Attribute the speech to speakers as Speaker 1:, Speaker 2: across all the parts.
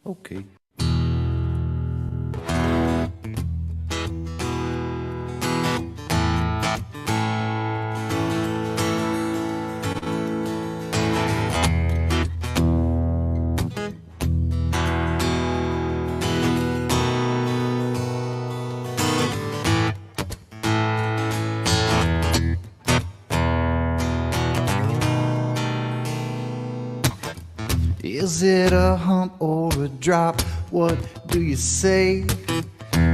Speaker 1: Okay. Is it a hump or a drop? What do you say?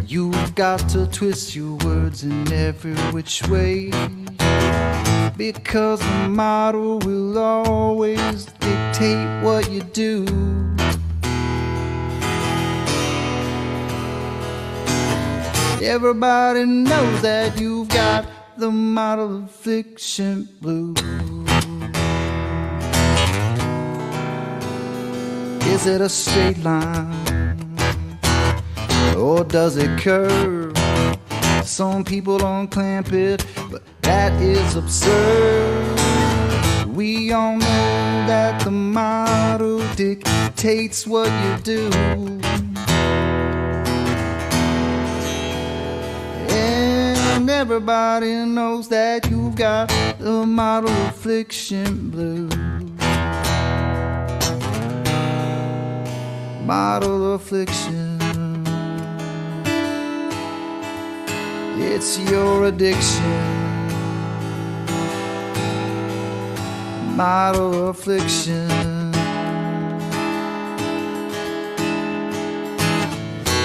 Speaker 1: You've got to twist your words in every which way, because the model will always dictate what you do. Everybody knows that you've got the model affliction blues. Is it a straight line, or does it curve? Some people don't clamp it, but that is absurd. We all know that the model dictates what you do. And everybody knows that you've got the model affliction blues. Model affliction, it's your addiction. Model affliction,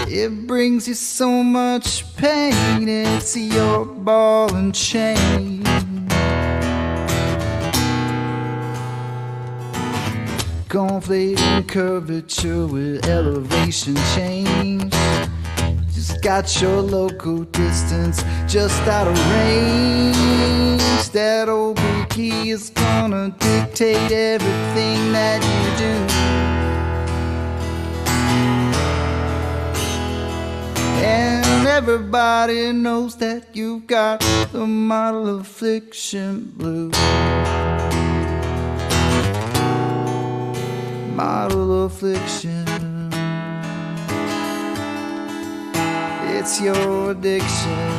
Speaker 1: it brings you so much pain. It's your ball and chain. Conflating curvature with elevation change. Just got your local distance just out of range. That old key is gonna dictate everything that you do. And everybody knows that you've got the model affliction blues. Model affliction, it's your addiction.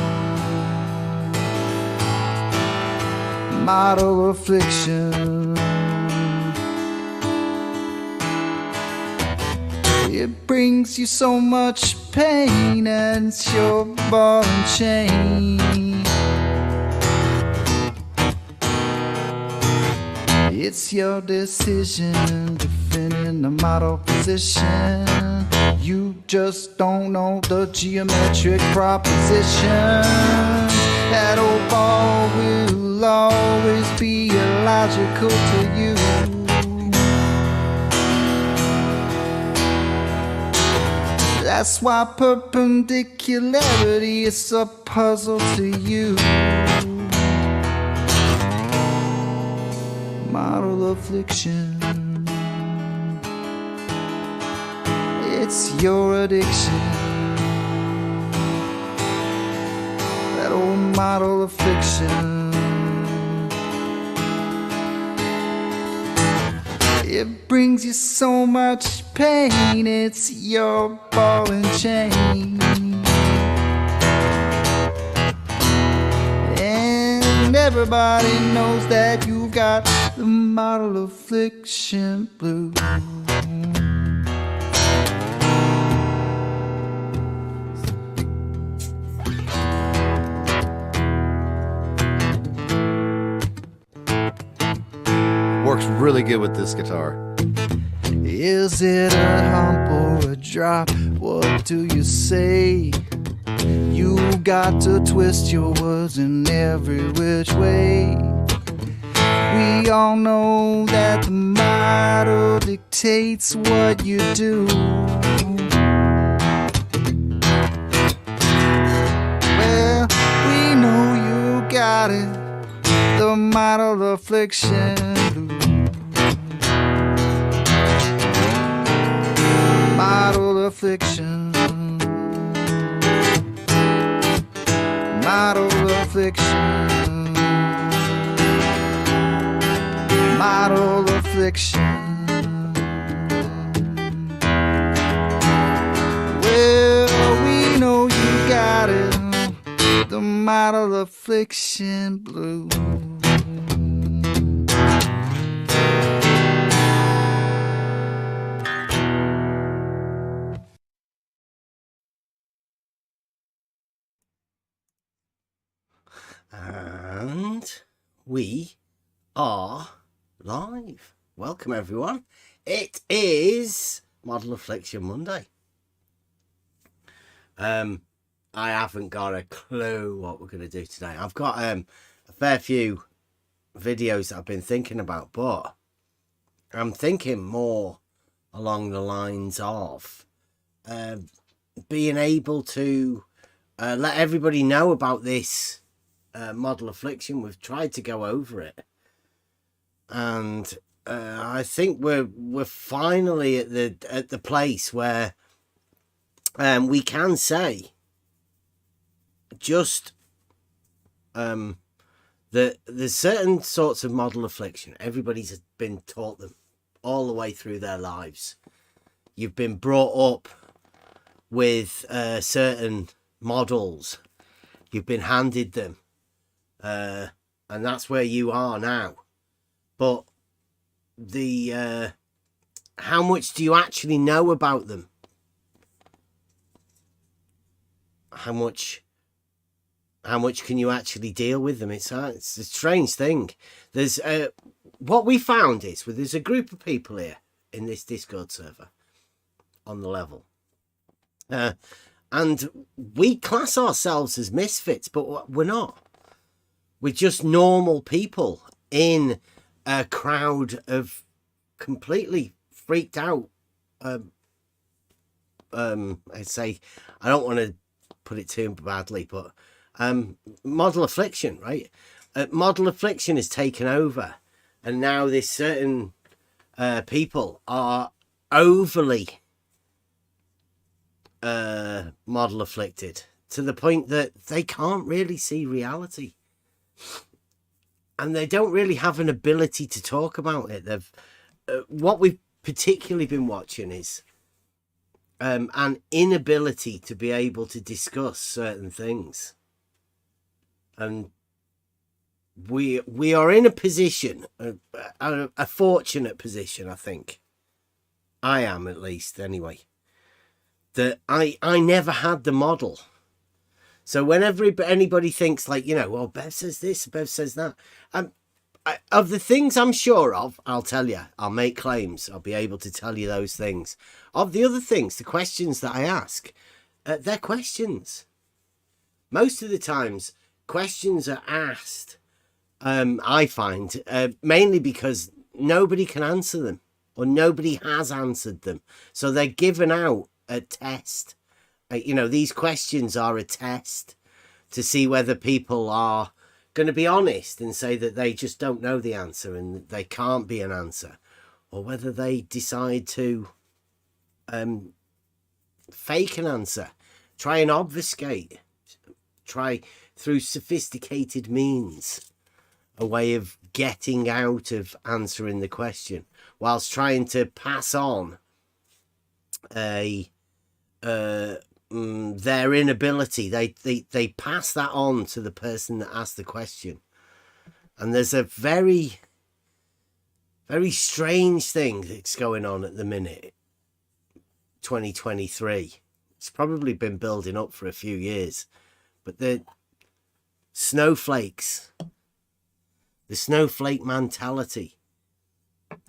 Speaker 1: Model affliction, it brings you so much pain, and it's your ball and chain. It's your decision defending the model position. You just don't know the geometric proposition. That old ball will always be illogical to you. That's why perpendicularity is a puzzle to you. Model affliction, it's your addiction. That old model affliction, it brings you so much pain. It's your ball and chain. And everybody knows that you've got the model affliction blues.
Speaker 2: Works really good with this guitar.
Speaker 1: Is it a hump or a drop? What do you say? You got to twist your words in every which way. We all know that the model dictates what you do. Well, we know you got it, the model affliction blues. Model affliction, model affliction, model affliction, the model affliction blue.
Speaker 3: And we are live. Welcome, everyone. It is Model Affliction Monday. I haven't got a clue what we're going to do today. I've got a fair few videos that I've been thinking about, but I'm thinking more along the lines of being able to let everybody know about this model affliction. We've tried to go over it, and I think we're finally at the place where we can say just that there's certain sorts of model affliction. Everybody's been taught them all the way through their lives. You've been brought up with certain models. You've been handed them. And that's where you are now. But the how much do you actually know about them? How much can you actually deal with them? It's a strange thing. There's what we found is there's a group of people here in this Discord server on the level, and we class ourselves as misfits, but we're not. We're just normal people in a crowd of completely freaked out. I'd say, I don't want to put it too badly, but model affliction, right? Model affliction is taken over, and now this certain people are overly model afflicted to the point that they can't really see reality. And they don't really have an ability to talk about it. They've what we've particularly been watching is an inability to be able to discuss certain things. And we are in a position, a fortunate position, I think. I am, at least, anyway. That I never had the model. So whenever anybody thinks like, well, Bev says this, Bev says that. Of the things I'm sure of, I'll tell you. I'll make claims. I'll be able to tell you those things. Of the other things, the questions that I ask, they're questions. Most of the times, questions are asked, I find, mainly because nobody can answer them. Or nobody has answered them. So they're given out a test. These questions are a test to see whether people are going to be honest and say that they just don't know the answer and they can't be an answer, or whether they decide to fake an answer, try and obfuscate, try through sophisticated means a way of getting out of answering the question whilst trying to pass on their inability. They pass that on to the person that asked the question. And there's a very, very strange thing that's going on at the minute. 2023. It's probably been building up for a few years, but the snowflakes, the snowflake mentality,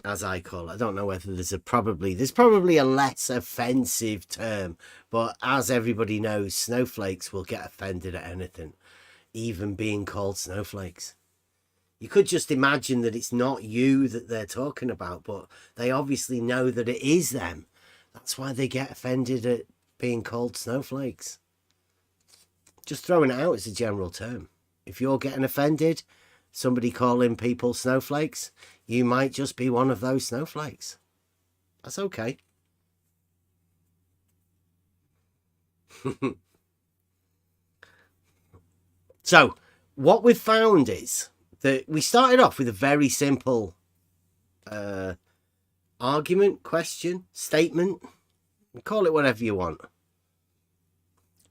Speaker 3: as I call it. I don't know whether there's probably a less offensive term, but as everybody knows, snowflakes will get offended at anything, even being called snowflakes. You could just imagine that it's not you that they're talking about, but they obviously know that it is them. That's why they get offended at being called snowflakes. Just throwing it out as a general term. If you're getting offended, somebody calling people snowflakes, you might just be one of those snowflakes. That's okay. So, what we've found is that we started off with a very simple argument, question, statement. Call it whatever you want.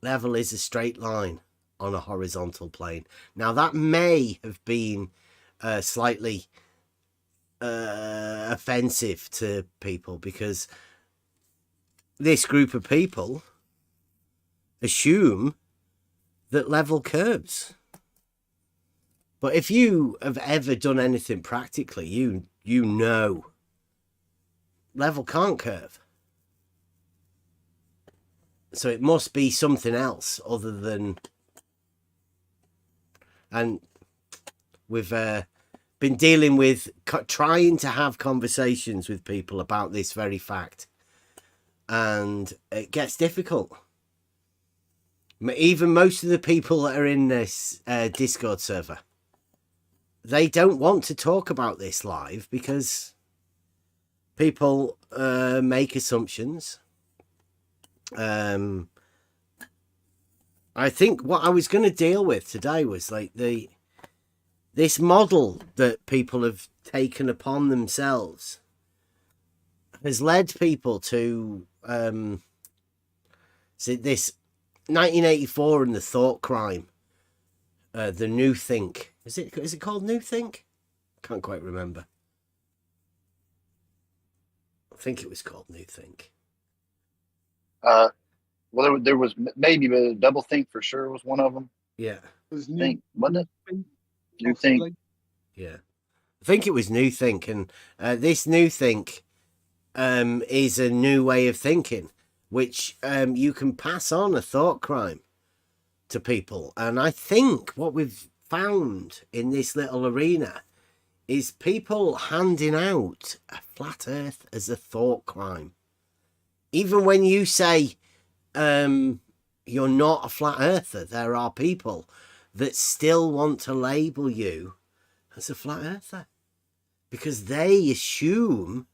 Speaker 3: Level is a straight line. on a horizontal plane. Now, that may have been slightly offensive to people, because this group of people assume that level curves. But if you have ever done anything practically, you know level can't curve. So it must be something else other than... And we've been dealing with trying to have conversations with people about this very fact. And it gets difficult. Even most of the people that are in this Discord server, they don't want to talk about this live because people make assumptions. I think what I was going to deal with today was like this model that people have taken upon themselves has led people to this 1984 and the thought crime, the New Think. Is it called New Think? Can't quite remember. I think it was called New Think.
Speaker 4: Well, there was maybe, but Double Think for sure was one of them.
Speaker 3: Yeah.
Speaker 4: It was Think, wasn't it? New Think.
Speaker 3: Yeah. I think it was New Think, and this New Think is a new way of thinking, which you can pass on a thought crime to people. And I think what we've found in this little arena is people handing out a flat earth as a thought crime. Even when you say you're not a flat earther, there are people that still want to label you as a flat earther because they assume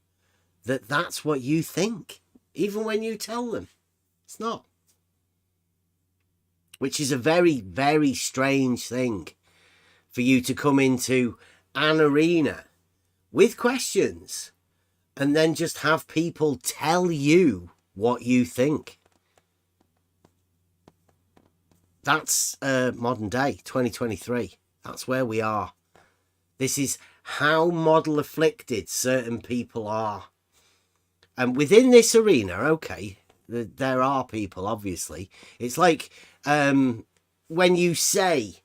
Speaker 3: that that's what you think, even when you tell them it's not. Which is a very, very strange thing for you to come into an arena with questions and then just have people tell you what you think. That's modern day, 2023. That's where we are. This is how model afflicted certain people are. And within this arena, okay, there are people, obviously. It's like when you say,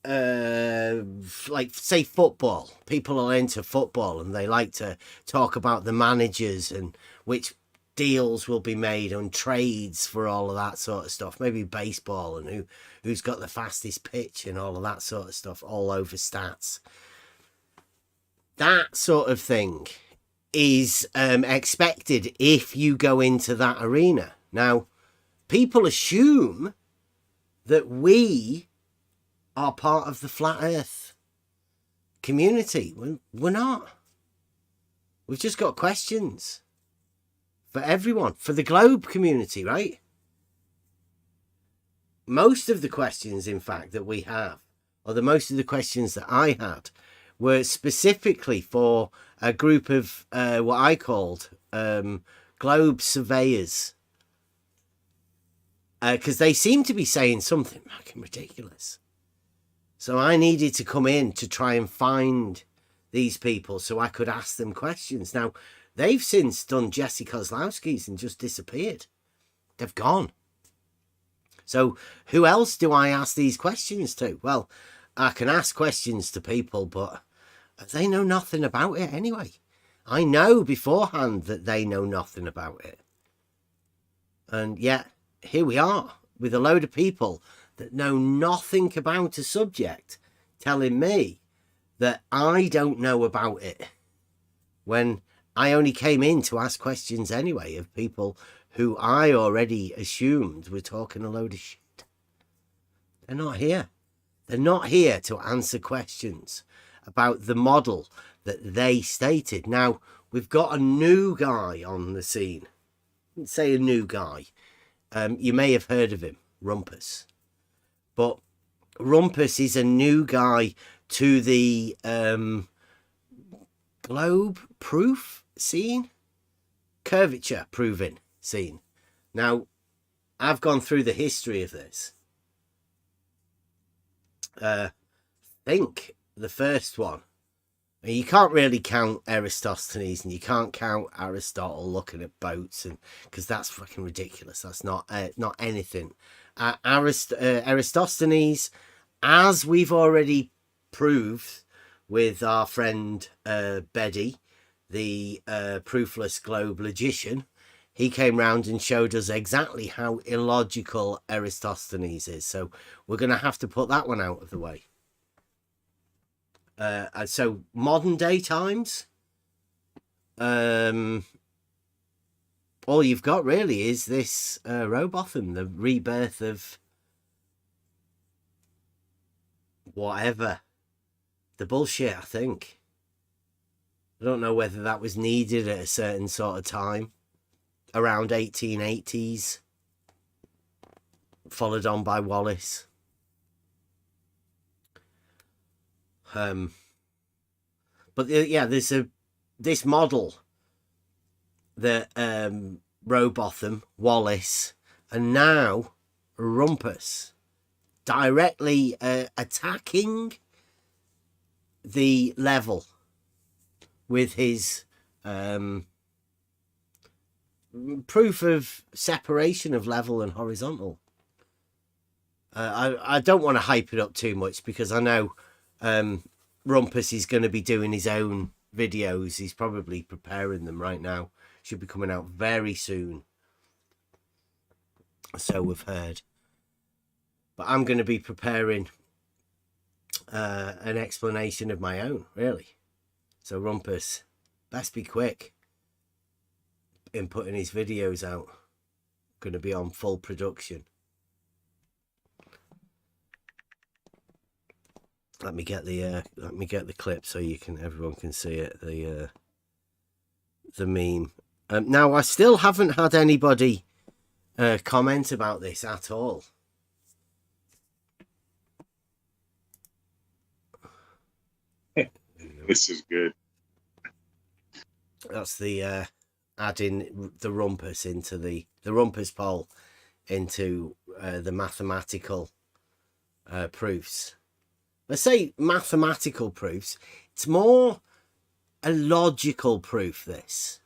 Speaker 3: like, say football. People are into football and they like to talk about the managers and which deals will be made on trades for all of that sort of stuff. Maybe baseball and who's got the fastest pitch and all of that sort of stuff, all over stats. That sort of thing is expected if you go into that arena. Now, people assume that we are part of the flat earth community. We're not. We've just got questions for everyone, for the globe community, right? Most of the questions, in fact, that we have, or most of the questions that I had, were specifically for a group of what I called globe surveyors. Because they seem to be saying something fucking ridiculous. So I needed to come in to try and find these people so I could ask them questions. Now, they've since done Jesse Kozlowski's and just disappeared. They've gone. So who else do I ask these questions to? Well, I can ask questions to people, but they know nothing about it anyway. I know beforehand that they know nothing about it. And yet, here we are with a load of people that know nothing about a subject telling me that I don't know about it, when I only came in to ask questions anyway of people who I already assumed were talking a load of shit. They're not here. They're not here to answer questions about the model that they stated. Now, we've got a new guy on the scene. Let's say a new guy. You may have heard of him, Rumpus. But Rumpus is a new guy to the globe proof scene, curvature proving scene. Now, I've gone through the history of this, think the first one, you can't really count Aristophanes and you can't count Aristotle looking at boats, and because that's fucking ridiculous. That's not anything. Aristophanes, as we've already proved with our friend Beddy, the proofless globe logician, he came round and showed us exactly how illogical Aristophanes is. So we're going to have to put that one out of the way. So modern day times, all you've got really is this Robotham, the rebirth of whatever, the bullshit, I think. I don't know whether that was needed at a certain sort of time, around 1880s, followed on by Wallace. But yeah, there's this model that Robotham, Wallace, and now Rumpus directly attacking the level with his proof of separation of level and horizontal. I don't want to hype it up too much because I know Rumpus is going to be doing his own videos. He's probably preparing them right now. Should be coming out very soon. So we've heard. But I'm going to be preparing an explanation of my own, really. So Rumpus, best be quick in putting his videos out. Going to be on full production. Let me get the clip so everyone can see it. The meme. Now I still haven't had anybody comment about this at all.
Speaker 5: This is good.
Speaker 3: That's the adding the Rumpus into the Rumpus poll into the mathematical proofs. Let's say mathematical proofs. It's more a logical proof, this.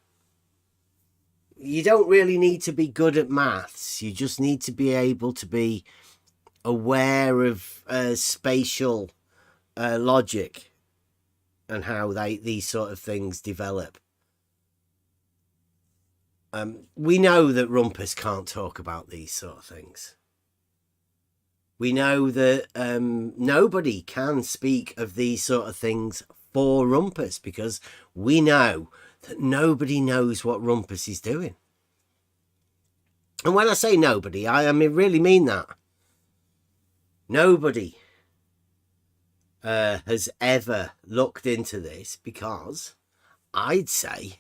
Speaker 3: You don't really need to be good at maths. You just need to be able to be aware of spatial logic and how these sort of things develop. We know that Rumpus can't talk about these sort of things. We know that nobody can speak of these sort of things for Rumpus because we know that nobody knows what Rumpus is doing. And when I say nobody, I really mean that. Nobody has ever looked into this because I'd say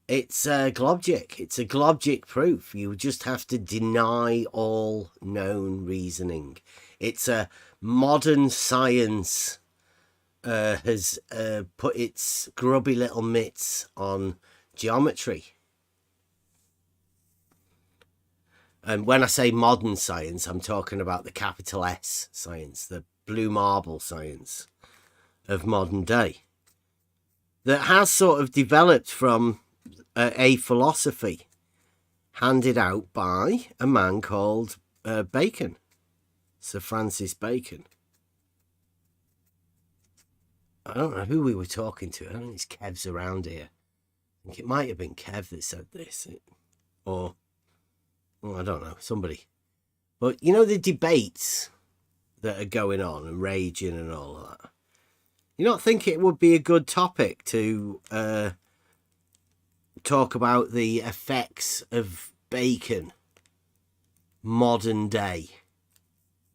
Speaker 3: it's a globgic. It's a globgic proof. You just have to deny all known reasoning. It's a modern science has put its grubby little mitts on geometry. And when I say modern science, I'm talking about the capital S science, the blue marble science of modern day that has sort of developed from a philosophy handed out by a man called Bacon, Sir Francis Bacon. I don't know who we were talking to. I don't think it's Kev's around here. I think it might have been Kev that said this, or I don't know, somebody. But you know the debates that are going on and raging and all of that. You don't think it would be a good topic to talk about the effects of Bacon modern day?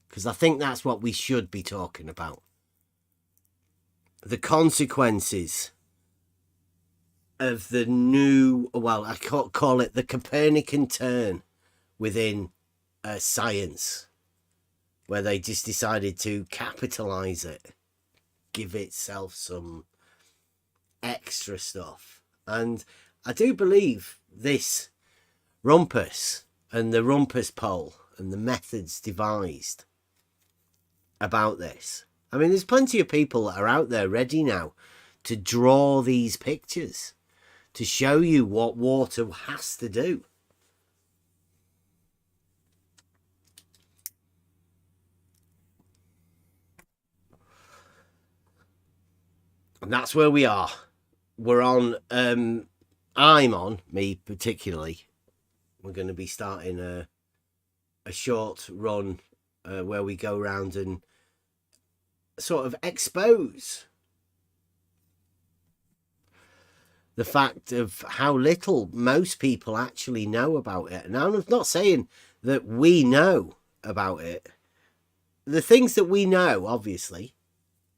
Speaker 3: Because I think that's what we should be talking about. The consequences of the new, well, I call it the Copernican turn within science, where they just decided to capitalize it, give itself some extra stuff. And I do believe this Rumpus and the Rumpus poll and the methods devised about this. I mean, there's plenty of people that are out there ready now to draw these pictures to show you what water has to do. And that's where we are. We're on, I'm on, me particularly. We're going to be starting a short run where we go around and sort of expose the fact of how little most people actually know about it. Now, I'm not saying that we know about it. The things that we know, obviously,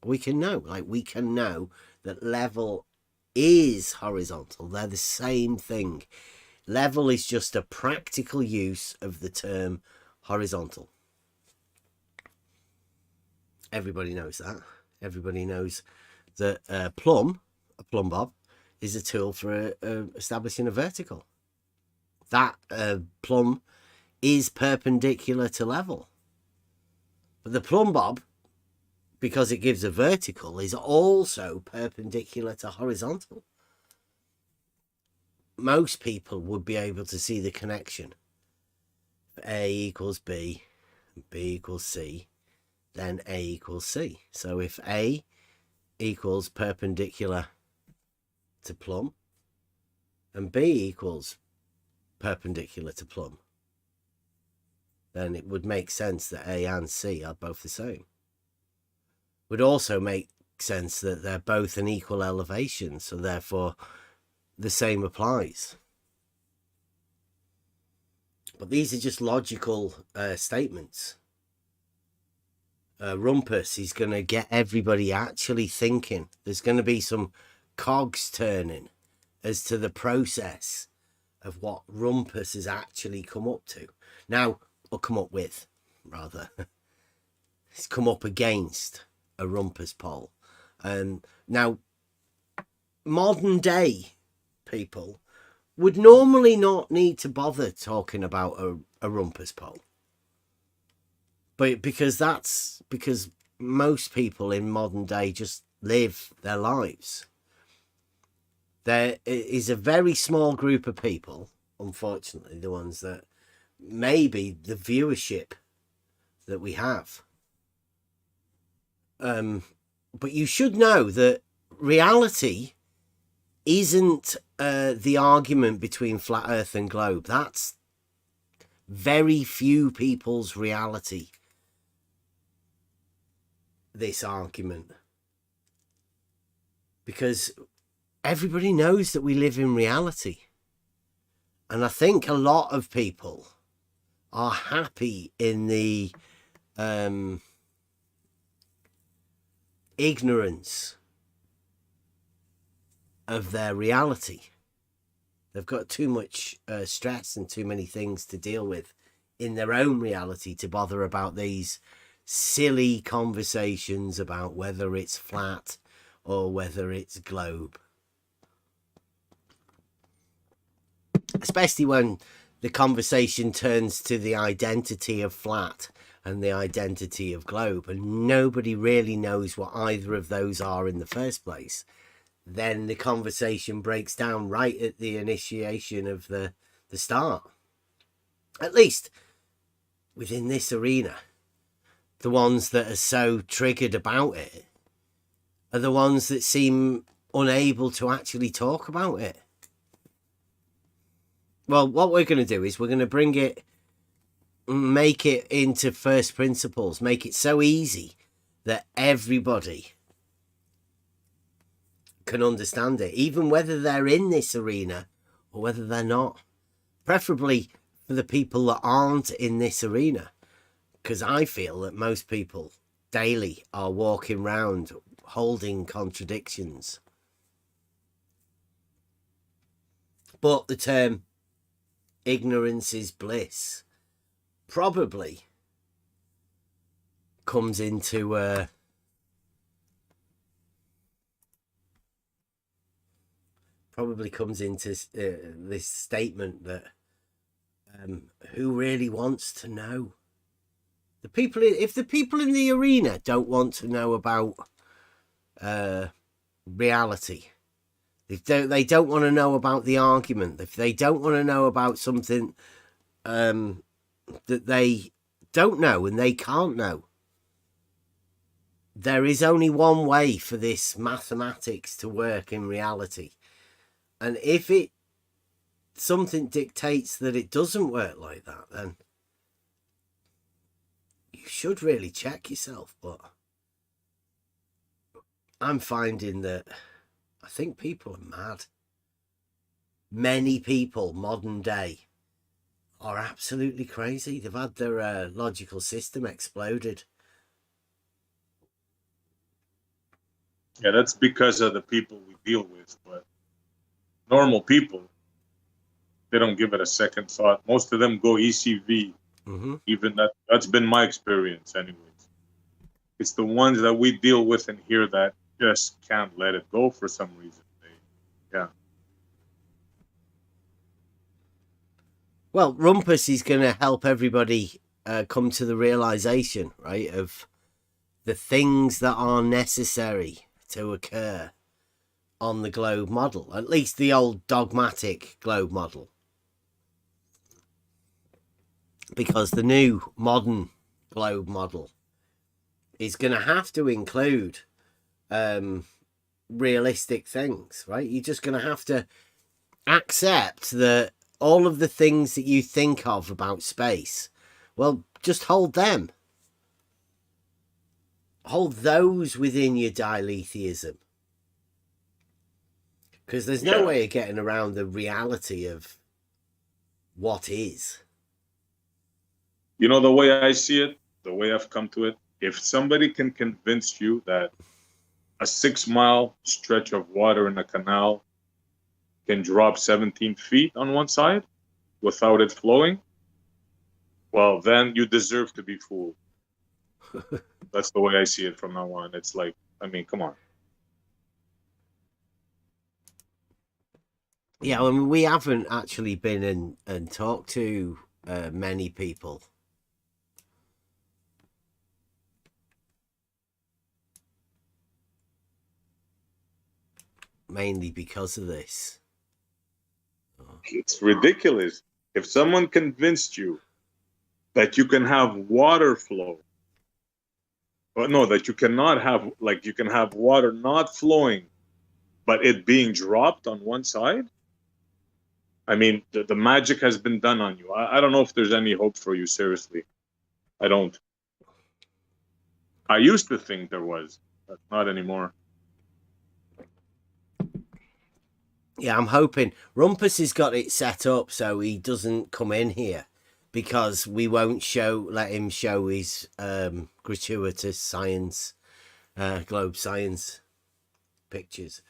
Speaker 3: we can know. Like, we can know that level is horizontal. They're the same thing. Level is just a practical use of the term horizontal. Everybody knows that. Everybody knows that a plumb bob, is a tool for establishing a vertical. That plumb is perpendicular to level. But the plumb bob, because it gives a vertical, is also perpendicular to horizontal. Most people would be able to see the connection. If A equals B, B equals C, then A equals C. So if A equals perpendicular to plumb and B equals perpendicular to plumb, then it would make sense that A and C are both the same. Would also make sense that they're both an equal elevation, so therefore the same applies. But these are just logical statements. Rumpus is going to get everybody actually thinking. There's going to be some cogs turning as to the process of what Rumpus has actually come up to. Now, or come up with, rather. It's come up against a Rumpus poll. Now, modern day people would normally not need to bother talking about a Rumpus poll. But because most people in modern day just live their lives. There is a very small group of people, unfortunately, the ones that maybe the viewership that we have. But you should know that reality isn't the argument between flat earth and globe. That's very few people's reality, this argument. Because everybody knows that we live in reality. And I think a lot of people are happy in the ignorance of their reality. They've got too much stress and too many things to deal with in their own reality to bother about these silly conversations about whether it's flat or whether it's globe. Especially when the conversation turns to the identity of flat and the identity of globe, and nobody really knows what either of those are in the first place. Then the conversation breaks down right at the initiation of the start. At least within this arena, the ones that are so triggered about it are the ones that seem unable to actually talk about it. Well, what we're going to do is we're going to make it into first principles, make it so easy that everybody can understand it, even whether they're in this arena or whether they're not. Preferably for the people that aren't in this arena, because I feel that most people daily are walking around holding contradictions. But the term ignorance is bliss probably comes into this statement that who really wants to know? If the people in the arena don't want to know about reality, if they don't want to know about the argument, if they don't want to know about something that they don't know and they can't know, there is only one way for this mathematics to work in reality. And if something dictates that it doesn't work like that, then you should really check yourself. But I'm finding that I think people are mad. Many people, modern day, are absolutely crazy. They've had their logical system exploded.
Speaker 5: Yeah, that's because of the people we deal with. But normal people, they don't give it a second thought. Most of them go ECV.
Speaker 3: Mm-hmm.
Speaker 5: Even that's been my experience anyways. It's the ones that we deal with in here that just can't let it go for some reason.
Speaker 3: Well, Rumpus is going to help everybody come to the realization, right, of the things that are necessary to occur on the globe model, at least the old dogmatic globe model. Because the new modern globe model is going to have to include realistic things, right? You're just going to have to accept that all of the things that you think of about space, well, just hold them. Hold those within your Diletheism. Because there's no way of getting around the reality of what is.
Speaker 5: You know, the way I see it, the way I've come to it, if somebody can convince you that a 6-mile stretch of water in a canal can drop 17 feet on one side without it flowing, well, then you deserve to be fooled. That's the way I see it from now on. It's like, I mean, come on.
Speaker 3: Yeah, I mean, we haven't actually been and talked to many people. Mainly because of this.
Speaker 5: It's ridiculous. If someone convinced you that you can have water flow, but no, that you cannot have, like, you can have water not flowing, but it being dropped on one side, I mean, the magic has been done on you. I don't know if there's any hope for you, seriously. I don't. I used to think there was, but not anymore.
Speaker 3: Yeah, I'm hoping Rumpus has got it set up so he doesn't come in here, because we won't let him show his gratuitous science, globe science pictures.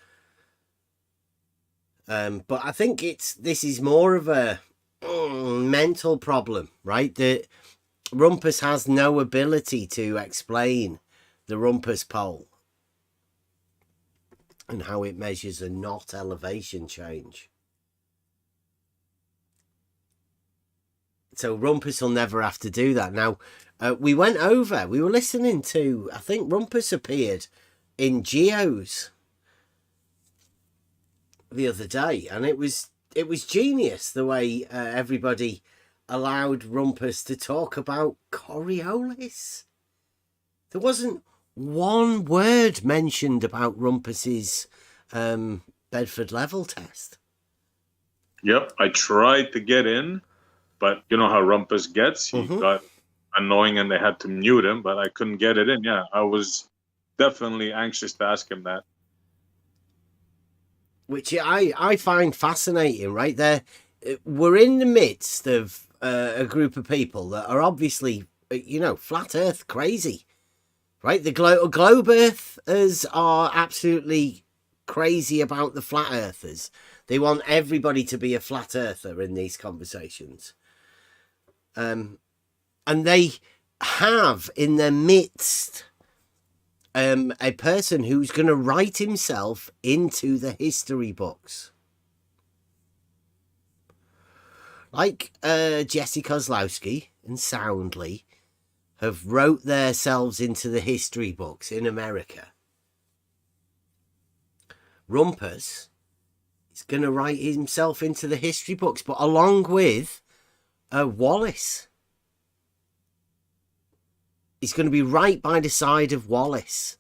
Speaker 3: But I think this is more of a mental problem, right? That Rumpus has no ability to explain the Rumpus pole and how it measures a knot elevation change. So Rumpus will never have to do that. Now, we were listening to, I think Rumpus appeared in Geos the other day, and it was genius the way everybody allowed Rumpus to talk about Coriolis. There wasn't one word mentioned about Rumpus's Bedford level test.
Speaker 5: Yep, I tried to get in, but you know how Rumpus gets. He got annoying and they had to mute him, but I couldn't get it in. Yeah, I was definitely anxious to ask him that. Which
Speaker 3: I find fascinating, right? We're in the midst of a group of people that are obviously, flat earth crazy, right? The globe earthers are absolutely crazy about the flat earthers. They want everybody to be a flat earther in these conversations. And they have in their midst a person who's going to write himself into the history books. Like Jesse Kozlowski and Soundly have wrote themselves into the history books in America, Rumpus is going to write himself into the history books, but along with Wallace. He's going to be right by the side of Wallace.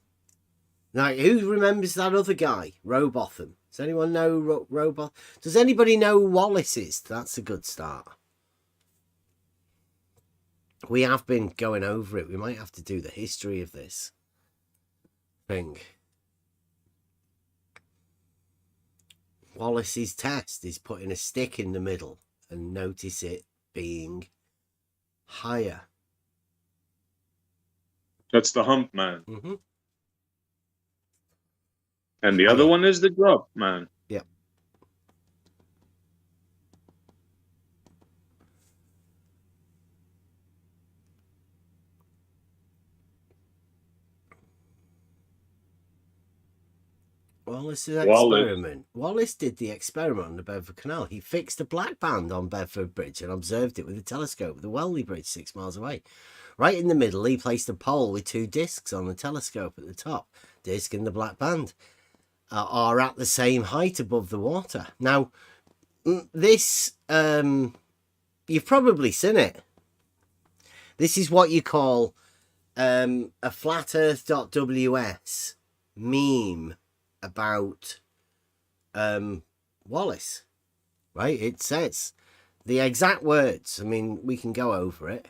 Speaker 3: Now, who remembers that other guy, Robotham? Does anyone know Robotham? Does anybody know who Wallace is? That's a good start. We have been going over it. We might have to do the history of this thing. Wallace's test is putting a stick in the middle and notice it being higher.
Speaker 5: That's the hump man.
Speaker 3: Mm-hmm.
Speaker 5: And the other one is the grub man.
Speaker 3: Yep. Wallace's experiment. Wallace did the experiment on the Bedford Canal. He fixed a black band on Bedford Bridge and observed it with a telescope at the Welney Bridge 6 miles away. Right in the middle, he placed a pole with 2 discs on the telescope at the top. Disc and the black band are at the same height above the water. Now, this, you've probably seen it. This is what you call a flatearth.ws meme about Wallace, right? It says the exact words. I mean, we can go over it.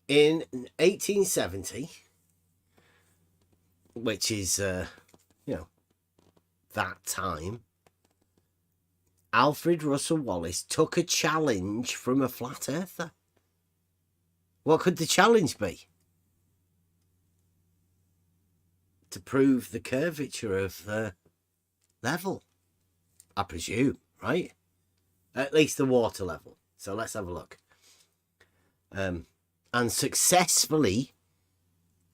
Speaker 3: In 1870, which is that time, Alfred Russel Wallace took a challenge from a flat earther. What could the challenge be? To prove the curvature of the level, I presume, right? At least the water level. So let's have a look. And successfully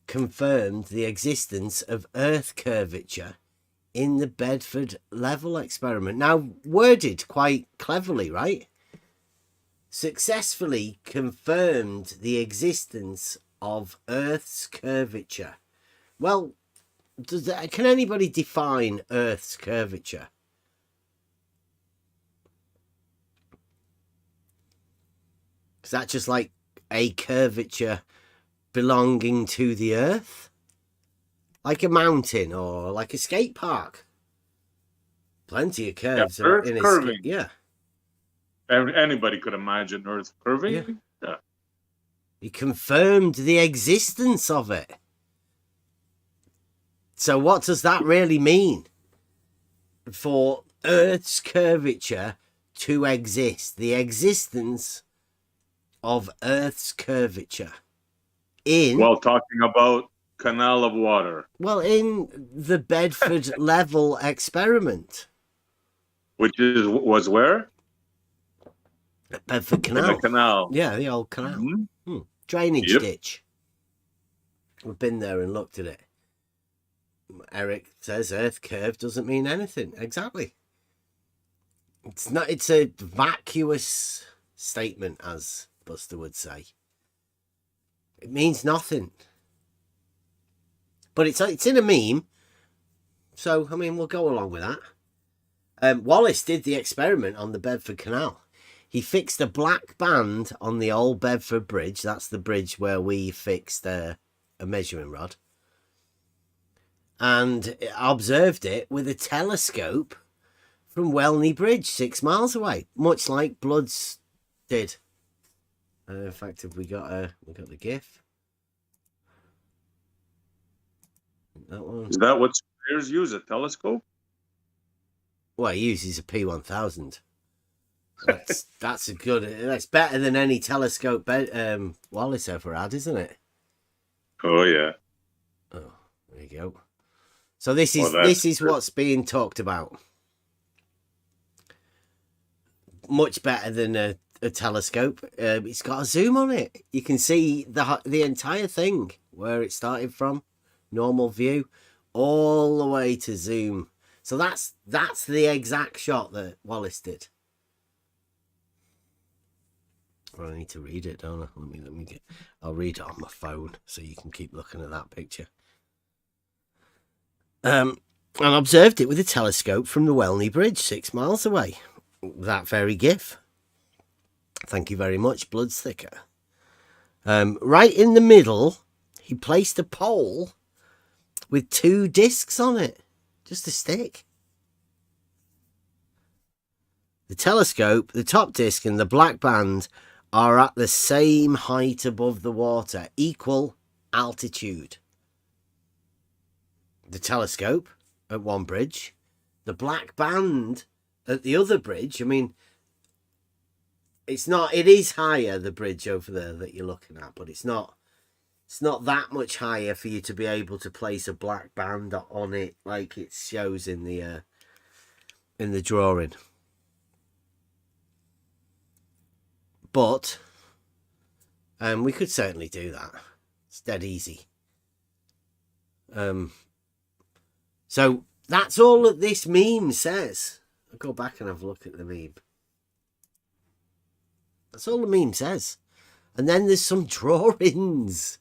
Speaker 3: confirmed the existence of Earth curvature in the Bedford level experiment. Now, worded quite cleverly, right? Successfully confirmed the existence of Earth's curvature. Well, can anybody define Earth's curvature? Is that just like a curvature belonging to the Earth? Like a mountain or like a skate park? Plenty of curves.
Speaker 5: Yeah, Earth curving.
Speaker 3: Yeah.
Speaker 5: Anybody could imagine Earth curving. Yeah.
Speaker 3: He confirmed the existence of it. So what does that really mean? For Earth's curvature to exist. The existence of Earth's curvature.
Speaker 5: While talking about canal of water.
Speaker 3: Well, in the Bedford level experiment.
Speaker 5: Which was where?
Speaker 3: Bedford Canal.
Speaker 5: In the canal.
Speaker 3: Yeah, the old canal.
Speaker 5: Mm-hmm.
Speaker 3: Drainage ditch. We've been there and looked at it. Eric says Earth curve doesn't mean anything. Exactly. It's not. It's a vacuous statement, as Buster would say. It means nothing. But it's in a meme. So, I mean, we'll go along with that. Wallace did the experiment on the Bedford Canal. He fixed a black band on the old Bedford Bridge. That's the bridge where we fixed a measuring rod. And observed it with a telescope from Welney Bridge 6 miles away. Much like Bloods did. In fact, have we got the GIF? That one.
Speaker 5: Is that what surveyors use, a telescope?
Speaker 3: Well, he uses a P1000. That's a good. That's better than any telescope Wallace ever had, isn't it?
Speaker 5: Oh yeah.
Speaker 3: Oh, there you go. So this is what's being talked about. Much better than a telescope. It's got a zoom on it. You can see the entire thing, where it started from, normal view, all the way to zoom. So that's the exact shot that Wallace did. Well, I need to read it, don't I? Let me get. I'll read it on my phone so you can keep looking at that picture. And observed it with a telescope from the Welney Bridge, 6 miles away. That very GIF. Thank you very much, Bloodsticker. Right in the middle, he placed a pole with 2 discs on it. Just a stick. The telescope, the top disc, and the black band are at the same height above the water, equal altitude. The telescope at one bridge, the black band at the other bridge. I mean, it is higher, the bridge over there that you're looking at, but it's not that much higher for you to be able to place a black band on it like it shows in the drawing. But we could certainly do that. It's dead easy. So that's all that this meme says. I'll go back and have a look at the meme. That's all the meme says. And then there's some drawings.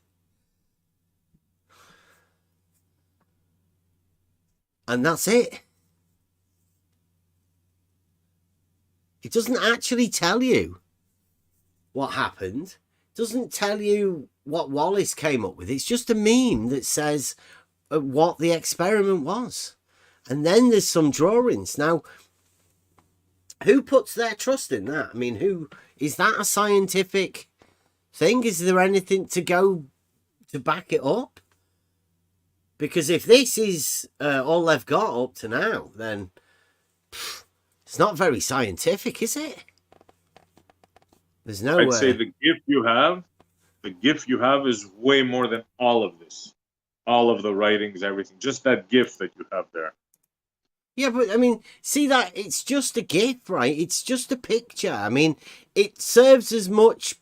Speaker 3: And that's it. It doesn't actually tell you what happened. It doesn't tell you what Wallace came up with. It's just a meme that says what the experiment was. And then there's some drawings. Now, who puts their trust in that? I mean, who is that a scientific thing? Is there anything to go to back it up? Because if this is all they've got up to now, then it's not very scientific, is it? There's no
Speaker 5: I'd say the gift you have is way more than all of this. All of the writings, everything. Just that gift that you have there.
Speaker 3: Yeah, but I mean, see that it's just a GIF, right? It's just a picture. I mean, it serves as much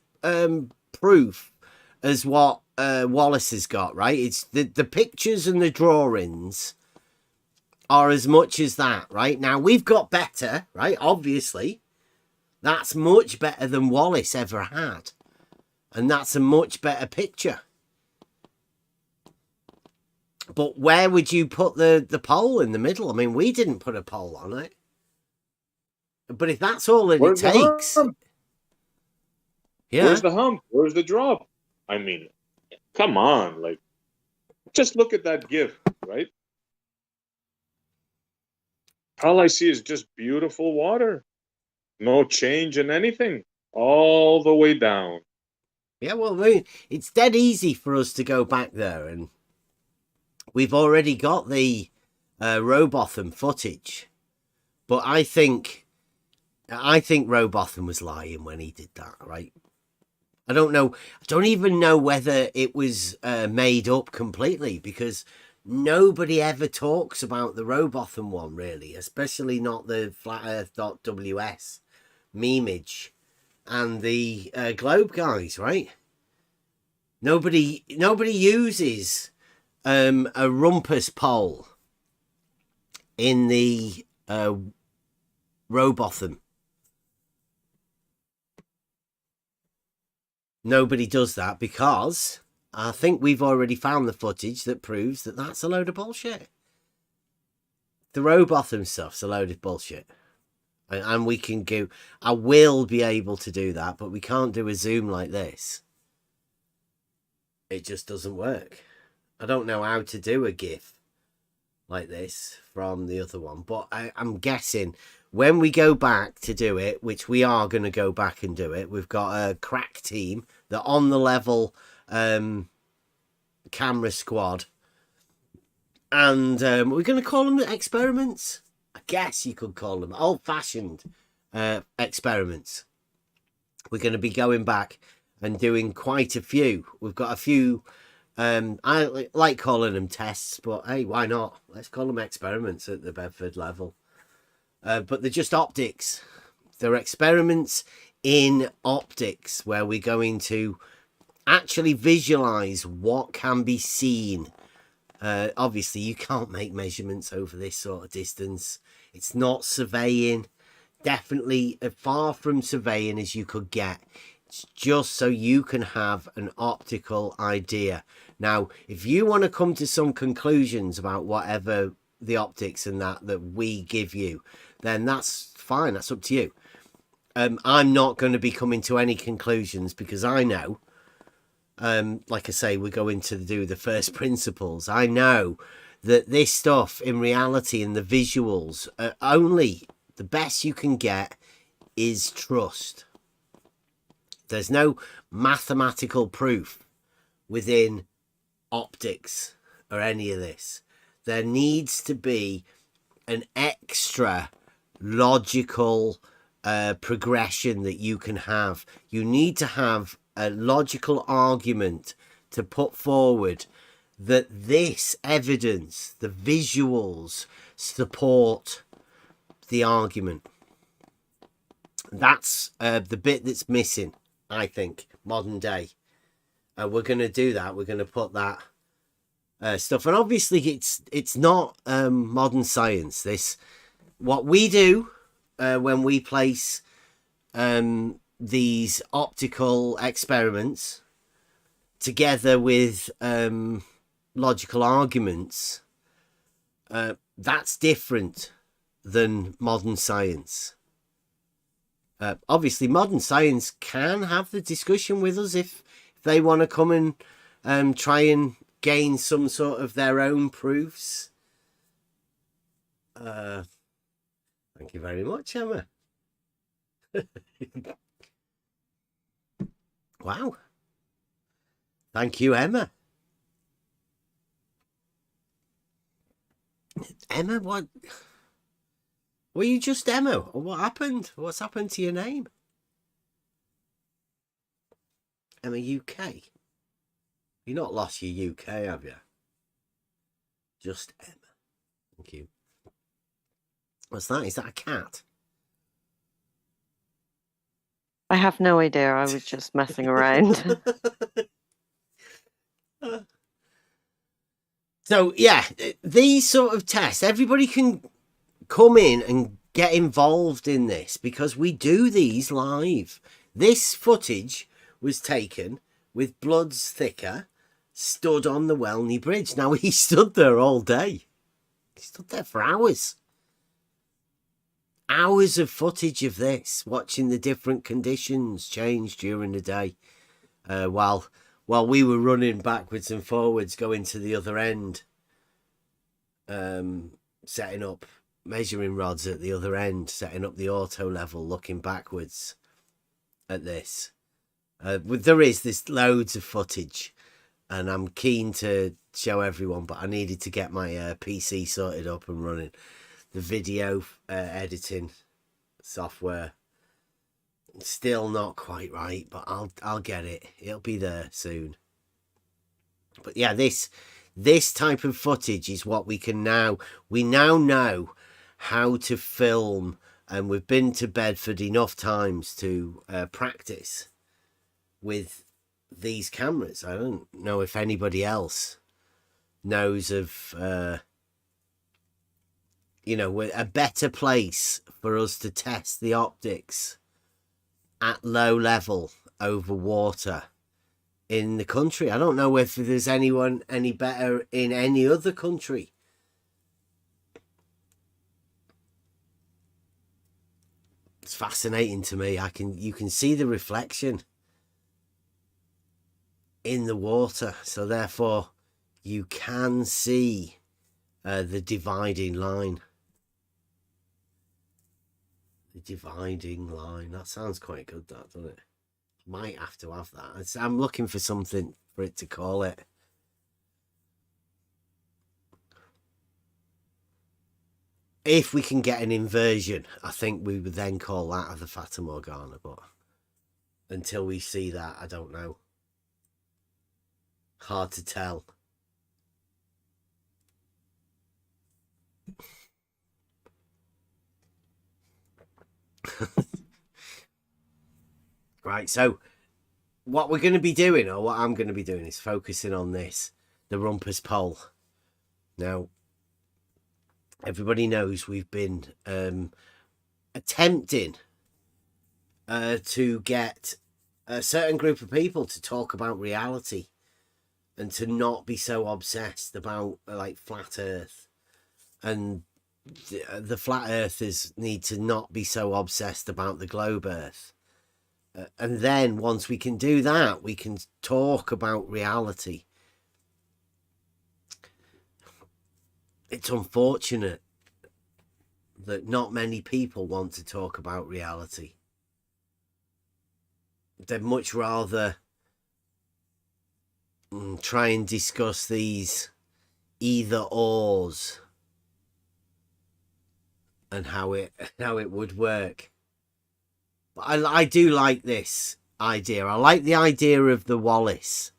Speaker 3: proof as what Wallace has got, right? It's the pictures and the drawings are as much as that, right? Now, we've got better, right? Obviously, that's much better than Wallace ever had. And that's a much better picture. But where would you put the pole in the middle? I mean, we didn't put a pole on it. But if that's all that it takes...
Speaker 5: Yeah. Where's the hump? Where's the drop? I mean, come on. Like, just look at that GIF, right? All I see is just beautiful water. No change in anything. All the way down.
Speaker 3: Yeah, well, I mean, it's dead easy for us to go back there, and we've already got the Rowbotham footage. But I think Rowbotham was lying when he did that, right? I don't know. I don't even know whether it was made up completely, because nobody ever talks about the Rowbotham one, really, especially not the FlatEarth.ws memeage and the Globe guys, right? Nobody uses a Rumpus pole in the Rowbotham. Nobody does that because I think we've already found the footage that proves that that's a load of bullshit. The Rowbotham stuff's a load of bullshit. And we can go... I will be able to do that, but we can't do a zoom like this. It just doesn't work. I don't know how to do a GIF like this from the other one, but I'm guessing when we go back to do it, which we are going to go back and do it, we've got a crack team, the on the level camera squad, and we're going to call them experiments. I guess you could call them old-fashioned experiments. We're going to be going back and doing quite a few. We've got a few, I like calling them tests, but hey, why not? Let's call them experiments at the Bedford level. But they're just optics. They're experiments in optics where we're going to actually visualize what can be seen. Obviously, you can't make measurements over this sort of distance. It's not surveying. Definitely far from surveying as you could get. It's just so you can have an optical idea. Now, if you want to come to some conclusions about whatever the optics and that we give you, then that's fine. That's up to you. I'm not going to be coming to any conclusions because I know, like I say, we're going to do the first principles. I know that this stuff in reality and the visuals are only the best you can get is trust. There's no mathematical proof within optics or any of this. There needs to be an extra logical progression that you can have. You need to have a logical argument to put forward that this evidence, the visuals, support the argument. That's the bit that's missing, I think, modern day. We're going to do that. We're going to put that stuff. And obviously, it's not modern science. This, what we do when we place these optical experiments together with logical arguments, that's different than modern science. Obviously, modern science can have the discussion with us if they want to come and try and gain some sort of their own proofs. Thank you very much, Emma. Wow. Thank you, Emma. Emma, what? Were you just Emma? Or what happened? What's happened to your name? Emma UK. You've not lost your UK, have you? Just Emma. Thank you. What's that? Is that a cat?
Speaker 6: I have no idea. I was just messing around.
Speaker 3: So, yeah, these sort of tests, everybody can come in and get involved in this because we do these live. This footage was taken with Bloods Thicker stood on the Welney Bridge. Now, he stood there all day. He stood there for hours. Hours of footage of this, watching the different conditions change during the day, while we were running backwards and forwards, going to the other end, setting up measuring rods at the other end, setting up the auto level, looking backwards at this. There's loads of footage, and I'm keen to show everyone, but I needed to get my PC sorted up and running. The video editing software still not quite right, but I'll get it. It'll be there soon. But yeah, this type of footage is what we now know how to film, and we've been to Bedford enough times to practice with these cameras. I don't know if anybody else knows of a better place for us to test the optics at low level over water in the country. I don't know if there's anyone any better in any other country. It's fascinating to me. You can see the reflection in the water, so therefore you can see the dividing line. The dividing line. That sounds quite good, that, doesn't it? Might have to have that. I'm looking for something for it to call it. If we can get an inversion, I think we would then call that the Fata Morgana, but until we see that, I don't know. Hard to tell. Right, so what we're going to be doing, or what I'm going to be doing, is focusing on this, the Rumpus pole. Now, everybody knows we've been attempting to get a certain group of people to talk about reality and to not be so obsessed about like flat Earth, and the flat earthers need to not be so obsessed about the globe Earth. And then once we can do that, we can talk about reality. It's unfortunate that not many people want to talk about reality. They'd much rather try and discuss these either ors and how it would work. But I do like this idea. I like the idea of the Wallace,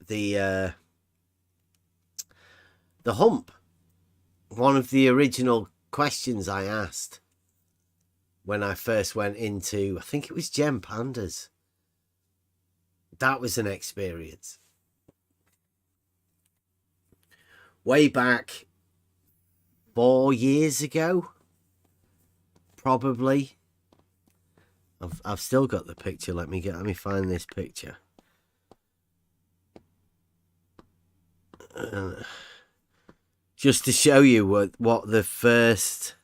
Speaker 3: the hump. One of the original questions I asked when I first went into, I think it was Gem Pandas. That was an experience. Way back 4 years ago, probably. I've still got the picture. Let me find this picture. Just to show you what the first.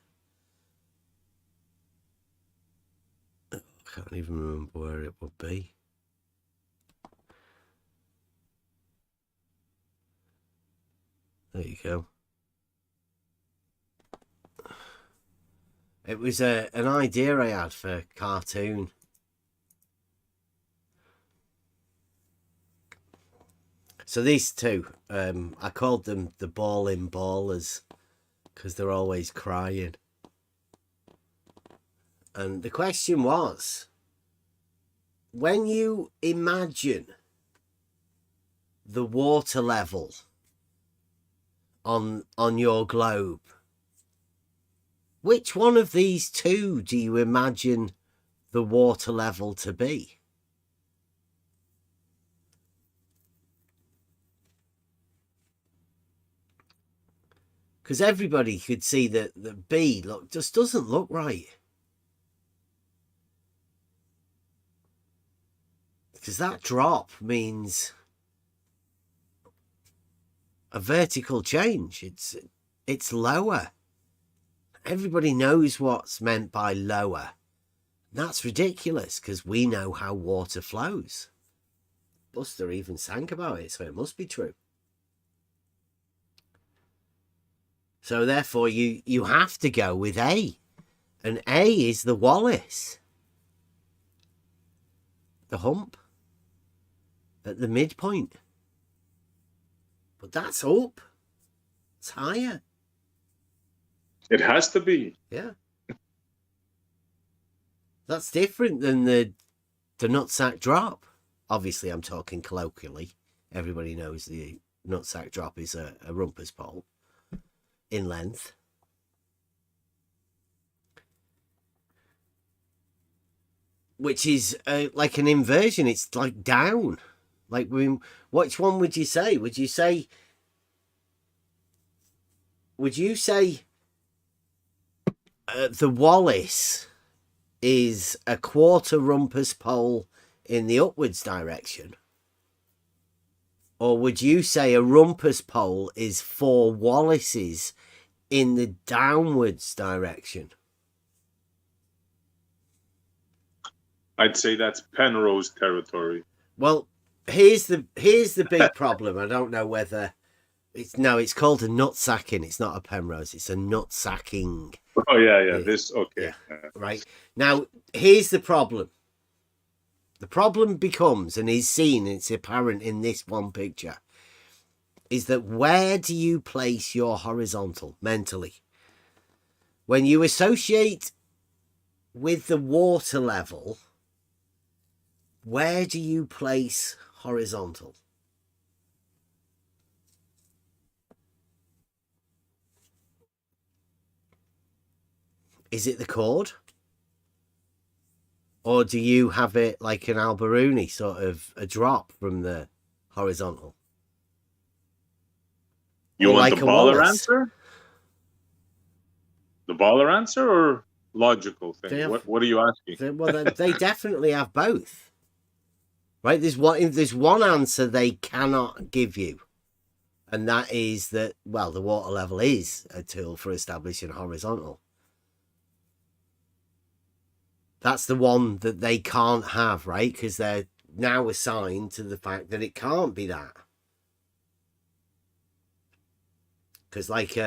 Speaker 3: I can't even remember where it would be. There you go. It was an idea I had for a cartoon. So these two, I called them the Ballin' Ballers because they're always crying. And the question was, when you imagine the water level on your globe, which one of these two do you imagine the water level to be? Because everybody could see that the B just doesn't look right. Because that drop means a vertical change. It's lower. Everybody knows what's meant by lower. That's ridiculous because we know how water flows. Buster even sang about it, so it must be true. So therefore you have to go with A. And A is the Wallace. The hump. At the midpoint. But that's up. It's higher.
Speaker 5: It has to be.
Speaker 3: Yeah. That's different than the nutsack drop. Obviously, I'm talking colloquially. Everybody knows the nutsack drop is a rumpus pole in length. Which is like an inversion. It's like down. Like, which one would you say? Would you say the Wallace is a quarter rumpus pole in the upwards direction? Or would you say a rumpus pole is 4 Wallaces in the downwards direction?
Speaker 5: I'd say that's Penrose territory.
Speaker 3: Well, here's the big problem. I don't know whether it's called a nutsacking. It's not a Penrose. It's a nutsacking.
Speaker 5: Oh yeah. This okay.
Speaker 3: Yeah. Right. Now, here's the problem. The problem becomes, and is seen, it's apparent in this one picture, is that where do you place your horizontal mentally? When you associate with the water level, where do you place horizontal? Is it the chord? Or do you have it like an Alberuni, sort of a drop from the horizontal?
Speaker 5: You
Speaker 3: or
Speaker 5: want
Speaker 3: like
Speaker 5: the
Speaker 3: a
Speaker 5: baller
Speaker 3: Wallace?
Speaker 5: answer? The baller answer or logical
Speaker 3: They
Speaker 5: thing.
Speaker 3: have-
Speaker 5: What are you asking?
Speaker 3: Well, they definitely have both. Right? There's one answer they cannot give you. And that is that, well, the water level is a tool for establishing horizontal. That's the one that they can't have, right? Because they're now assigned to the fact that it can't be that. Because like,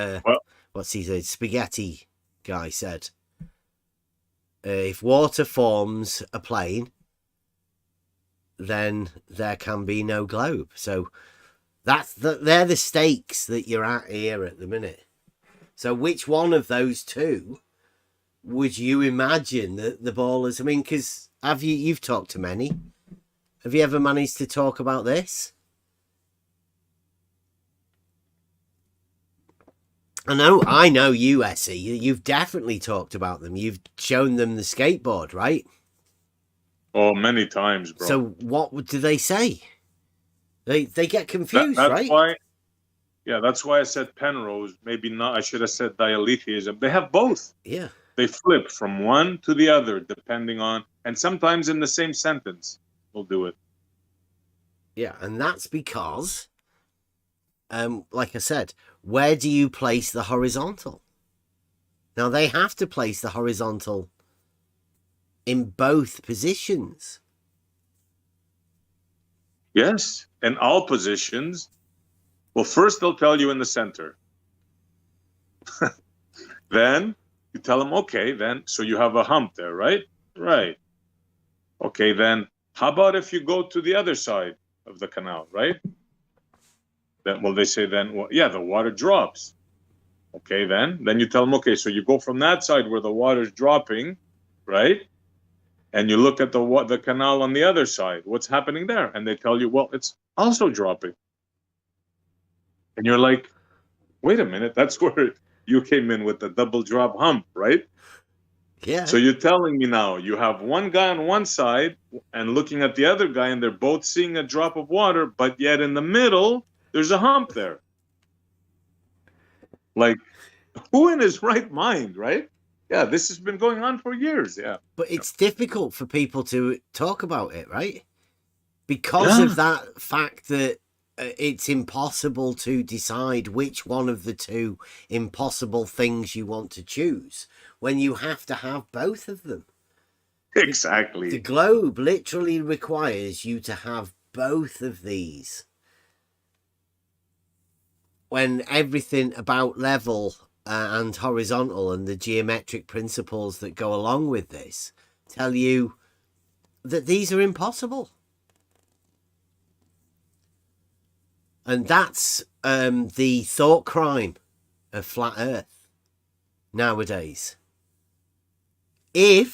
Speaker 3: what's he said? Spaghetti guy said, if water forms a plane, then there can be no globe. So they're the stakes that you're at here at the minute. So which one of those two would you imagine that the ballers? I mean, because you've talked to many. Have you ever managed to talk about this? I know you, Essie. You've definitely talked about them. You've shown them the skateboard, right?
Speaker 5: Oh, many times, bro.
Speaker 3: So what do they say? They get confused,
Speaker 5: That's
Speaker 3: right?
Speaker 5: why. Yeah, that's why I said Penrose. Maybe not. I should have said Diletheism. They have both.
Speaker 3: Yeah.
Speaker 5: They flip from one to the other depending on, and sometimes in the same sentence, we'll do it.
Speaker 3: Yeah, and that's because, like I said, where do you place the horizontal? Now, they have to place the horizontal in both positions.
Speaker 5: Yes, in all positions. Well, first they'll tell you in the center. Then you tell them, okay, then, so you have a hump there, right? Right. Okay, then how about if you go to the other side of the canal, right? Then, well, they say then, well, yeah, the water drops. Okay, then you tell them, okay, so you go from that side where the water's dropping, right? And you look at the canal on the other side. What's happening there? And they tell you, well, it's also dropping. And you're like, wait a minute, that's where you came in with the double drop hump, right?
Speaker 3: Yeah.
Speaker 5: So you're telling me now you have one guy on one side and looking at the other guy, and they're both seeing a drop of water, but yet in the middle, there's a hump there. Like, who in his right mind, right? Yeah, this has been going on for years, yeah.
Speaker 3: But it's difficult for people to talk about it, right? Because of that fact that it's impossible to decide which one of the two impossible things you want to choose when you have to have both of them.
Speaker 5: Exactly.
Speaker 3: The globe literally requires you to have both of these. When everything about level and horizontal and the geometric principles that go along with this tell you that these are impossible. And that's the thought crime of flat Earth nowadays. I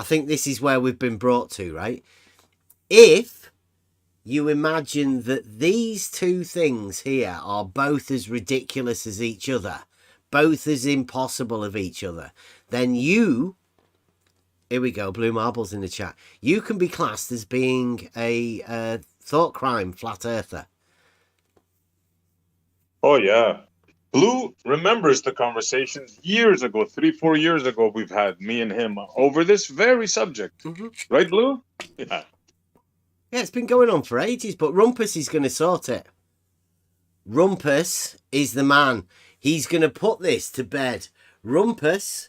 Speaker 3: think this is where we've been brought to, right? If you imagine that these two things here are both as ridiculous as each other, both as impossible of each other, then here we go, Blue Marbles in the chat, you can be classed as being a thought crime flat earther.
Speaker 5: Oh, yeah. Blue remembers the conversations years ago, 3-4 years ago, we've had, me and him, over this very subject.
Speaker 3: Mm-hmm.
Speaker 5: Right, Blue? Yeah.
Speaker 3: Yeah, it's been going on for ages, but Rumpus is going to sort it. Rumpus is the man. He's going to put this to bed. Rumpus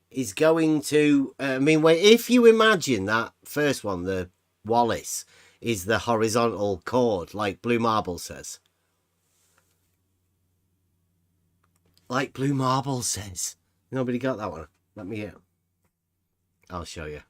Speaker 3: is going to... if you imagine that first one, the Wallace, is the horizontal chord, like Blue Marble says. Like Blue Marble says. Nobody got that one. Let me get... I'll show you.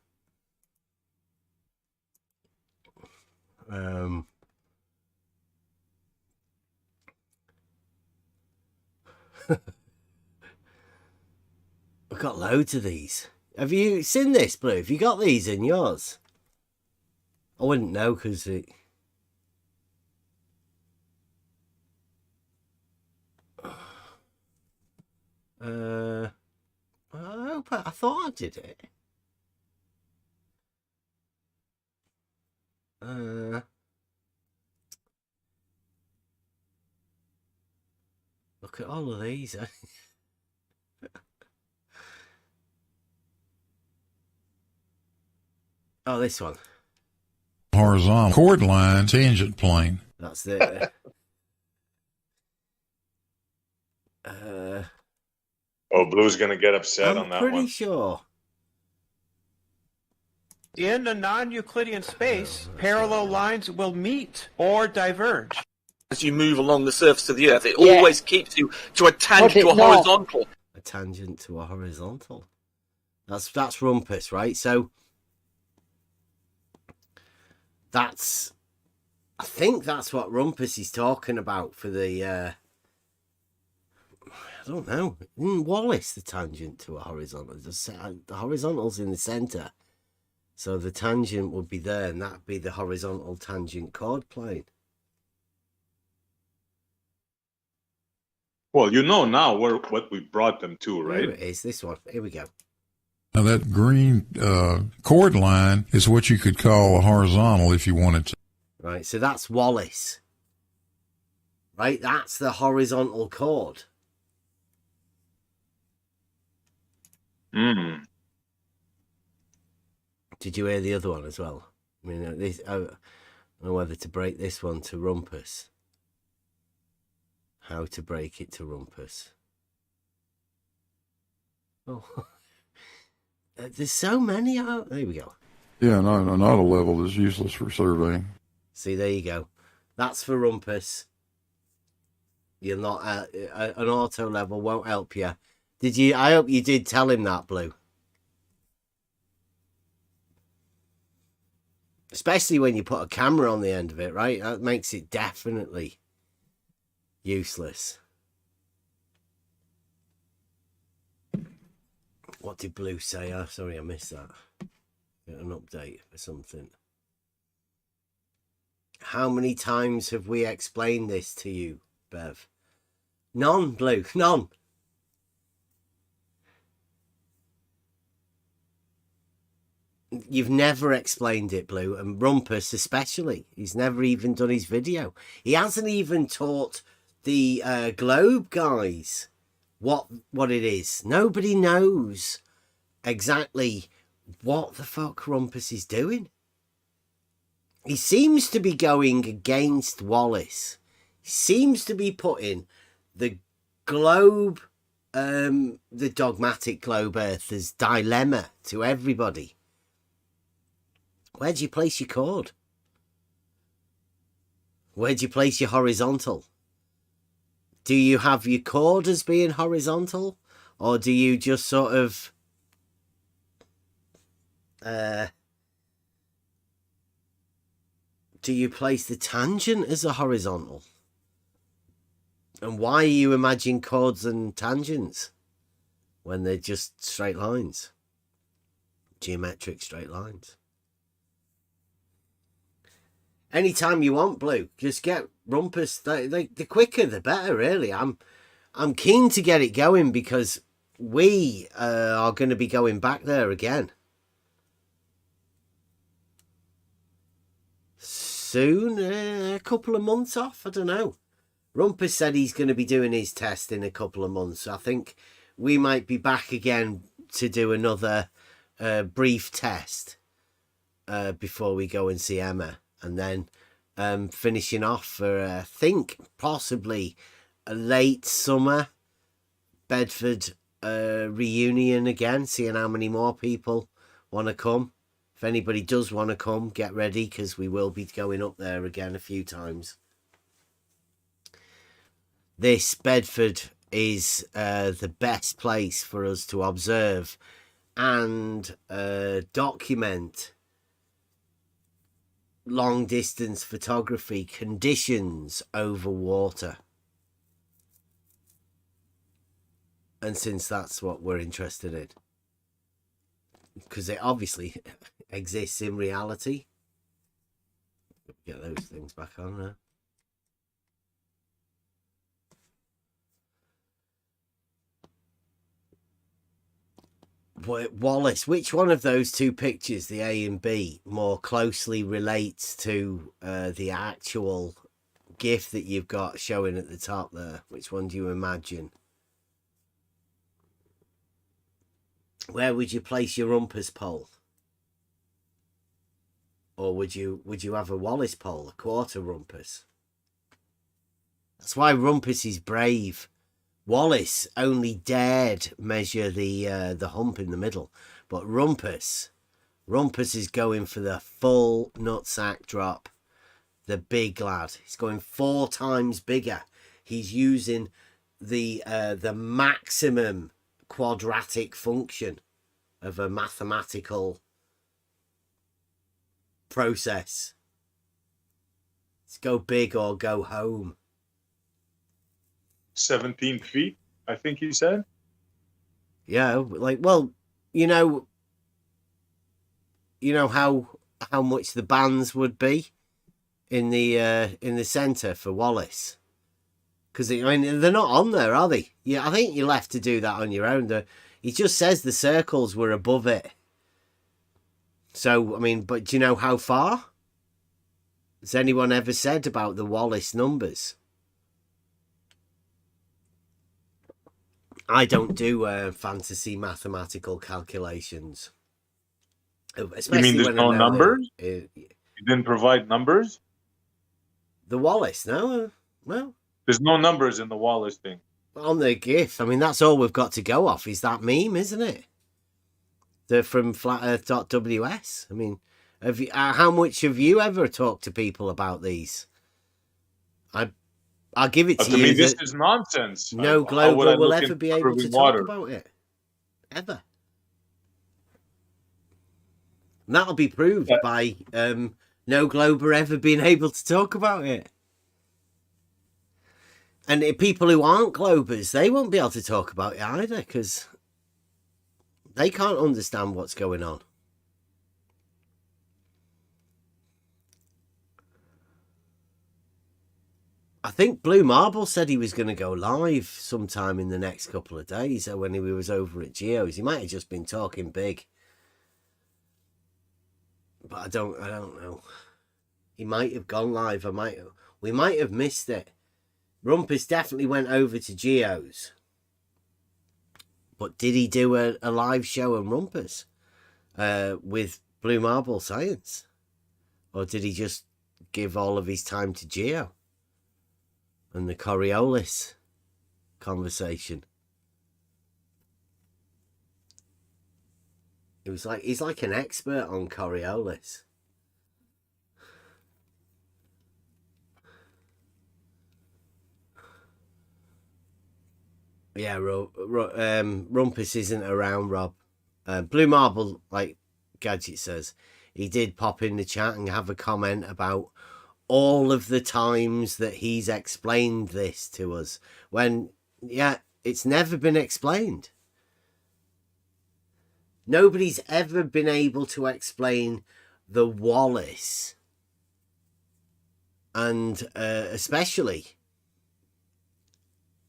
Speaker 3: We've got loads of these. Have you seen this, Blue? Have you got these in yours? I wouldn't know because it... I thought I did it. Look at all of these. Oh, this one.
Speaker 7: Horizontal chord line tangent plane.
Speaker 3: That's the.
Speaker 5: Oh, Blue's gonna get upset on
Speaker 3: I'm
Speaker 5: that
Speaker 3: pretty
Speaker 5: one.
Speaker 3: sure.
Speaker 8: In a non-Euclidean space, parallel lines will meet or diverge.
Speaker 9: As you move along the surface of the Earth, it
Speaker 6: Yeah.
Speaker 9: always keeps you to a tangent,
Speaker 6: Would
Speaker 9: to
Speaker 6: it
Speaker 9: a
Speaker 6: not?
Speaker 9: horizontal.
Speaker 3: A tangent to a horizontal. That's Rumpus, right? So that's, I think that's what Rumpus is talking about for the. I don't know. Wallace, the tangent to a horizontal. The horizontal's in the centre, so the tangent would be there, and that'd be the horizontal tangent chord plane.
Speaker 5: Well, you know now what we brought them to, right?
Speaker 3: Here it is. This one. Here we go.
Speaker 7: Now that green chord line is what you could call a horizontal if you wanted to.
Speaker 3: Right. So that's Wallace. Right. That's the horizontal chord.
Speaker 5: Mm.
Speaker 3: Did you hear the other one as well? I mean, I don't know whether to break this one to Rumpus. How to break it to Rumpus. Oh, there's so many. There we go.
Speaker 7: Yeah, no, not a level is useless for surveying.
Speaker 3: See, there you go. That's for Rumpus. You're not an auto level won't help you. Did you? I hope you did tell him that, Blue. Especially when you put a camera on the end of it, right? That makes it definitely useless. What did Blue say? Oh, sorry, I missed that. Get an update or something. How many times have we explained this to you, Bev? None, Blue, none. You've never explained it, Blue, and Rumpus especially. He's never even done his video. He hasn't even taught the Globe guys what it is. Nobody knows exactly what the fuck Rumpus is doing. He seems to be going against Wallace. He seems to be putting the globe, the dogmatic globe earth as dilemma to everybody. Where do you place your chord? Where do you place your horizontal? Do you have your chord as being horizontal? Or do you just sort of... do you place the tangent as a horizontal? And why you imagine chords and tangents when they're just straight lines? Geometric straight lines. Anytime you want, Blue, just get Rumpus. The quicker the better, really. I'm keen to get it going because we are going to be going back there again soon. A couple of months off, I don't know. Rumpus said he's going to be doing his test in a couple of months. I think we might be back again to do another brief test before we go and see Emma. And then finishing off for, I think, possibly a late summer Bedford reunion again, seeing how many more people want to come. If anybody does want to come, get ready, because we will be going up there again a few times. This Bedford is the best place for us to observe and document long distance photography conditions over water. And since that's what we're interested in, because it obviously exists in reality. Get those things back on now. Wallace, which one of those two pictures, the A and B, more closely relates to the actual GIF that you've got showing at the top there? Which one do you imagine? Where would you place your Rumpus pole? Or would you have a Wallace pole, a quarter Rumpus? That's why Rumpus is brave. Wallace only dared measure the hump in the middle, but Rumpus is going for the full nutsack drop. The big lad. He's going 4 times bigger. He's using the maximum quadratic function of a mathematical process. Let's go big or go home.
Speaker 5: 17 feet, I think he said.
Speaker 3: Yeah, like, well, you know how much the bands would be in the center for Wallace, because I mean they're not on there, are they? Yeah, I think you'll have to do that on your own. He just says the circles were above it. So I mean, but do you know how far? Has anyone ever said about the Wallace numbers? I don't do fantasy mathematical calculations. Especially
Speaker 5: You mean there's
Speaker 3: when
Speaker 5: no
Speaker 3: I know
Speaker 5: numbers?
Speaker 3: that,
Speaker 5: You didn't provide numbers?
Speaker 3: the Wallace, no? Well,
Speaker 5: There's no numbers in the Wallace thing.
Speaker 3: on the GIF, I mean, that's all we've got to go off is that meme, isn't it? They're from flatearth.ws. I mean, have you, how much have you ever talked to people about these? I'll give it to
Speaker 5: To
Speaker 3: you.
Speaker 5: me, this is nonsense.
Speaker 3: No
Speaker 5: How would
Speaker 3: global
Speaker 5: I
Speaker 3: will
Speaker 5: look
Speaker 3: ever
Speaker 5: into
Speaker 3: be able to
Speaker 5: curving
Speaker 3: talk
Speaker 5: water?
Speaker 3: about it. Ever. And that'll be proved by no glober ever being able to talk about it. And people who aren't globers, they won't be able to talk about it either, because they can't understand what's going on. I think Blue Marble said he was going to go live sometime in the next couple of days, or when he was over at Geo's. He might have just been talking big. But I don't know. He might have gone live. We might have missed it. Rumpus definitely went over to Geo's. But did he do a live show on Rumpus with Blue Marble Science? Or did he just give all of his time to Geo and the Coriolis conversation? He's like an expert on Coriolis. Yeah, Rumpus isn't around, Rob. Blue Marble, like Gadget says, he did pop in the chat and have a comment about all of the times that he's explained this to us. When, yeah, it's never been explained. Nobody's ever been able to explain the Wallace. And especially,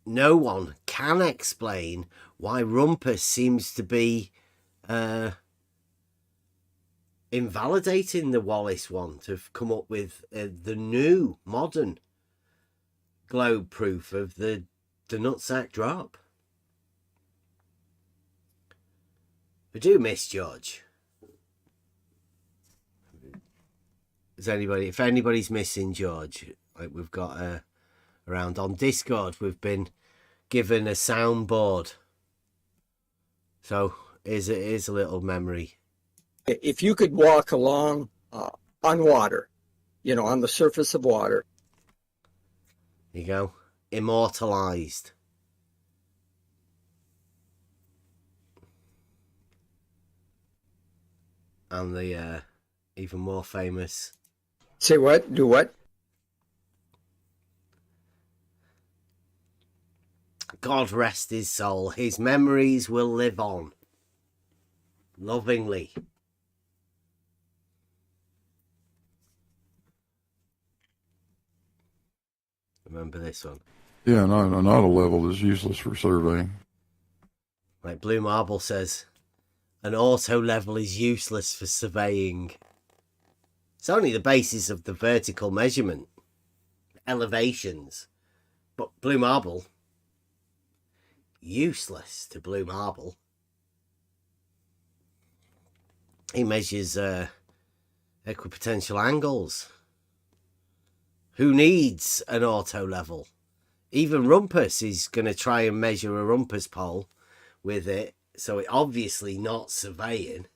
Speaker 3: no one can explain why Rumpus seems to be invalidating the Wallace one to come up with the new modern globe proof of the nutsack drop. I do miss George. If anybody's missing George, like we've got around on Discord, we've been given a soundboard. So here's a little memory.
Speaker 10: If you could walk along on water, on the surface of water.
Speaker 3: There you go. Immortalized. And the even more famous.
Speaker 10: Say what? Do what?
Speaker 3: God rest his soul. His memories will live on. Lovingly. Remember this one?
Speaker 7: Yeah, not a level is useless for surveying.
Speaker 3: Like Blue Marble says, an auto level is useless for surveying. It's only the basis of the vertical measurement, elevations. But Blue Marble, useless to Blue Marble. He measures equipotential angles. Who needs an auto level? Even Rumpus is going to try and measure a Rumpus pole with it, so it obviously not surveying.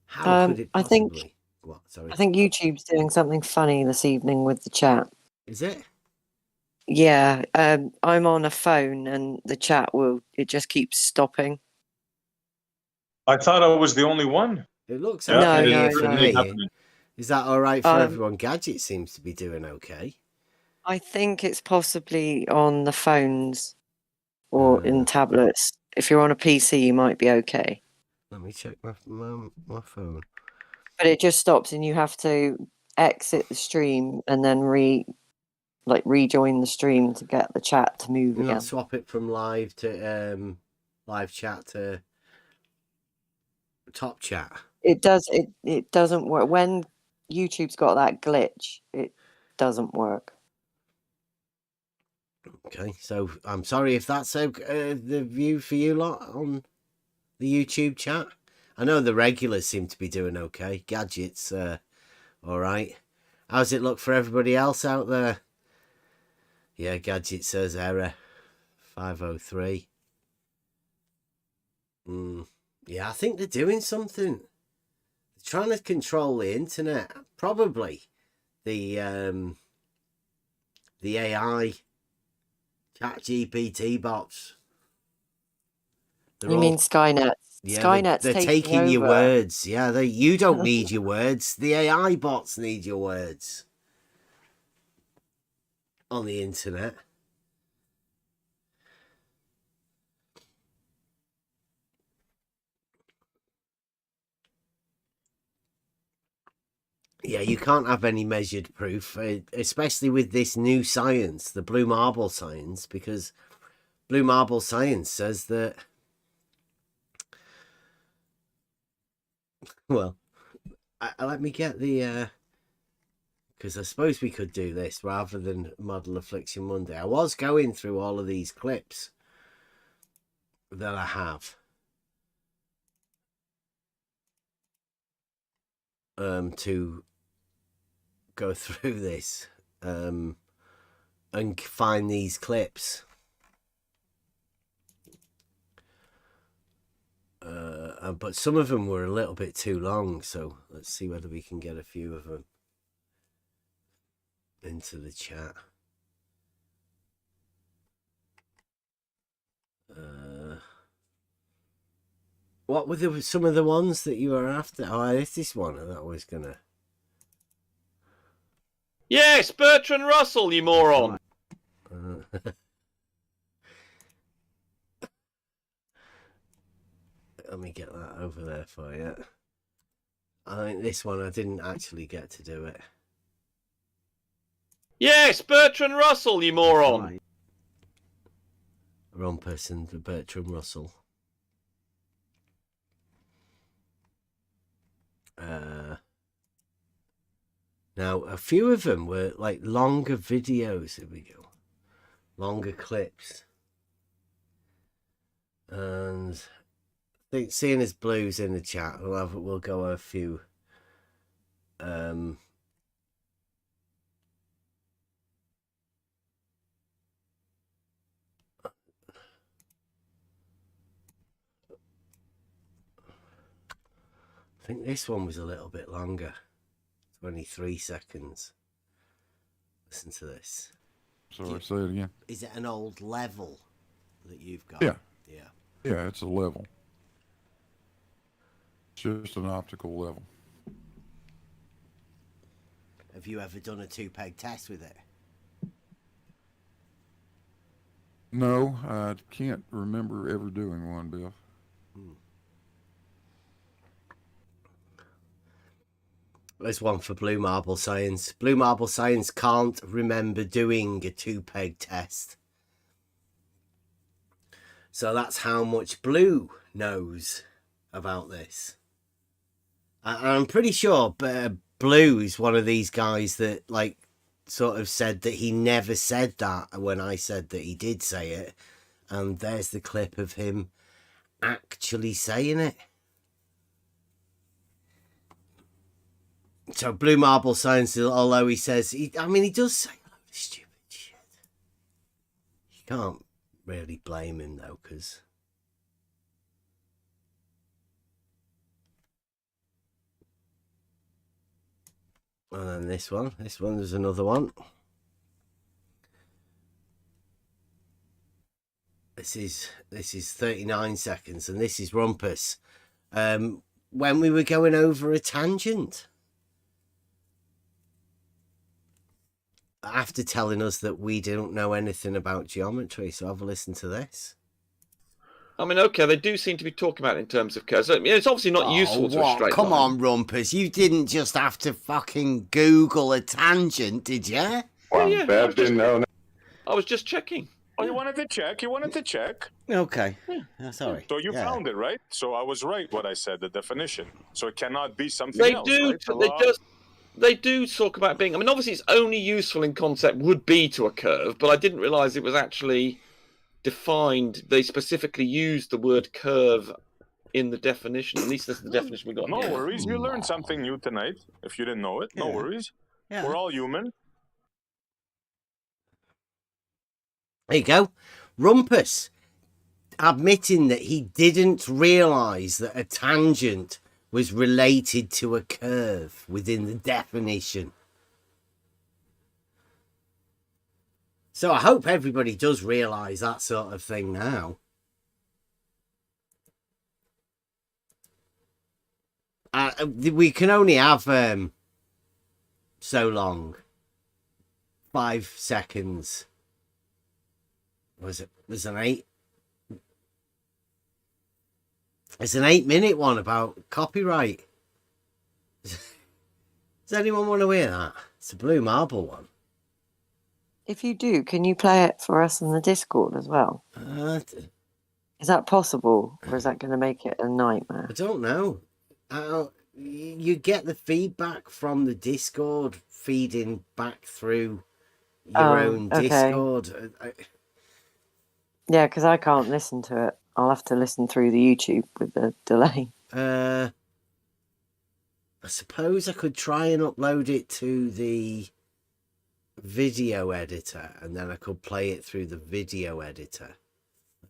Speaker 3: How could it possibly? What? Sorry.
Speaker 6: I think YouTube's doing something funny this evening with the chat.
Speaker 3: Is it?
Speaker 6: Yeah, I'm on a phone and the chat it just keeps stopping.
Speaker 5: I thought I was the only one.
Speaker 3: It looks
Speaker 6: No,
Speaker 3: okay
Speaker 6: no,
Speaker 3: for
Speaker 6: no.
Speaker 3: me. Is that all right for everyone? Gadget seems to be doing okay.
Speaker 6: I think it's possibly on the phones or in tablets. If you're on a PC, you might be okay.
Speaker 3: Let me check my phone.
Speaker 6: But it just stops and you have to exit the stream and then rejoin the stream to get the chat to move
Speaker 3: You
Speaker 6: again.
Speaker 3: not swap it from live to live chat to top chat.
Speaker 6: It doesn't work. When YouTube's got that glitch, it doesn't work.
Speaker 3: Okay, so I'm sorry if that's the view for you lot on the YouTube chat. I know the regulars seem to be doing okay. Gadget's all right. How's it look for everybody else out there? Yeah, Gadget says error 503. Yeah, I think they're doing something. They're trying to control the internet. Probably the AI ChatGPT bots.
Speaker 6: You mean Skynet?
Speaker 3: Yeah,
Speaker 6: Skynet's
Speaker 3: they're taking
Speaker 6: over.
Speaker 3: your words. Yeah, you don't need your words. The AI bots need your words on the internet. Yeah, you can't have any measured proof, especially with this new science, the blue marble science, because blue marble science says that, well, let me get the, because I suppose we could do this rather than Model Affliction Monday. I was going through all of these clips that I have. To go through this and find these clips. But some of them were a little bit too long, so let's see whether we can get a few of them into the chat. What were some of the ones that you were after? Oh, it's this one that was gonna.
Speaker 9: Yes, Bertrand Russell, you moron.
Speaker 3: Let me get that over there for you. I think this one I didn't actually get to do it.
Speaker 9: Yes, Bertrand Russell, you moron.
Speaker 3: Rumpus and Bertrand Russell. Now, a few of them were like longer videos. Here we go. Longer clips. And I think seeing as Blue's in the chat, we'll go a few. I think this one was a little bit longer. 23 seconds. Listen to this.
Speaker 7: Sorry, say it again.
Speaker 3: Is it an old level that you've got?
Speaker 7: Yeah.
Speaker 3: Yeah.
Speaker 7: Yeah, it's a level. It's just an optical level.
Speaker 3: Have you ever done a 2-peg test with it?
Speaker 7: No, I can't remember ever doing one, Bill.
Speaker 3: There's one for Blue Marble Science. Blue Marble Science can't remember doing a 2-peg test. So that's how much Blue knows about this. I'm pretty sure Blue is one of these guys that, like, sort of said that he never said that when I said that he did say it. And there's the clip of him actually saying it. So Blue Marble Science, although he says, he does say a load of stupid shit. You can't really blame him, though, because... And then this one, there's another one. This is 39 seconds, and this is Rumpus. When we were going over a tangent, after telling us that we don't know anything about geometry, so have a listen to this.
Speaker 9: I mean, okay, they do seem to be talking about it in terms of curves. I mean, it's obviously not useful to a straight
Speaker 3: Come
Speaker 9: line.
Speaker 3: on, Rumpus. You didn't just have to fucking Google a tangent, did you?
Speaker 9: Well, yeah, I was just checking.
Speaker 11: Oh, you wanted to check?
Speaker 3: Okay. Sorry.
Speaker 11: So you found it, right? So I was right what I said, the definition. So it cannot be something
Speaker 9: They
Speaker 11: else,
Speaker 9: do.
Speaker 11: right?
Speaker 9: They do talk about being... I mean, obviously it's only useful in concept would be to a curve, but I didn't realise it was actually defined. They specifically used the word curve in the definition. At least that's the definition we got.
Speaker 11: No worries. You learned something new tonight. If you didn't know it, no worries.
Speaker 3: Yeah.
Speaker 11: We're all human.
Speaker 3: There you go. Rumpus admitting that he didn't realise that a tangent was related to a curve within the definition. So I hope everybody does realise that sort of thing now. We can only have so long. 5 seconds. There's an 8-minute one about copyright. Does anyone want to hear that? It's a Blue Marble one.
Speaker 6: If you do, can you play it for us in the Discord as well? Is that possible, or is that going to make it a nightmare?
Speaker 3: I don't know. You get the feedback from the Discord feeding back through your own Discord.
Speaker 6: Yeah, because I can't listen to it. I'll have to listen through the YouTube with the delay.
Speaker 3: I suppose I could try and upload it to the video editor, and then I could play it through the video editor.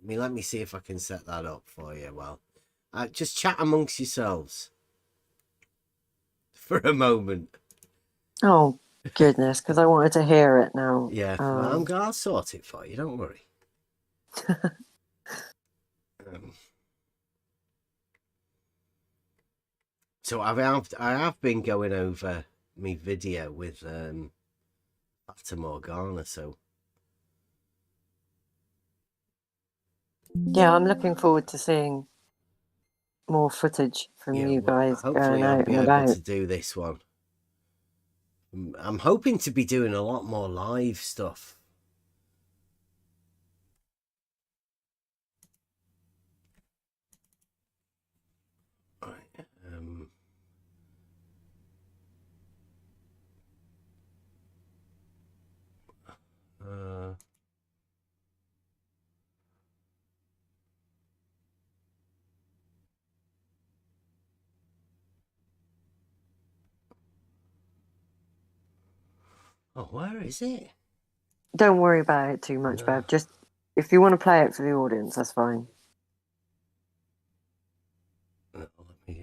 Speaker 3: Let me see if I can set that up for you. Well, just chat amongst yourselves for a moment.
Speaker 6: Oh, goodness, because I wanted to hear it now.
Speaker 3: Yeah, well, I'll sort it for you, don't worry. So I have been going over my video with Fata Morgana, so
Speaker 6: yeah, I'm looking forward to seeing more footage from you guys going out and about.
Speaker 3: Able to do this one. I'm hoping to be doing a lot more live stuff. Oh, where is it?
Speaker 6: Don't worry about it too much, Bev. Just if you want to play it for the audience, that's fine.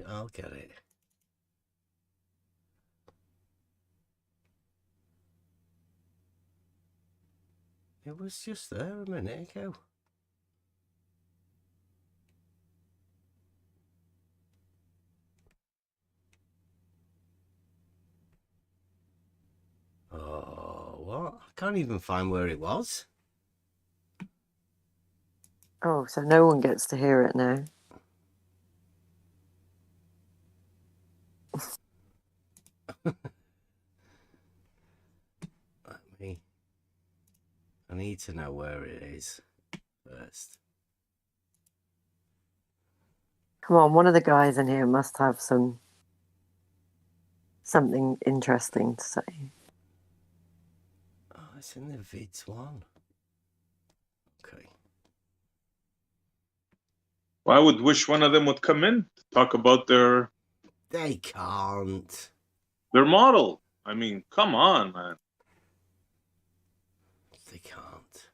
Speaker 3: I'll get it. It was just there a minute ago. Oh, what? I can't even find where it was.
Speaker 6: Oh, so no one gets to hear it now.
Speaker 3: I need to know where it is first.
Speaker 6: Come on, one of the guys in here must have something interesting to say.
Speaker 3: Oh, it's in the vids one. Okay.
Speaker 5: Well, I would wish one of them would come in, talk about their...
Speaker 3: They can't.
Speaker 5: Their model. I mean, come on, man.
Speaker 3: They can't.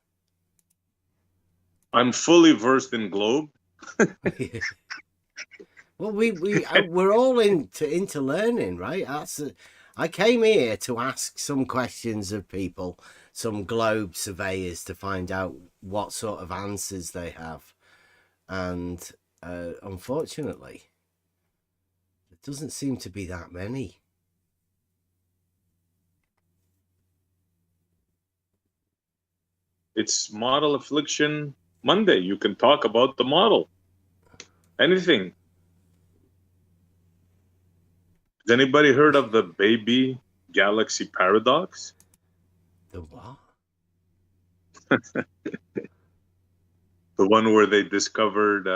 Speaker 5: I'm fully versed in globe.
Speaker 3: Well, we're all into learning, right? I came here to ask some questions of people, some globe surveyors, to find out what sort of answers they have, and unfortunately, there doesn't seem to be that many.
Speaker 5: It's Model Affliction Monday. You can talk about the model. Anything. Has anybody heard of the baby galaxy paradox?
Speaker 3: The what?
Speaker 5: The one where they discovered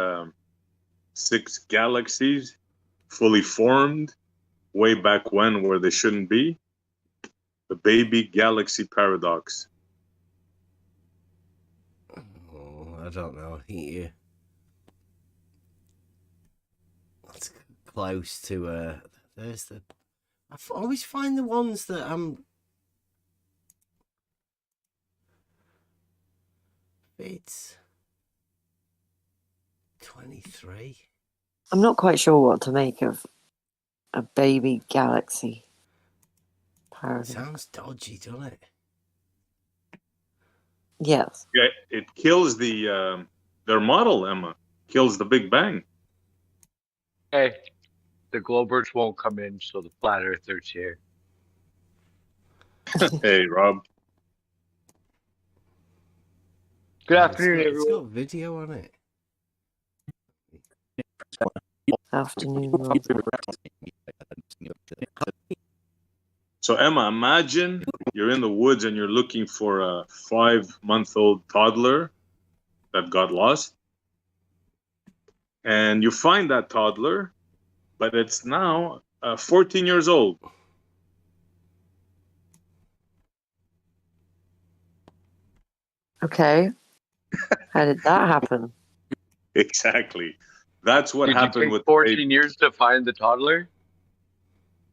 Speaker 5: 6 galaxies fully formed way back when where they shouldn't be. The baby galaxy paradox.
Speaker 3: Oh, I don't know. That's close to there's the. Always find the ones that it's 23.
Speaker 6: I'm not quite sure what to make of a baby galaxy paradox.
Speaker 3: Sounds dodgy, doesn't it?
Speaker 6: Yes.
Speaker 5: Yeah, it kills their model, Emma. Kills the Big Bang.
Speaker 12: Hey, the Globers won't come in, so the flat earthers here.
Speaker 5: Hey, Rob.
Speaker 12: Good afternoon,
Speaker 3: It's
Speaker 12: everyone.
Speaker 3: got video on it.
Speaker 6: Afternoon, Rob.
Speaker 5: So, Emma, imagine you're in the woods and you're looking for a 5-month-old toddler that got lost. And you find that toddler, but it's now 14 years old.
Speaker 6: Okay. How did that happen?
Speaker 5: Exactly. That's what
Speaker 12: Did
Speaker 5: happened
Speaker 12: you
Speaker 5: with
Speaker 12: take 14 years to find the toddler?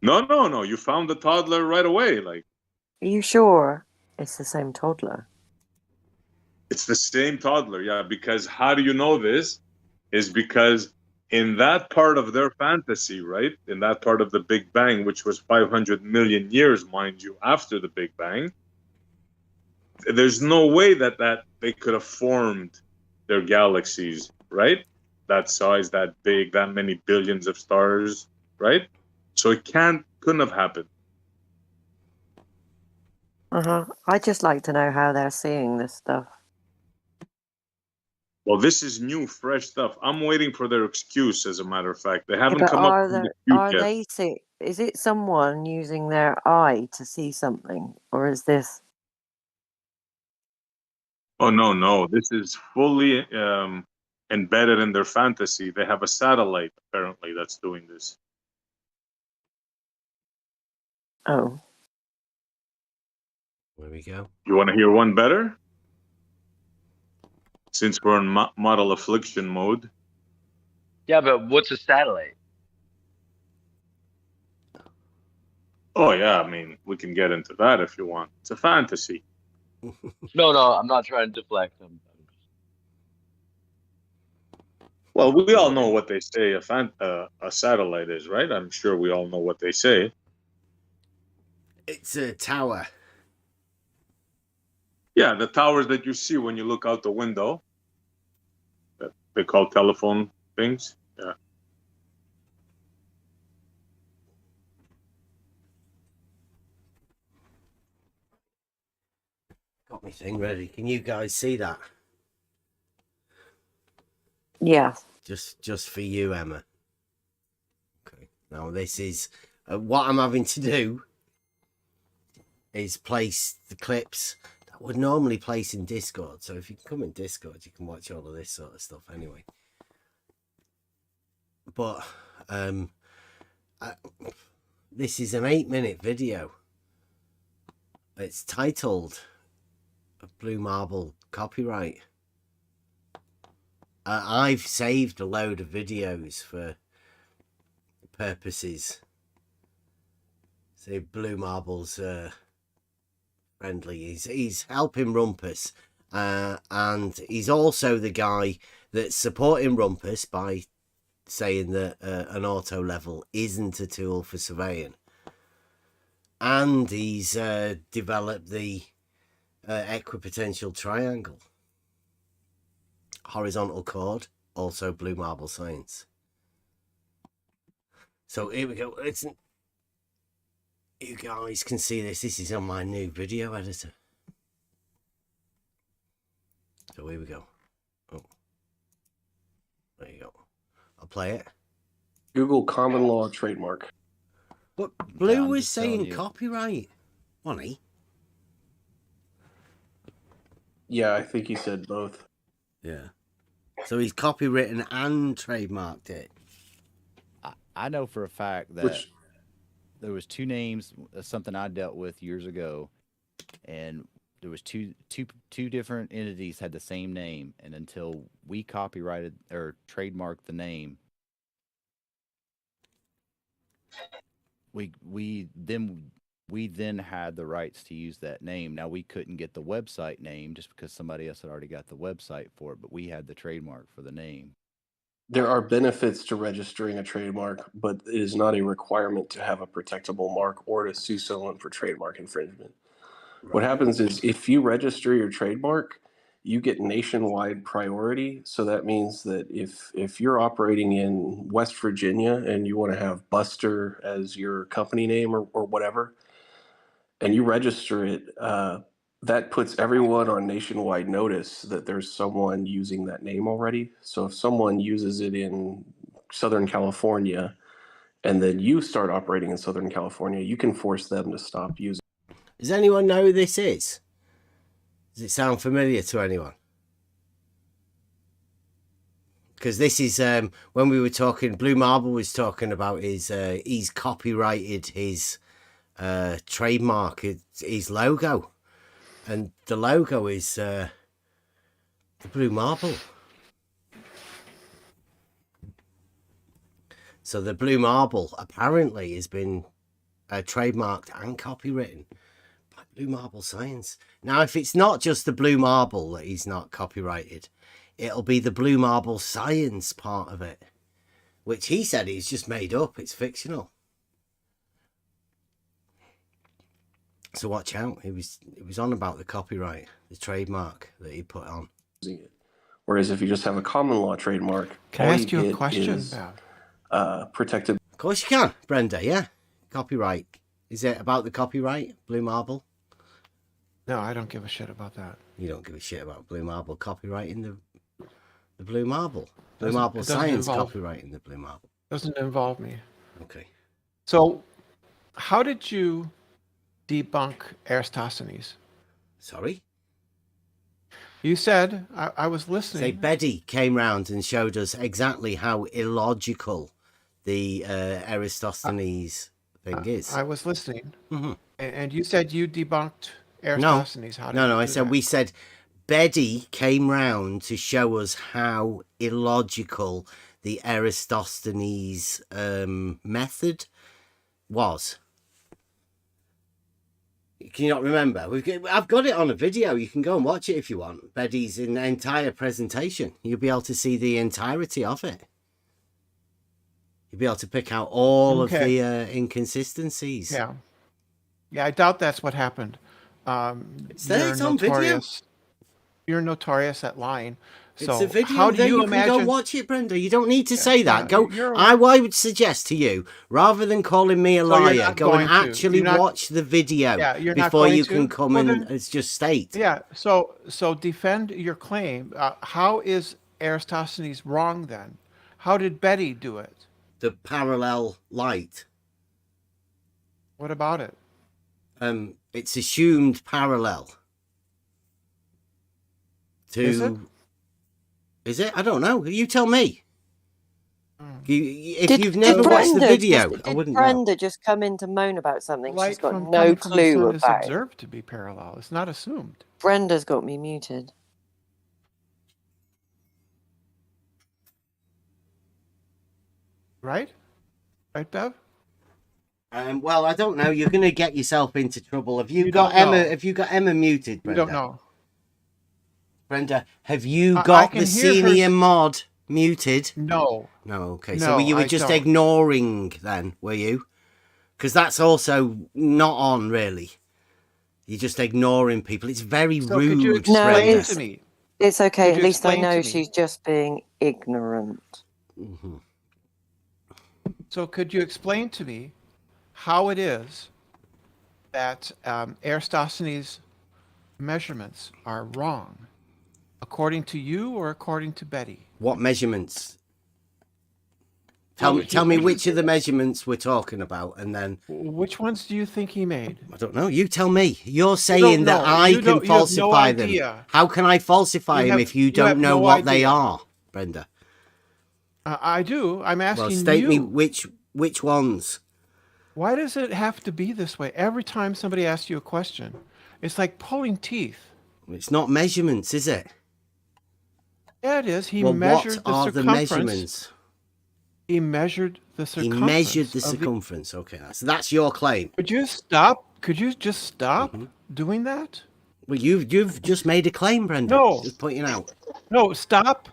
Speaker 5: No. You found the toddler right away. Like,
Speaker 6: Are you sure it's the same toddler?
Speaker 5: it's the same toddler, yeah. Because how do you know this? Is because in that part of their fantasy, right? In that part of the Big Bang, which was 500 million years, mind you, after the Big Bang, there's no way that they could have formed their galaxies, right? That size, that big, that many billions of stars, right? So it couldn't have happened.
Speaker 6: I'd just like to know how they're seeing this stuff.
Speaker 5: Well, this is new, fresh stuff. I'm waiting for their excuse, as a matter of fact. They haven't
Speaker 6: But
Speaker 5: come up with an excuse yet.
Speaker 6: is it someone using their eye to see something? Or is this...
Speaker 5: Oh, no. This is fully embedded in their fantasy. They have a satellite, apparently, that's doing this.
Speaker 6: Oh.
Speaker 3: There we go.
Speaker 5: You want to hear one better? Since we're in model affliction mode.
Speaker 12: Yeah, but what's a satellite?
Speaker 5: Oh, yeah, I mean, we can get into that if you want. It's a fantasy.
Speaker 12: No, I'm not trying to deflect them.
Speaker 5: Well, we all know what they say a satellite is, right? I'm sure we all know what they say.
Speaker 3: It's a tower.
Speaker 5: Yeah, the towers that you see when you look out the window. That they call telephone things. Yeah.
Speaker 3: Got my thing ready. Can you guys see that?
Speaker 6: Yeah.
Speaker 3: Just for you, Emma. Okay. Now this is what I'm having to do is place the clips that would normally place in Discord. So if you can come in Discord, you can watch all of this sort of stuff anyway. But this is an 8-minute video. It's titled Blue Marble Copyright. I've saved a load of videos for purposes. See, Blue Marble's friendly. He's helping Rumpus, and he's also the guy that's supporting Rumpus by saying that an auto level isn't a tool for surveying. And he's developed the equipotential triangle. Horizontal chord, also Blue Marble science. So here we go. You guys can see this. This is on my new video editor. So here we go. Oh, there you go. I'll play it.
Speaker 13: Google common law trademark.
Speaker 3: But Blue was saying copyright, wasn't he?
Speaker 13: Yeah, I think he said both.
Speaker 3: Yeah. So he's copywritten and trademarked it.
Speaker 14: I know for a fact that there was two names, something I dealt with years ago, and there was two different entities had the same name, and until we copyrighted or trademarked the name, we then had the rights to use that name. Now we couldn't get the website name just because somebody else had already got the website for it, but we had the trademark for the name.
Speaker 13: There are benefits to registering a trademark, but it is not a requirement to have a protectable mark or to sue someone for trademark infringement. Right. What happens is if you register your trademark, you get nationwide priority. So that means that if you're operating in West Virginia and you want to have Buster as your company name or whatever, and you register it, that puts everyone on nationwide notice that there's someone using that name already. So if someone uses it in Southern California and then you start operating in Southern California, you can force them to stop using it.
Speaker 3: Does anyone know who this is? Does it sound familiar to anyone? Because this is when we were talking, Blue Marble was talking about he's copyrighted his trademark, his logo. And the logo is the Blue Marble. So the Blue Marble apparently has been trademarked and copywritten by Blue Marble Science. Now, if it's not just the Blue Marble that he's not copyrighted, it'll be the Blue Marble Science part of it, which he said he's just made up. It's fictional. So watch out. It was on about the copyright, the trademark that he put on.
Speaker 13: Whereas if you just have a common law trademark,
Speaker 8: can I ask you a question?
Speaker 13: Protected.
Speaker 3: Of course you can, Brenda. Yeah, copyright. Is it about the copyright, Blue Marble?
Speaker 8: No, I don't give a shit about that.
Speaker 3: You don't give a shit about Blue Marble copyrighting the Blue Marble. Blue Marble Science copyrighting the Blue Marble.
Speaker 8: Doesn't involve me.
Speaker 3: Okay.
Speaker 8: So, how did you debunk Aristophanes?
Speaker 3: Sorry?
Speaker 8: You said, I was listening.
Speaker 3: Say Betty came round and showed us exactly how illogical the Aristophanes thing is.
Speaker 8: I was listening.
Speaker 3: Mm-hmm.
Speaker 8: And you said you debunked Aristophanes.
Speaker 3: No, I said Betty came round to show us how illogical the Aristophanes method was. Can you not remember? I've got it on a video. You can go and watch it if you want. Betty's entire presentation. You'll be able to see the entirety of it. You'll be able to pick out all of the inconsistencies.
Speaker 8: Yeah, I doubt that's what happened.
Speaker 3: It's on video.
Speaker 8: You're notorious at lying. So
Speaker 3: it's a video.
Speaker 8: How do you
Speaker 3: imagine? Can go watch it, Brenda. You don't need to say that. I would suggest to you, rather than calling me a liar, go and actually watch the video before you can come and just state.
Speaker 8: Yeah. So defend your claim. How is Aristophanes wrong then? How did Betty do it?
Speaker 3: The parallel light.
Speaker 8: What about it?
Speaker 3: It's assumed parallel. Is it? I don't know. You tell me. If you've never watched the video, I wouldn't know.
Speaker 6: Did Brenda just come in to moan about something she's got no
Speaker 8: coming
Speaker 6: clue
Speaker 8: from the sun
Speaker 6: about?
Speaker 8: Is observed to be parallel. It's not assumed.
Speaker 6: Brenda's got me muted.
Speaker 8: Right? Right, Bev?
Speaker 3: Well, I don't know. You're going to get yourself into trouble. Have you,
Speaker 8: You
Speaker 3: got
Speaker 8: don't
Speaker 3: Emma?
Speaker 8: know.
Speaker 3: Have you got Emma muted,
Speaker 8: You
Speaker 3: Brenda?
Speaker 8: don't know.
Speaker 3: Brenda, have you
Speaker 8: I
Speaker 3: got
Speaker 8: can
Speaker 3: the
Speaker 8: hear her
Speaker 3: senior mod muted?
Speaker 8: No.
Speaker 3: No. Okay.
Speaker 8: No,
Speaker 3: So you were
Speaker 8: I
Speaker 3: just
Speaker 8: don't.
Speaker 3: ignoring then, were you? Because that's also not on, really. You're just ignoring people. It's very
Speaker 8: So could you
Speaker 3: rude,
Speaker 6: No,
Speaker 8: explain
Speaker 3: Brenda.
Speaker 8: to me?
Speaker 6: it's okay.
Speaker 8: Could
Speaker 6: At
Speaker 8: you
Speaker 6: least I
Speaker 8: explain
Speaker 6: know
Speaker 8: to me?
Speaker 6: she's just being ignorant.
Speaker 3: Mhm.
Speaker 8: So could you explain to me how it is that Aristophanes' measurements are wrong, according to you or according to Betty?
Speaker 3: What measurements?
Speaker 8: Well,
Speaker 3: Tell me
Speaker 8: he-
Speaker 3: which of the measurements we're talking about, and then
Speaker 8: Which ones do you think he made?
Speaker 3: I don't know. You tell me. You're saying that
Speaker 8: know.
Speaker 3: I
Speaker 8: You
Speaker 3: can
Speaker 8: don't- you have no
Speaker 3: falsify them.
Speaker 8: idea.
Speaker 3: How can I falsify them if you don't
Speaker 8: have
Speaker 3: know
Speaker 8: no
Speaker 3: what they
Speaker 8: idea.
Speaker 3: are, Brenda?
Speaker 8: I do. I'm
Speaker 3: Well,
Speaker 8: asking
Speaker 3: state
Speaker 8: you.
Speaker 3: me which ones.
Speaker 8: Why does it have to be this way? Every time somebody asks you a question, it's like pulling teeth.
Speaker 3: It's not measurements, is it?
Speaker 8: Yeah, it is. He
Speaker 3: Well,
Speaker 8: measured
Speaker 3: what are
Speaker 8: the
Speaker 3: the
Speaker 8: circumference.
Speaker 3: measurements?
Speaker 8: He measured the
Speaker 3: He
Speaker 8: circumference.
Speaker 3: measured the
Speaker 8: of
Speaker 3: circumference. Okay, so that's your claim.
Speaker 8: Could you stop? Could you just stop doing that?
Speaker 3: Well, you've just made a claim, Brenda.
Speaker 8: No.
Speaker 3: Just pointing out.
Speaker 8: No, stop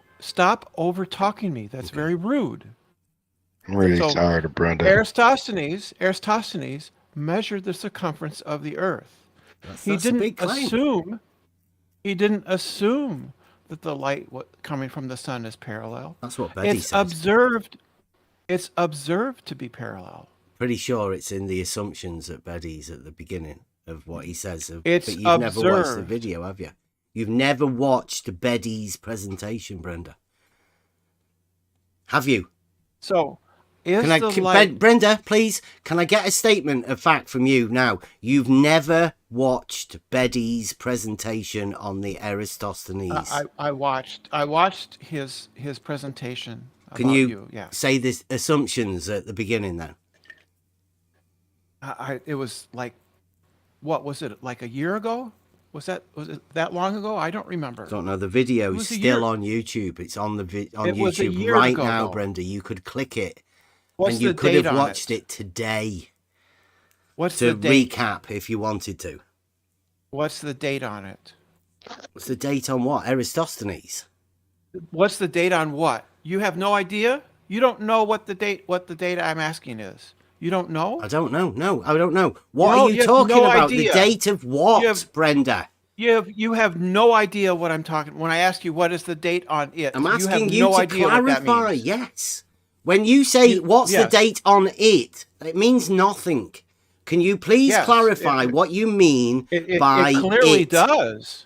Speaker 8: over talking me. That's very rude.
Speaker 15: I'm really
Speaker 8: So,
Speaker 15: tired of Brenda.
Speaker 8: Aristophanes measured the circumference of the earth.
Speaker 3: That's
Speaker 8: He
Speaker 3: a big claim.
Speaker 8: He didn't assume that the light coming from the sun is parallel.
Speaker 3: That's what Betty
Speaker 8: It's
Speaker 3: says.
Speaker 8: observed. It's observed to be parallel.
Speaker 3: Pretty sure it's in the assumptions at Betty's at the beginning of what he says.
Speaker 8: It's
Speaker 3: but you've never watched the
Speaker 8: observed.
Speaker 3: video, have you? You've never watched Betty's presentation, Brenda. Have you?
Speaker 8: So, is the light...
Speaker 3: Brenda, please, can I get a statement of fact from you now? You've never watched Betty's presentation on the Aristophanes.
Speaker 8: I watched his presentation.
Speaker 3: Can
Speaker 8: about
Speaker 3: you
Speaker 8: Yeah.
Speaker 3: say the assumptions at the beginning then?
Speaker 8: It was like, what was it? Like a year ago? Was it that long ago? I don't remember.
Speaker 3: Don't know. The video
Speaker 8: It
Speaker 3: is
Speaker 8: was a
Speaker 3: still
Speaker 8: year-
Speaker 3: on YouTube. It's on on
Speaker 8: It was a
Speaker 3: YouTube
Speaker 8: year
Speaker 3: right
Speaker 8: ago,
Speaker 3: now,
Speaker 8: though.
Speaker 3: Brenda. You could click it,
Speaker 8: What's
Speaker 3: and you
Speaker 8: the
Speaker 3: could
Speaker 8: date
Speaker 3: have
Speaker 8: on
Speaker 3: watched
Speaker 8: it?
Speaker 3: it today.
Speaker 8: What's
Speaker 3: to
Speaker 8: the date?
Speaker 3: recap if you wanted to.
Speaker 8: What's the date on it?
Speaker 3: What's the date on what? Aristophanes.
Speaker 8: What's the date on what? You have no idea? You don't know what the date I'm asking is. You don't know?
Speaker 3: I don't know. No, I don't know. What
Speaker 8: No,
Speaker 3: are you
Speaker 8: have
Speaker 3: talking
Speaker 8: no
Speaker 3: about?
Speaker 8: idea.
Speaker 3: The date of what,
Speaker 8: You have-
Speaker 3: Brenda?
Speaker 8: You have no idea what I'm talking. When I ask you what is the date on it,
Speaker 3: I'm
Speaker 8: you have
Speaker 3: asking you
Speaker 8: no
Speaker 3: to
Speaker 8: idea what that
Speaker 3: clarify.
Speaker 8: means.
Speaker 3: Yes. When you say what's the
Speaker 8: yes.
Speaker 3: date on it, it means nothing. Can you please
Speaker 8: Yes,
Speaker 3: clarify what you mean by
Speaker 8: it clearly
Speaker 3: it?
Speaker 8: does.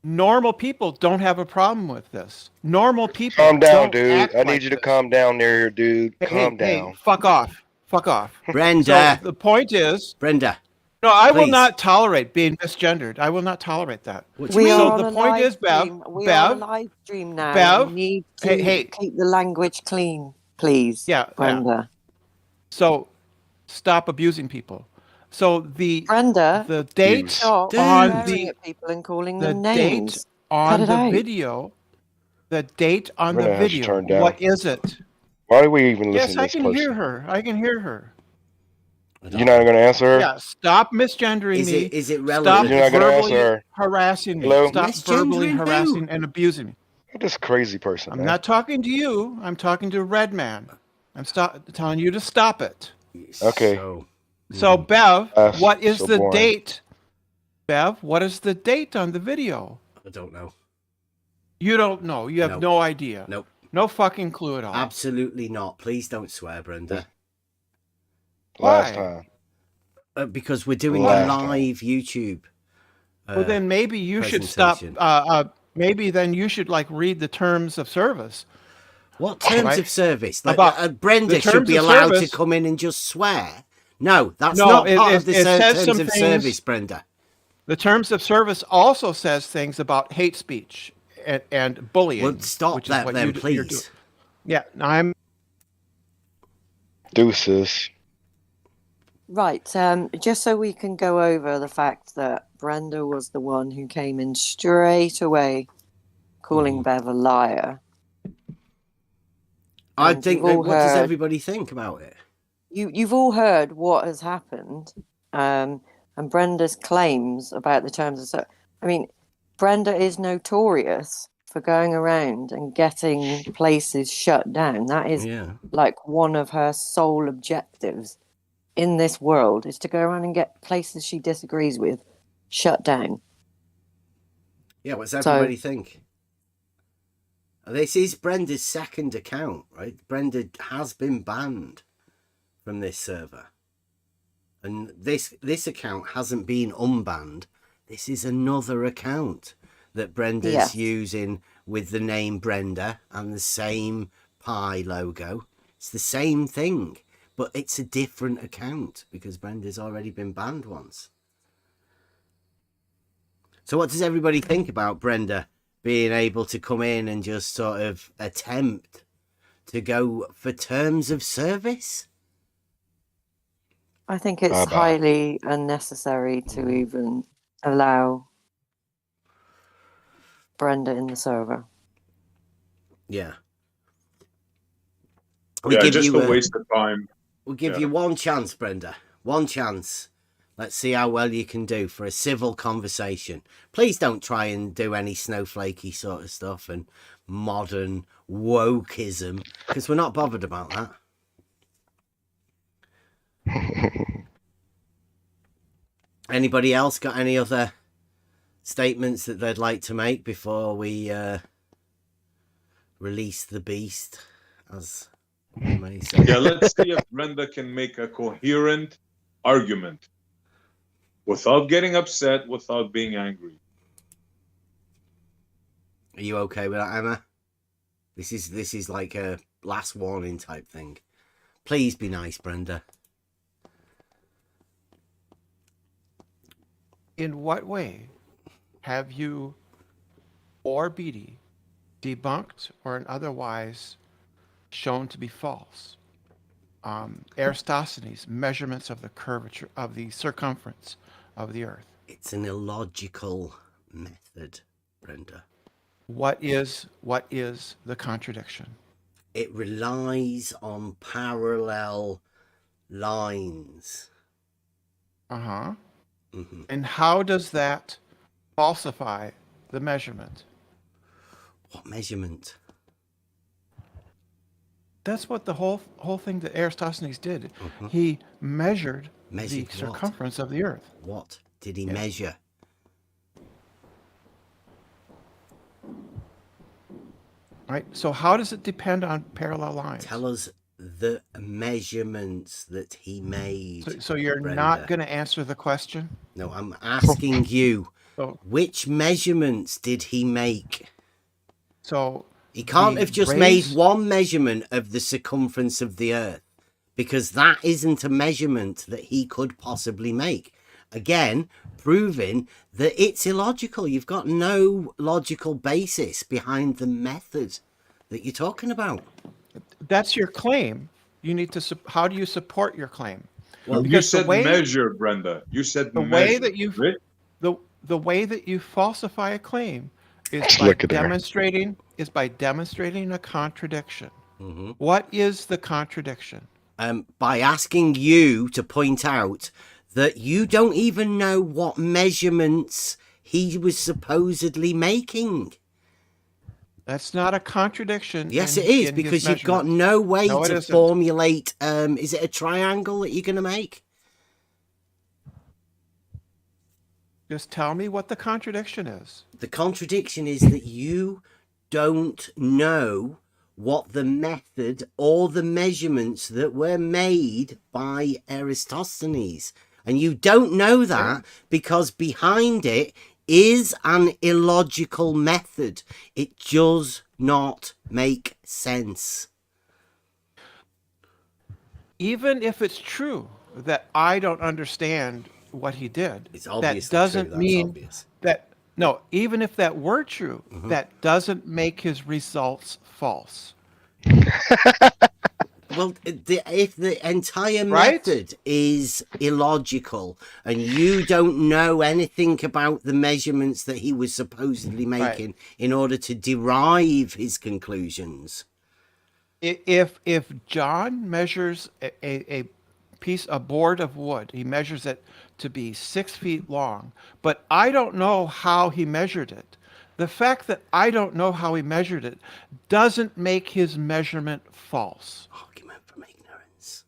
Speaker 8: Normal people don't have a problem with this. Normal people
Speaker 15: Calm down,
Speaker 8: don't
Speaker 15: dude.
Speaker 8: act
Speaker 15: I need
Speaker 8: like
Speaker 15: you to
Speaker 8: this.
Speaker 15: calm down there, dude. Calm
Speaker 8: Hey,
Speaker 15: down.
Speaker 8: fuck off. Fuck off.
Speaker 3: Brenda.
Speaker 8: So the point is,
Speaker 3: Brenda.
Speaker 8: no, I will
Speaker 3: please.
Speaker 8: not tolerate being misgendered. I will not tolerate that.
Speaker 6: We are
Speaker 8: So
Speaker 6: on
Speaker 8: the
Speaker 6: a
Speaker 8: point
Speaker 6: live
Speaker 8: is, Bev,
Speaker 6: stream. We are on
Speaker 8: Bev,
Speaker 6: a live stream now.
Speaker 8: Bev,
Speaker 6: You need to
Speaker 8: hey,
Speaker 6: keep the language clean, please.
Speaker 8: Yeah,
Speaker 6: Brenda.
Speaker 8: So stop abusing people. So the date
Speaker 6: Stop
Speaker 8: on
Speaker 6: swearing at people and calling
Speaker 8: the
Speaker 6: them
Speaker 8: date
Speaker 6: names.
Speaker 8: on
Speaker 6: Cut it
Speaker 8: the
Speaker 6: out.
Speaker 8: video, the date on
Speaker 15: We're
Speaker 8: the
Speaker 15: gonna have to
Speaker 8: video.
Speaker 15: turn down.
Speaker 8: What is it?
Speaker 15: Why do we even
Speaker 8: Yes,
Speaker 15: listen to
Speaker 8: I
Speaker 15: this
Speaker 8: can
Speaker 15: person?
Speaker 8: hear her. I can hear her.
Speaker 15: You're not going to answer her?
Speaker 8: Yeah, stop misgendering
Speaker 3: Is
Speaker 8: me.
Speaker 3: it
Speaker 8: Stop
Speaker 3: relevant?
Speaker 15: You're not gonna
Speaker 8: verbally
Speaker 15: answer her.
Speaker 8: harassing me.
Speaker 15: Hello?
Speaker 8: Stop verbally
Speaker 3: Misgendering who?
Speaker 8: harassing and abusing me.
Speaker 15: You're this crazy person,
Speaker 8: I'm
Speaker 15: man.
Speaker 8: not talking to you. I'm talking to Red Man. I'm telling you to stop it.
Speaker 15: Okay.
Speaker 8: So, Bev,
Speaker 15: That's
Speaker 8: what is
Speaker 15: so
Speaker 8: the
Speaker 15: boring.
Speaker 8: date? Bev, what is the date on the video?
Speaker 3: I don't know.
Speaker 8: You don't know. You have
Speaker 3: No.
Speaker 8: no idea.
Speaker 3: Nope.
Speaker 8: No fucking clue at all.
Speaker 3: Absolutely not. Please don't swear, Brenda.
Speaker 15: Last
Speaker 8: Why?
Speaker 15: time.
Speaker 3: Because we're doing
Speaker 15: Last
Speaker 3: a
Speaker 15: time.
Speaker 3: live YouTube.
Speaker 8: Well, then maybe you should stop.
Speaker 3: presentation.
Speaker 8: Maybe then you should read the terms of service.
Speaker 3: What terms
Speaker 8: Right?
Speaker 3: of service? Like,
Speaker 8: About
Speaker 3: Brenda
Speaker 8: the
Speaker 3: should
Speaker 8: terms
Speaker 3: be
Speaker 8: of
Speaker 3: allowed
Speaker 8: service-
Speaker 3: to come in and just swear. No, that's
Speaker 8: No,
Speaker 3: not
Speaker 8: it-
Speaker 3: part
Speaker 8: it-
Speaker 3: of the
Speaker 8: it says
Speaker 3: terms
Speaker 8: some
Speaker 3: of
Speaker 8: things-
Speaker 3: service, Brenda.
Speaker 8: The terms of service also says things about hate speech and bullying.
Speaker 3: Well, stop
Speaker 8: which is
Speaker 3: that
Speaker 8: what
Speaker 3: then,
Speaker 8: you're doing.
Speaker 3: please.
Speaker 8: Yeah, I'm.
Speaker 15: Deuces.
Speaker 6: Right, just so we can go over the fact that Brenda was the one who came in straight away calling Bev a liar.
Speaker 3: I
Speaker 6: And
Speaker 3: think.
Speaker 6: you've all
Speaker 3: What does
Speaker 6: heard-
Speaker 3: everybody think about it?
Speaker 6: you've all heard what has happened, and Brenda's claims about the terms of I mean, Brenda is notorious for going around and getting places shut down. That is like one of her sole objectives in this world, is to go around and get places she disagrees with shut down.
Speaker 3: Yeah, what's everybody think? This is Brenda's second account, right? Brenda has been banned from this server. And this account hasn't been unbanned. This is another account that Brenda's using with the name Brenda and the same pie logo. It's the same thing, but it's a different account because Brenda's already been banned once. So what does everybody think about Brenda being able to come in and just sort of attempt to go for terms of service?
Speaker 6: I think it's highly unnecessary to even allow Brenda in the server.
Speaker 3: Yeah.
Speaker 5: Just a waste of time.
Speaker 3: We'll give you one chance, Brenda. One chance. Let's see how well you can do for a civil conversation. Please don't try and do any snowflakey sort of stuff and modern wokeism, because we're not bothered about that. Anybody else got any other statements that they'd like to make before we release the beast, as we may say?
Speaker 5: Yeah, let's see if Brenda can make a coherent argument without getting upset, without being angry.
Speaker 3: Are you okay with that, Emma? This is like a last warning type thing. Please be nice, Brenda.
Speaker 8: In what way have you or Beatty debunked or otherwise shown to be false Aristotelian's measurements of the curvature of the circumference of the Earth?
Speaker 3: It's an illogical method, Brenda.
Speaker 8: What is the contradiction?
Speaker 3: It relies on parallel lines.
Speaker 8: Uh-huh.
Speaker 3: Mm-hmm.
Speaker 8: And how does that falsify the measurement?
Speaker 3: What measurement?
Speaker 8: That's what the whole thing that Aristotelian did.
Speaker 3: Mm-hmm.
Speaker 8: He measured the
Speaker 3: what?
Speaker 8: circumference of the Earth.
Speaker 3: What did he measure?
Speaker 8: Right. So how does it depend on parallel lines?
Speaker 3: Tell us the measurements that he made.
Speaker 8: So you're
Speaker 3: Brenda.
Speaker 8: not going to answer the question?
Speaker 3: No, I'm asking you. Which measurements did he make?
Speaker 8: So
Speaker 3: he can't have just made one measurement of the circumference of the Earth, because that isn't a measurement that he could possibly make. Again, proving that it's illogical. You've got no logical basis behind the method that you're talking about.
Speaker 8: That's your claim. You need to. How do you support your claim?
Speaker 5: Well, you said measure, Brenda. You said
Speaker 8: the
Speaker 5: measure.
Speaker 8: Way that you the way that you falsify a claim is by demonstrating a contradiction.
Speaker 3: Mm-hmm.
Speaker 8: What is the contradiction?
Speaker 3: By asking you to point out that you don't even know what measurements he was supposedly making.
Speaker 8: That's not a contradiction.
Speaker 3: Yes, it is, because you've got no way to formulate. Is it a triangle that you're going to make?
Speaker 8: Just tell me what the contradiction is.
Speaker 3: The contradiction is that you don't know what the method or the measurements that were made by Aristotelian. And you don't know that because behind it is an illogical method. It does not make sense.
Speaker 8: Even if it's true that I don't understand what he did, that doesn't mean that, no, even if that were true, that doesn't make his results false.
Speaker 3: Well, if the entire method is illogical and you don't know anything about the measurements that he was supposedly making in order to derive his conclusions.
Speaker 8: If John measures a board of wood. He measures it to be 6 feet long, but I don't know how he measured it. The fact that I don't know how he measured it doesn't make his measurement false.
Speaker 3: Argument from ignorance.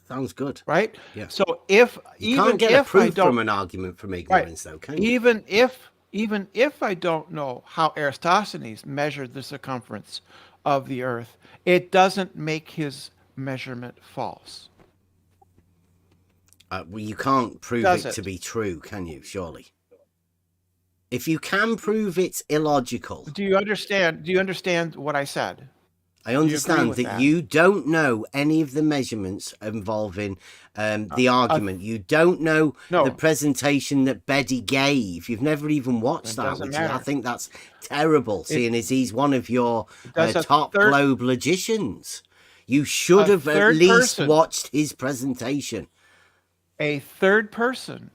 Speaker 3: Sounds good.
Speaker 8: Right?
Speaker 3: Yeah.
Speaker 8: So if
Speaker 3: You
Speaker 8: even
Speaker 3: can't get
Speaker 8: if
Speaker 3: a proof
Speaker 8: I don't,
Speaker 3: from an argument from ignorance, though, can you?
Speaker 8: even if I don't know how Eratosthenes measured the circumference of the earth, it doesn't make his measurement false.
Speaker 3: Well, you can't prove it to be true, can you? Surely. If you can prove it's illogical.
Speaker 8: Do you understand what I said?
Speaker 3: I understand that you don't know any of the measurements involving the argument. You don't know the presentation that Beddy gave. You've never even watched that, which I think that's terrible, seeing as he's one of your top globe logicians. You should have at least watched his presentation.
Speaker 8: A third person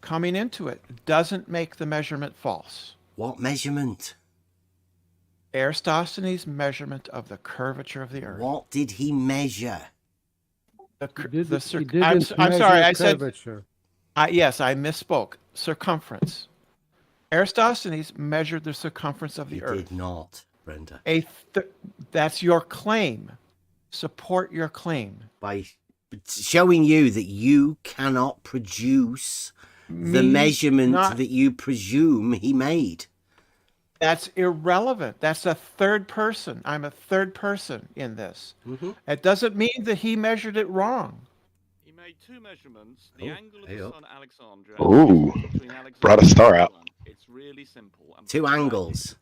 Speaker 8: coming into it doesn't make the measurement false.
Speaker 3: What measurement?
Speaker 8: Aristotle's measurement of the curvature of the earth.
Speaker 3: What did he measure?
Speaker 8: I'm sorry, I said. Yes, I misspoke. Circumference. Aristotle's measured the circumference of the earth.
Speaker 3: He did not, Brenda.
Speaker 8: That's your claim. Support your claim.
Speaker 3: By showing you that you cannot produce the measurement that you presume he made.
Speaker 8: That's irrelevant. That's a third person. I'm a third person in this. It doesn't mean that he measured it wrong.
Speaker 9: He made two measurements. The angle of the sun, Alexandria.
Speaker 15: Ooh, brought a star out.
Speaker 9: It's really simple.
Speaker 3: Two angles.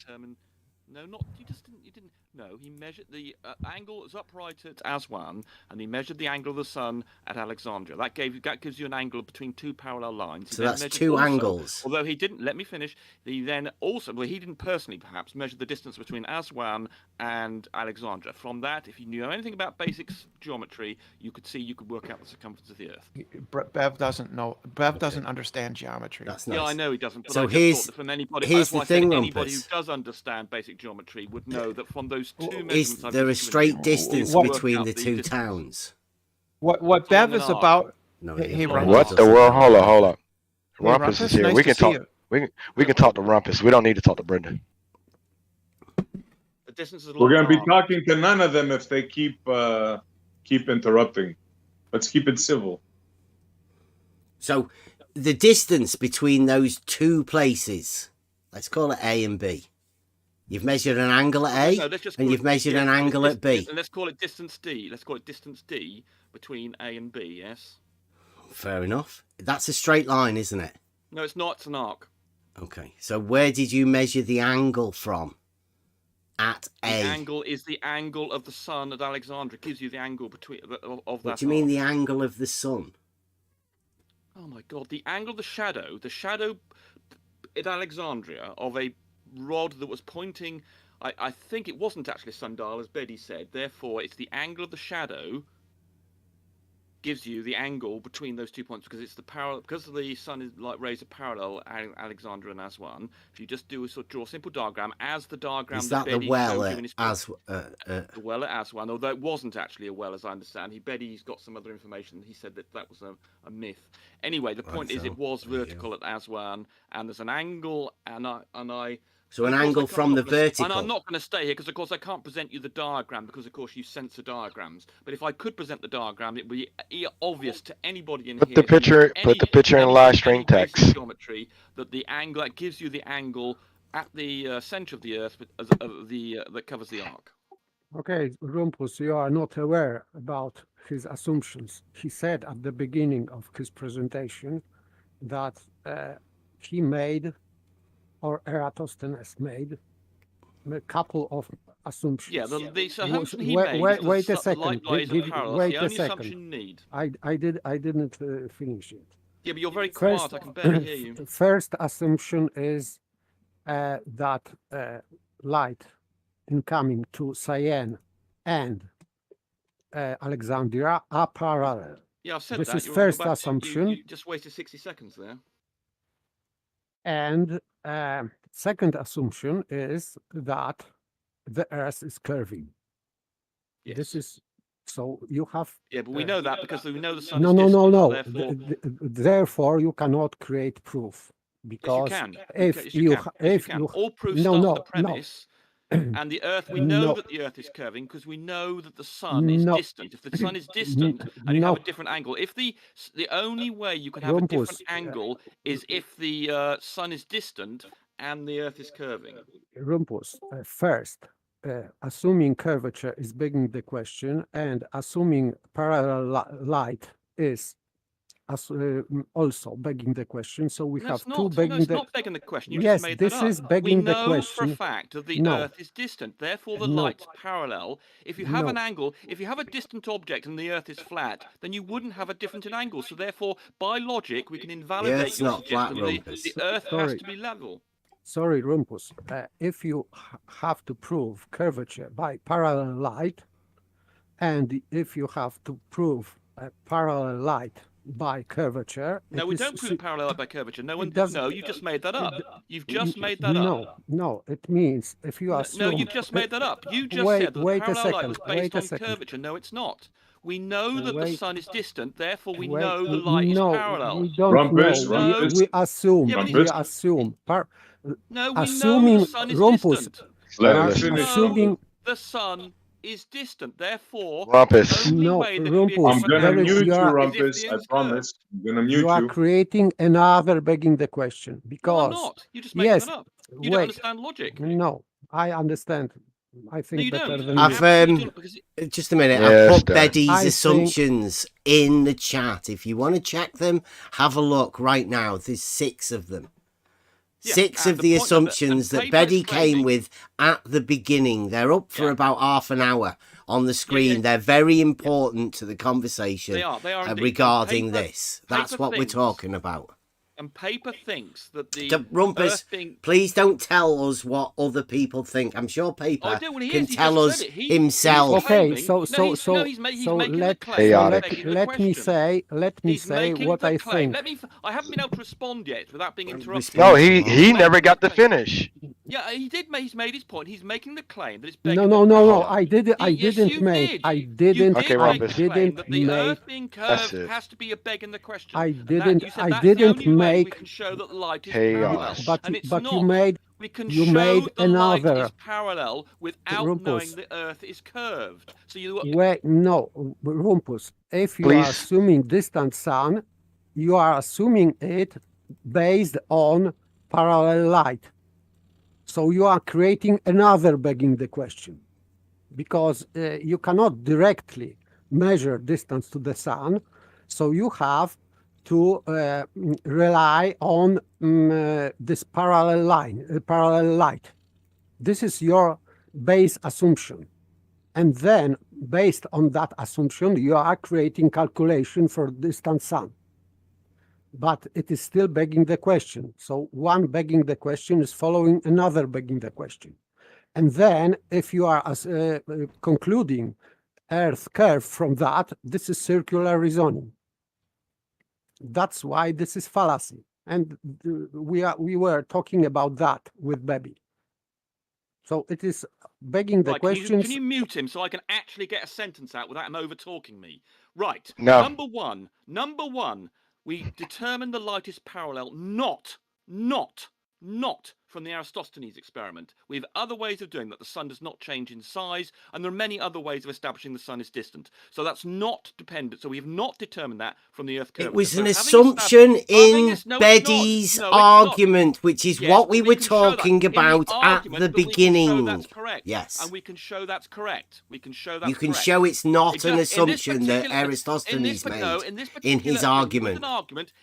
Speaker 9: No, not you didn't. No, he measured the angle is upright at Aswan, and he measured the angle of the sun at Alexandria. That gives you an angle between two parallel lines.
Speaker 3: So that's two angles.
Speaker 9: Although he didn't, let me finish. He then also, well, he didn't personally perhaps measure the distance between Aswan and Alexandria. From that, if you knew anything about basic geometry, you could work out the circumference of the Earth.
Speaker 8: Bev doesn't know. Bev doesn't understand geometry.
Speaker 3: That's nice.
Speaker 9: Yeah, I know he doesn't. But
Speaker 3: so
Speaker 9: I
Speaker 3: here's
Speaker 9: thought that from anybody,
Speaker 3: here's the thing,
Speaker 9: anybody who
Speaker 3: Rumpus.
Speaker 9: does understand basic geometry would know that from those two measurements.
Speaker 3: Is there a straight distance between the two towns?
Speaker 8: What Bev is about?
Speaker 3: No,
Speaker 8: hey,
Speaker 15: what the world? Hold up.
Speaker 8: Hey,
Speaker 15: Rumpus is here.
Speaker 8: nice
Speaker 15: We can
Speaker 8: to see
Speaker 15: talk. We can talk to Rumpus. We don't need to talk to Brenda.
Speaker 9: The distance is
Speaker 5: We're going to be talking to none of them if they keep interrupting. Let's keep it civil.
Speaker 3: So the distance between those two places, let's call it A and B. You've measured an angle at A, and you've measured an angle at B.
Speaker 9: And let's call it distance D. Let's call it distance D between A and B, yes?
Speaker 3: Fair enough. That's a straight line, isn't it?
Speaker 9: No, it's not. It's an arc.
Speaker 3: Okay. So where did you measure the angle from? At A.
Speaker 9: The angle is the angle of the sun at Alexandria. It gives you the angle between of that.
Speaker 3: What do you mean the angle of the sun?
Speaker 9: Oh my God! The angle of the shadow at Alexandria of a rod that was pointing. I think it wasn't actually a sundial, as Beddy said. Therefore, it's the angle of the shadow gives you the angle between those 2 points, because it's the parallel, because the sun is like rays are parallel Alexandria and Aswan. If you just draw a simple diagram, as the diagram
Speaker 3: is that
Speaker 9: Beddy
Speaker 3: the well
Speaker 9: showed
Speaker 3: at
Speaker 9: you in his the well at Aswan, although it wasn't actually a well, as I understand. Beddy's got some other information. He said that was a myth. Anyway, the point is, it was vertical at Aswan, and there's an angle,
Speaker 3: So an angle from the vertical.
Speaker 9: And I'm not going to stay here because, of course, I can't present you the diagram because, of course, you censor diagrams. But if I could present the diagram, it would be obvious to anybody in here.
Speaker 15: Put the picture in live stream text.
Speaker 9: Geometry that the angle that gives you the angle at the center of the Earth that covers the arc.
Speaker 16: Okay, Rumpus, you are not aware about his assumptions. He said at the beginning of his presentation that he made, or Eratosthenes made, a couple of assumptions.
Speaker 9: Yeah, the assumption he made.
Speaker 16: Wait a second.
Speaker 9: Wait a second.
Speaker 16: I didn't finish it.
Speaker 9: Yeah, but you're very quiet. I can barely hear you.
Speaker 16: First assumption is that light incoming to Cyan and Alexandria are parallel.
Speaker 9: Yeah, I've said
Speaker 16: this
Speaker 9: that.
Speaker 16: Is first assumption.
Speaker 9: You just wasted 60 seconds there.
Speaker 16: And second assumption is that the Earth is curving.
Speaker 9: Yes.
Speaker 16: This is So you have.
Speaker 17: Yeah, but we know that because we know the sun
Speaker 16: No,
Speaker 17: is
Speaker 16: no,
Speaker 17: distant.
Speaker 16: no, no.
Speaker 17: Therefore,
Speaker 16: Therefore, you cannot create proof because
Speaker 17: yes, you can.
Speaker 16: if
Speaker 17: Yes,
Speaker 16: you
Speaker 17: can.
Speaker 16: if
Speaker 17: Yes, you can. All proofs
Speaker 16: no,
Speaker 17: start
Speaker 16: no,
Speaker 17: with the premise. And the Earth, we know that the Earth is curving because we know that the sun is distant. If the sun is distant and you have a different angle, if the only way you can have a different angle is if the sun is distant and the Earth is curving.
Speaker 16: Rumpus, first, assuming curvature is begging the question, and assuming parallel light is also begging the question. So we have two begging
Speaker 17: it's not begging the question. You
Speaker 16: yes,
Speaker 17: just made
Speaker 16: this
Speaker 17: that up.
Speaker 16: is begging the question.
Speaker 17: We know for a fact that the Earth is distant. Therefore, the light's parallel. If you have an angle, if you have a distant object and the Earth is flat, then you wouldn't have a difference in angle. So therefore, by logic, we can invalidate your suggestion that the Earth has to be level.
Speaker 16: Sorry, Rumpus. If you have to prove curvature by parallel light, and if you have to prove parallel light by curvature.
Speaker 17: No, we don't prove parallel by curvature. No one does. No, you just made that up. You've just made that up.
Speaker 16: No, it means if you assume.
Speaker 17: No, you've just made that up. You just said that the parallel light was based on curvature. No, it's not. We know that the sun is distant, therefore we know the light is parallel.
Speaker 16: We don't know. We assume.
Speaker 17: Yeah,
Speaker 16: we assume.
Speaker 17: No, we
Speaker 16: assuming
Speaker 17: know the sun is
Speaker 16: Rumpus,
Speaker 17: distant.
Speaker 16: assuming
Speaker 17: the sun is distant, therefore
Speaker 15: Rumpus.
Speaker 16: No, Rumpus.
Speaker 5: I'm gonna mute you, Rumpus. I promise. I'm gonna mute you.
Speaker 16: You are creating another begging the question because.
Speaker 17: No, I'm not. You just make that up. You don't understand logic.
Speaker 16: No, I understand. I think better than
Speaker 3: you. Just a minute. I've put Betty's assumptions in the chat. If you want to check them, have a look right now. There's 6 of them.
Speaker 17: Yeah,
Speaker 3: 6 of the assumptions that Betty came with at the beginning. They're up for about half an hour on the screen. They're very important to the conversation
Speaker 17: they are
Speaker 3: regarding this. That's what we're talking about.
Speaker 17: And paper thinks that the
Speaker 3: Rumpus, please don't tell us what other people think. I'm sure paper can tell us himself.
Speaker 16: Okay, so let me say what I think.
Speaker 17: I haven't been able to respond yet without being interrupted.
Speaker 15: No, he never got to finish.
Speaker 17: Yeah, he did. He's made his point. He's making the claim that it's
Speaker 16: no. I didn't make.
Speaker 17: Okay,
Speaker 15: Rumpus.
Speaker 17: The Earth being curved has to be a begging the question.
Speaker 16: I didn't make.
Speaker 17: We can show that light is parallel,
Speaker 16: but
Speaker 17: it's
Speaker 16: not.
Speaker 17: We can
Speaker 16: you
Speaker 17: show
Speaker 16: made
Speaker 17: the
Speaker 16: another.
Speaker 17: light is parallel without knowing the Earth is curved. So you.
Speaker 16: Wait, no, Rumpus. If you are assuming distant sun, you are assuming it based on parallel light. So you are creating another begging the question, because you cannot directly measure distance to the sun. So you have to rely on this parallel light. This is your base assumption. And then, based on that assumption, you are creating calculation for distant sun. But it is still begging the question. So one begging the question is following another begging the question. And then, if you are concluding Earth curve from that, this is circular reasoning. That's why this is fallacy, and we were talking about that with Baby. So it is begging the questions.
Speaker 17: Can you mute him so I can actually get a sentence out without him over talking me? Right.
Speaker 15: No.
Speaker 17: Number one. We determine the light is parallel, not from the Aristotelian experiment. We have other ways of doing that. The sun does not change in size, and there are many other ways of establishing the sun is distant. So that's not dependent. So we have not determined that from the Earth curvature.
Speaker 3: It was an assumption in Betty's argument, which is what we were talking about at the beginning.
Speaker 17: That's correct.
Speaker 3: Yes.
Speaker 17: And we can show that's correct. We can show that's
Speaker 3: You can
Speaker 17: correct.
Speaker 3: show it's not an assumption that Aristotelian made in his argument.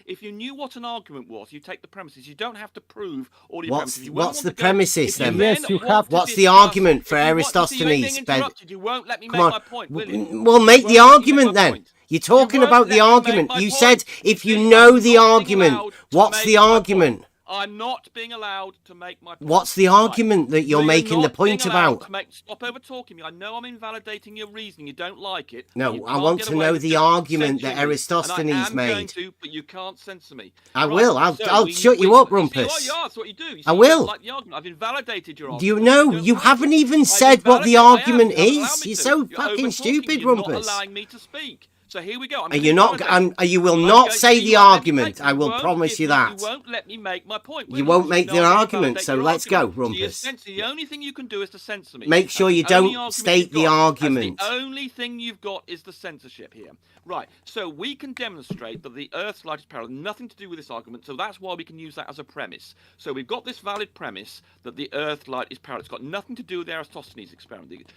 Speaker 17: If you knew what an argument was, you take the premises. You don't have to prove all your premises.
Speaker 3: What's the premises then?
Speaker 16: Yes, you have.
Speaker 3: What's the argument for Aristophanes?
Speaker 17: You won't let me make my point, will you?
Speaker 3: Well, make the argument then. You're talking about the argument. You said if you know the argument. What's the argument?
Speaker 17: I'm not being allowed to make my point.
Speaker 3: What's the argument that you're making the
Speaker 17: not being
Speaker 3: point
Speaker 17: allowed
Speaker 3: about?
Speaker 17: to stop over talking me. I know I'm invalidating your reasoning. You don't like it.
Speaker 3: No,
Speaker 17: You
Speaker 3: I
Speaker 17: can't
Speaker 3: want
Speaker 17: get
Speaker 3: to
Speaker 17: away
Speaker 3: know
Speaker 17: with
Speaker 3: the
Speaker 17: just
Speaker 3: argument that
Speaker 17: censoring me.
Speaker 3: Aristophanes
Speaker 17: and I am
Speaker 3: made.
Speaker 17: going to, but you can't censor me.
Speaker 3: I
Speaker 17: Right,
Speaker 3: will. I'll shut you up, Rumpus.
Speaker 17: You see, that's what you do. You see,
Speaker 3: I
Speaker 17: you
Speaker 3: will.
Speaker 17: don't like the argument. I've invalidated your
Speaker 3: Do you
Speaker 17: argument.
Speaker 3: know?
Speaker 17: don't
Speaker 3: You
Speaker 17: like
Speaker 3: haven't
Speaker 17: it.
Speaker 3: even
Speaker 17: I've
Speaker 3: said what the
Speaker 17: invalidated- I
Speaker 3: argument
Speaker 17: have. You haven't allowed
Speaker 3: is.
Speaker 17: me
Speaker 3: You're
Speaker 17: to.
Speaker 3: so
Speaker 17: You're
Speaker 3: fucking
Speaker 17: over-talking.
Speaker 3: stupid,
Speaker 17: You're
Speaker 3: Rumpus.
Speaker 17: not allowing me to speak. So here we go. I'm
Speaker 3: And you're not. You will
Speaker 17: I'm
Speaker 3: not
Speaker 17: going-
Speaker 3: say
Speaker 17: you
Speaker 3: the
Speaker 17: won't let me
Speaker 3: argument.
Speaker 17: make-
Speaker 3: I
Speaker 17: you
Speaker 3: will
Speaker 17: won't
Speaker 3: promise
Speaker 17: give
Speaker 3: you
Speaker 17: me-
Speaker 3: that.
Speaker 17: You won't let me make my point.
Speaker 3: You won't make the argument. So let's go,
Speaker 17: So
Speaker 3: Rumpus.
Speaker 17: the only thing you can do is to censor me.
Speaker 3: Make sure
Speaker 17: That's
Speaker 3: you
Speaker 17: the only
Speaker 3: don't
Speaker 17: argument
Speaker 3: state
Speaker 17: you've
Speaker 3: the
Speaker 17: got.
Speaker 3: argument.
Speaker 17: That's the only thing you've got is the censorship here. Right. So we can demonstrate that the Earth's light is parallel. Nothing to do with this argument. So that's why we can use that as a premise. So we've got this valid premise that the Earth light is parallel. It's got nothing to do with the Aristotelian experiment.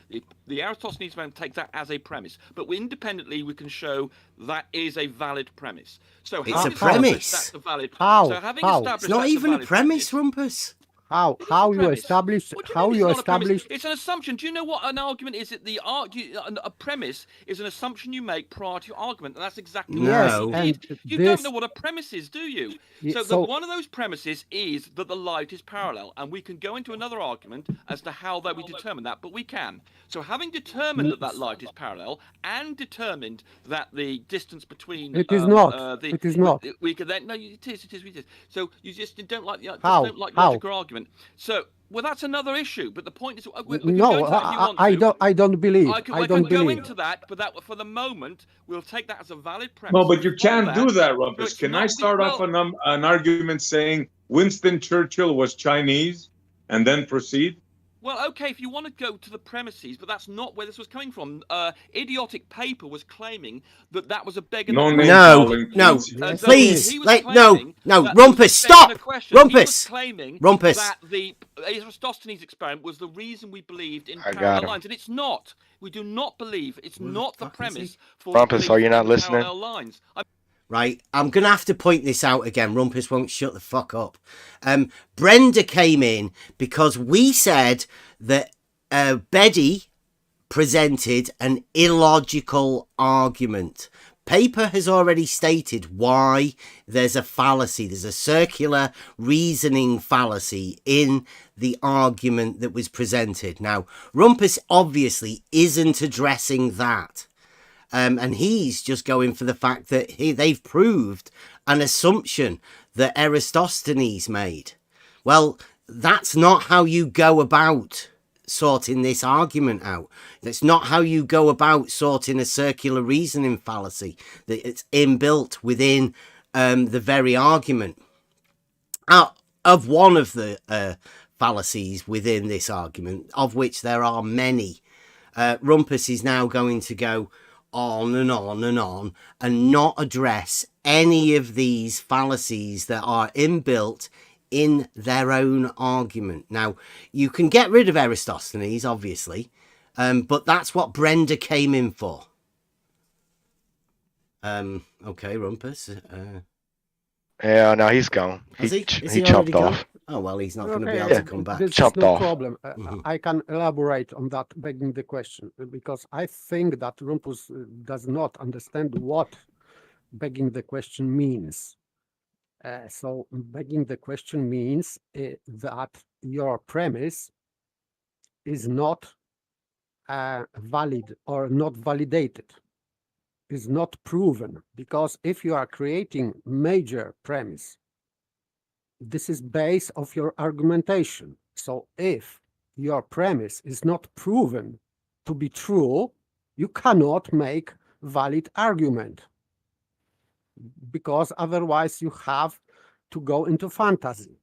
Speaker 17: The Aristotelian experiment takes that as a premise. But independently, we can show that is a valid premise. So
Speaker 3: It's a premise.
Speaker 17: That's a valid.
Speaker 16: How?
Speaker 17: So having
Speaker 16: How?
Speaker 17: established
Speaker 3: It's not
Speaker 17: that's
Speaker 3: even a
Speaker 17: valid
Speaker 3: premise, Rumpus.
Speaker 16: How you establish
Speaker 17: It's an assumption. Do you know what an argument is? A premise is an assumption you make prior to your argument, and that's exactly
Speaker 3: No.
Speaker 17: what it is.
Speaker 16: And
Speaker 17: You
Speaker 16: this-
Speaker 17: don't know what a premise is, do you?
Speaker 16: Yeah,
Speaker 17: So, one of those premises is that the light is parallel, and we can go into another argument as to how that we determine that, but we can. So having determined that light is parallel and determined that the distance between
Speaker 16: It is not. It is not.
Speaker 17: We can then it is. So you just don't like the
Speaker 16: How?
Speaker 17: don't like
Speaker 16: How?
Speaker 17: logical argument. So well, that's another issue. But the point is, we
Speaker 16: No,
Speaker 17: can go into that if you want
Speaker 16: I
Speaker 17: to.
Speaker 16: don't. I don't believe.
Speaker 17: I
Speaker 16: I
Speaker 17: can
Speaker 16: don't
Speaker 17: go
Speaker 16: believe.
Speaker 17: into that, but that for the moment, we'll take that as a valid premise.
Speaker 5: No, but you
Speaker 17: From
Speaker 5: can't do that, Rumpus.
Speaker 17: it's
Speaker 5: Can
Speaker 17: not
Speaker 5: I start off an argument saying Winston Churchill was Chinese and then proceed?
Speaker 17: Well, okay, if you want to go to the premises, but that's not where this was coming from. Idiotic Paper was claiming that was a beggar.
Speaker 3: No, please, Rumpus, stop! Rumpus! Rumpus!
Speaker 17: That the Aristophanes experiment was the reason we believed in
Speaker 15: I got
Speaker 17: parallel
Speaker 15: him.
Speaker 17: lines, and it's not. We do not believe. It's not the premise for
Speaker 15: Rumpus, are you not
Speaker 17: in
Speaker 15: listening?
Speaker 17: parallel lines.
Speaker 3: Right, I'm going to have to point this out again. Rumpus won't shut the fuck up. Brenda came in because we said that Betty presented an illogical argument. Paper has already stated why there's a fallacy. There's a circular reasoning fallacy in the argument that was presented. Now, Rumpus obviously isn't addressing that. And he's just going for the fact that they've proved an assumption that Aristophanes made. Well, that's not how you go about sorting this argument out. That's not how you go about sorting a circular reasoning fallacy that it's inbuilt within the very argument. Of one of the fallacies within this argument, of which there are many, Rumpus is now going to go on and on and on and not address any of these fallacies that are inbuilt in their own argument. Now, you can get rid of Aristophanes, obviously, but that's what Brenda came in for. Okay, Rumpus.
Speaker 15: Yeah, no, he's gone.
Speaker 3: Is he
Speaker 15: He
Speaker 3: already
Speaker 15: chopped
Speaker 3: gone?
Speaker 15: off.
Speaker 3: Oh, well, he's not going to be
Speaker 16: Okay,
Speaker 3: able to come back.
Speaker 16: This
Speaker 15: Chopped
Speaker 16: is no
Speaker 15: off.
Speaker 16: problem. I can elaborate on that, begging the question, because I think that Rumpus does not understand what begging the question means. So begging the question means that your premise is not valid or not validated, is not proven, because if you are creating major premise, this is base of your argumentation. So if your premise is not proven to be true, you cannot make valid argument, because otherwise you have to go into fantasy.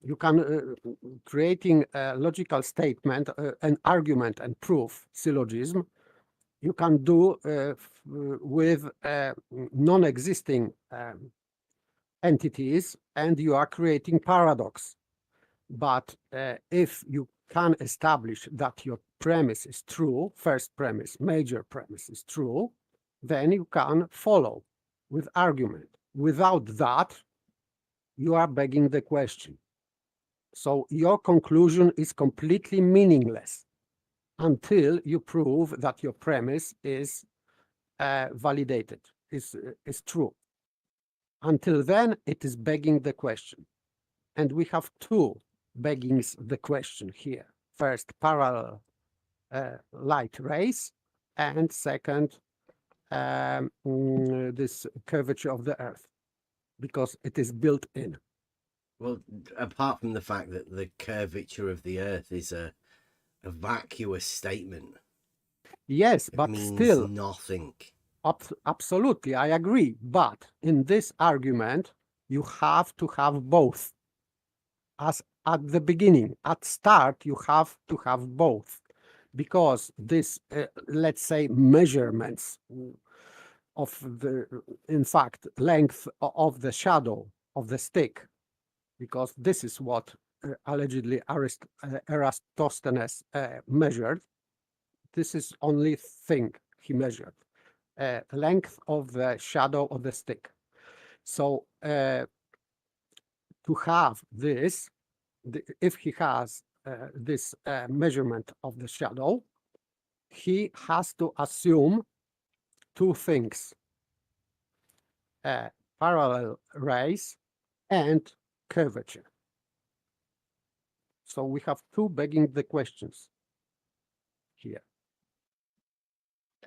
Speaker 16: You can creating a logical statement, an argument and proof, syllogism, you can do with non-existing entities, and you are creating paradox. But if you can establish that your premise is true, first premise, major premise is true, then you can follow with argument. Without that, you are begging the question. So your conclusion is completely meaningless until you prove that your premise is validated, is true. Until then, it is begging the question. And we have two beggings the question here. First, parallel light rays, and second, this curvature of the Earth, because it is built in.
Speaker 3: Well, apart from the fact that the curvature of the Earth is a vacuous statement.
Speaker 16: Yes, but
Speaker 3: it means
Speaker 16: still
Speaker 3: nothing.
Speaker 16: Absolutely, I agree. But in this argument, you have to have both. As at the beginning, at start, you have to have both, because this, let's say, measurements of the, in fact, length of the shadow of the stick, because this is what allegedly Eratosthenes measured. This is only thing he measured, length of the shadow of the stick. So to have this, if he has this measurement of the shadow, he has to assume two things: parallel rays and curvature. So we have two begging the questions here.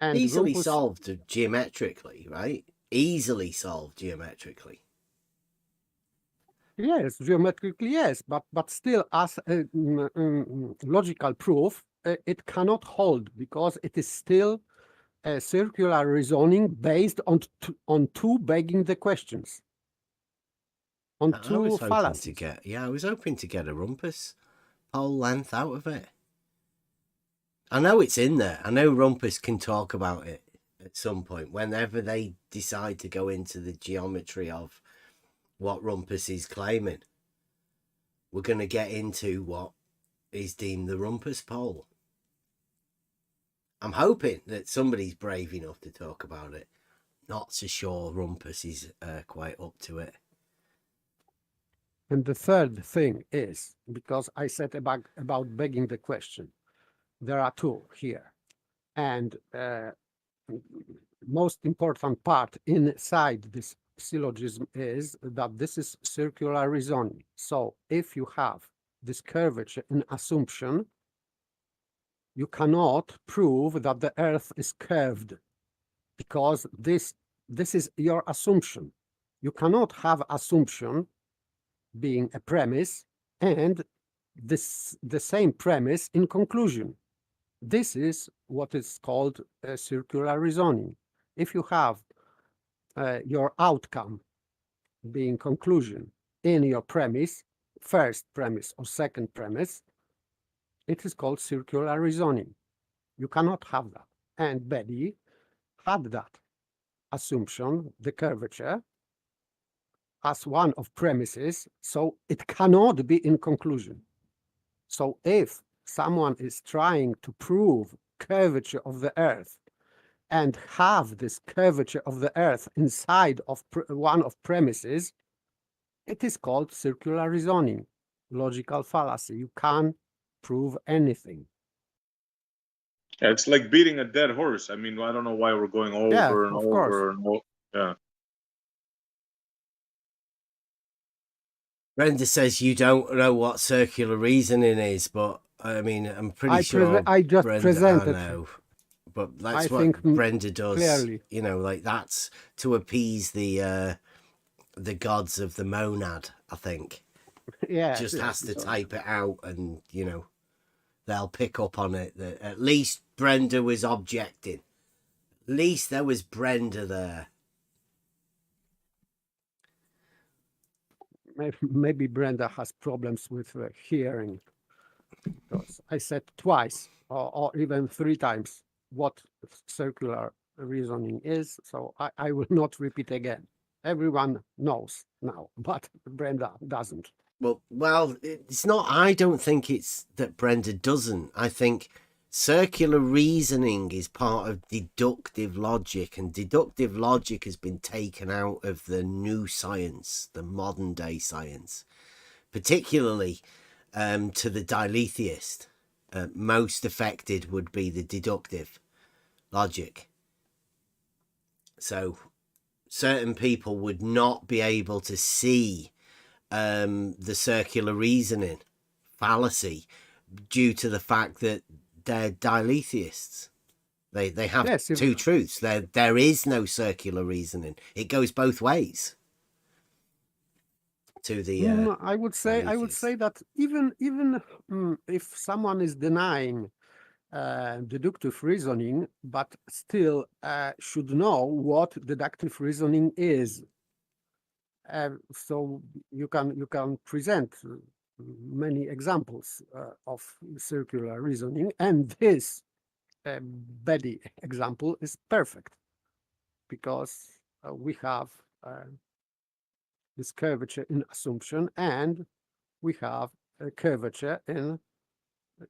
Speaker 16: And
Speaker 3: easily
Speaker 16: Rumpus,
Speaker 3: solved geometrically, right? Easily solved geometrically.
Speaker 16: yes, geometrically, yes, but still, as a logical proof, it cannot hold, because it is still a circular reasoning based on two begging the questions, on
Speaker 3: I
Speaker 16: two
Speaker 3: was hoping
Speaker 16: fallacies.
Speaker 3: to get, I was hoping to get a Rumpus pole length out of it. I know it's in there. I know Rumpus can talk about it at some point, whenever they decide to go into the geometry of what Rumpus is claiming. We're going to get into what is deemed the Rumpus pole. I'm hoping that somebody's brave enough to talk about it. Not so sure Rumpus is quite up to it.
Speaker 16: And the third thing is, because I said about begging the question, there are two here. And most important part inside this syllogism is that this is circular reasoning. So if you have this curvature in assumption, you cannot prove that the Earth is curved, because this is your assumption. You cannot have assumption being a premise and the same premise in conclusion. This is what is called circular reasoning. If you have your outcome being conclusion in your premise, first premise or second premise, it is called circular reasoning. You cannot have that. And Betty had that assumption, the curvature, as one of premises, so it cannot be in conclusion. So if someone is trying to prove curvature of the Earth and have this curvature of the Earth inside of one of premises, it is called circular reasoning, logical fallacy. You can't prove anything.
Speaker 5: Yeah, it's like beating a dead horse. I mean, I don't know why we're going over and over and over. Yeah.
Speaker 3: Brenda says you don't know what circular reasoning is, but I mean, I'm pretty sure
Speaker 16: I just
Speaker 3: Brenda,
Speaker 16: presented.
Speaker 3: I know, but that's
Speaker 16: I
Speaker 3: what
Speaker 16: think
Speaker 3: Brenda does.
Speaker 16: clearly.
Speaker 3: You know, like that's to appease the gods of the monad. I think.
Speaker 16: Yeah.
Speaker 3: Just has to type it out, and you know, they'll pick up on it. That at least Brenda was objecting. At least there was Brenda there.
Speaker 16: Maybe Brenda has problems with hearing, because I said twice or even three times what circular reasoning is, so I will not repeat again. Everyone knows now, but Brenda doesn't.
Speaker 3: Well, it's not. I don't think it's that Brenda doesn't. I think circular reasoning is part of deductive logic, and deductive logic has been taken out of the new science, the modern day science, particularly to the diletheist. Most affected would be the deductive logic. So certain people would not be able to see the circular reasoning fallacy due to the fact that they're diletheists. They have two truths. There is no circular reasoning. It goes both ways. To the
Speaker 16: I would say that even if someone is denying deductive reasoning, but still should know what deductive reasoning is. So you can present many examples of circular reasoning, and this Betty example is perfect because we have this curvature in assumption and we have a curvature in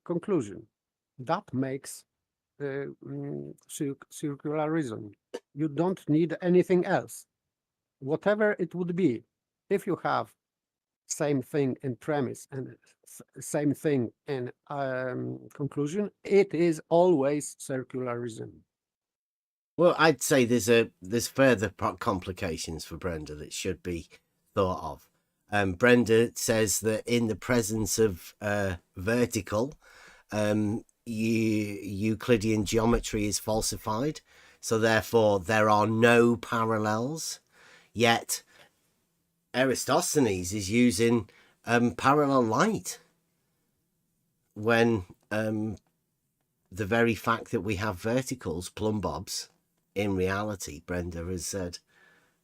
Speaker 16: conclusion. That makes circular reasoning. You don't need anything else. Whatever it would be, if you have same thing in premise and same thing in conclusion, it is always circular reasoning.
Speaker 3: Well, I'd say there's further complications for Brenda that should be thought of. Brenda says that in the presence of vertical, Euclidean geometry is falsified, so therefore there are no parallels. Yet Aristophanes is using parallel light when the very fact that we have verticals, plumb bobs, in reality, Brenda has said,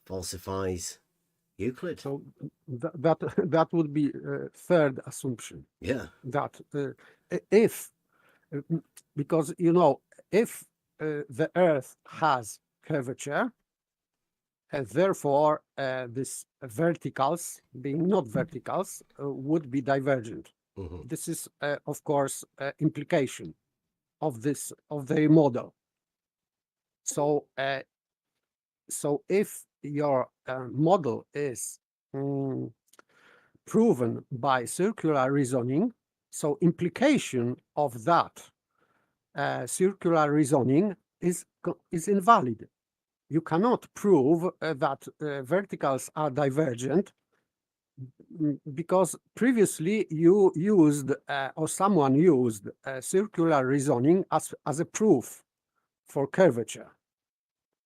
Speaker 3: falsifies Euclid.
Speaker 16: So that would be third assumption.
Speaker 3: Yeah.
Speaker 16: That if, because if the Earth has curvature, and therefore this verticals being not verticals would be divergent. Mm-hmm. This is of course implication of the model. So if your model is proven by circular reasoning, so implication of that circular reasoning is invalid. You cannot prove that verticals are divergent because previously you used or someone used circular reasoning as a proof for curvature.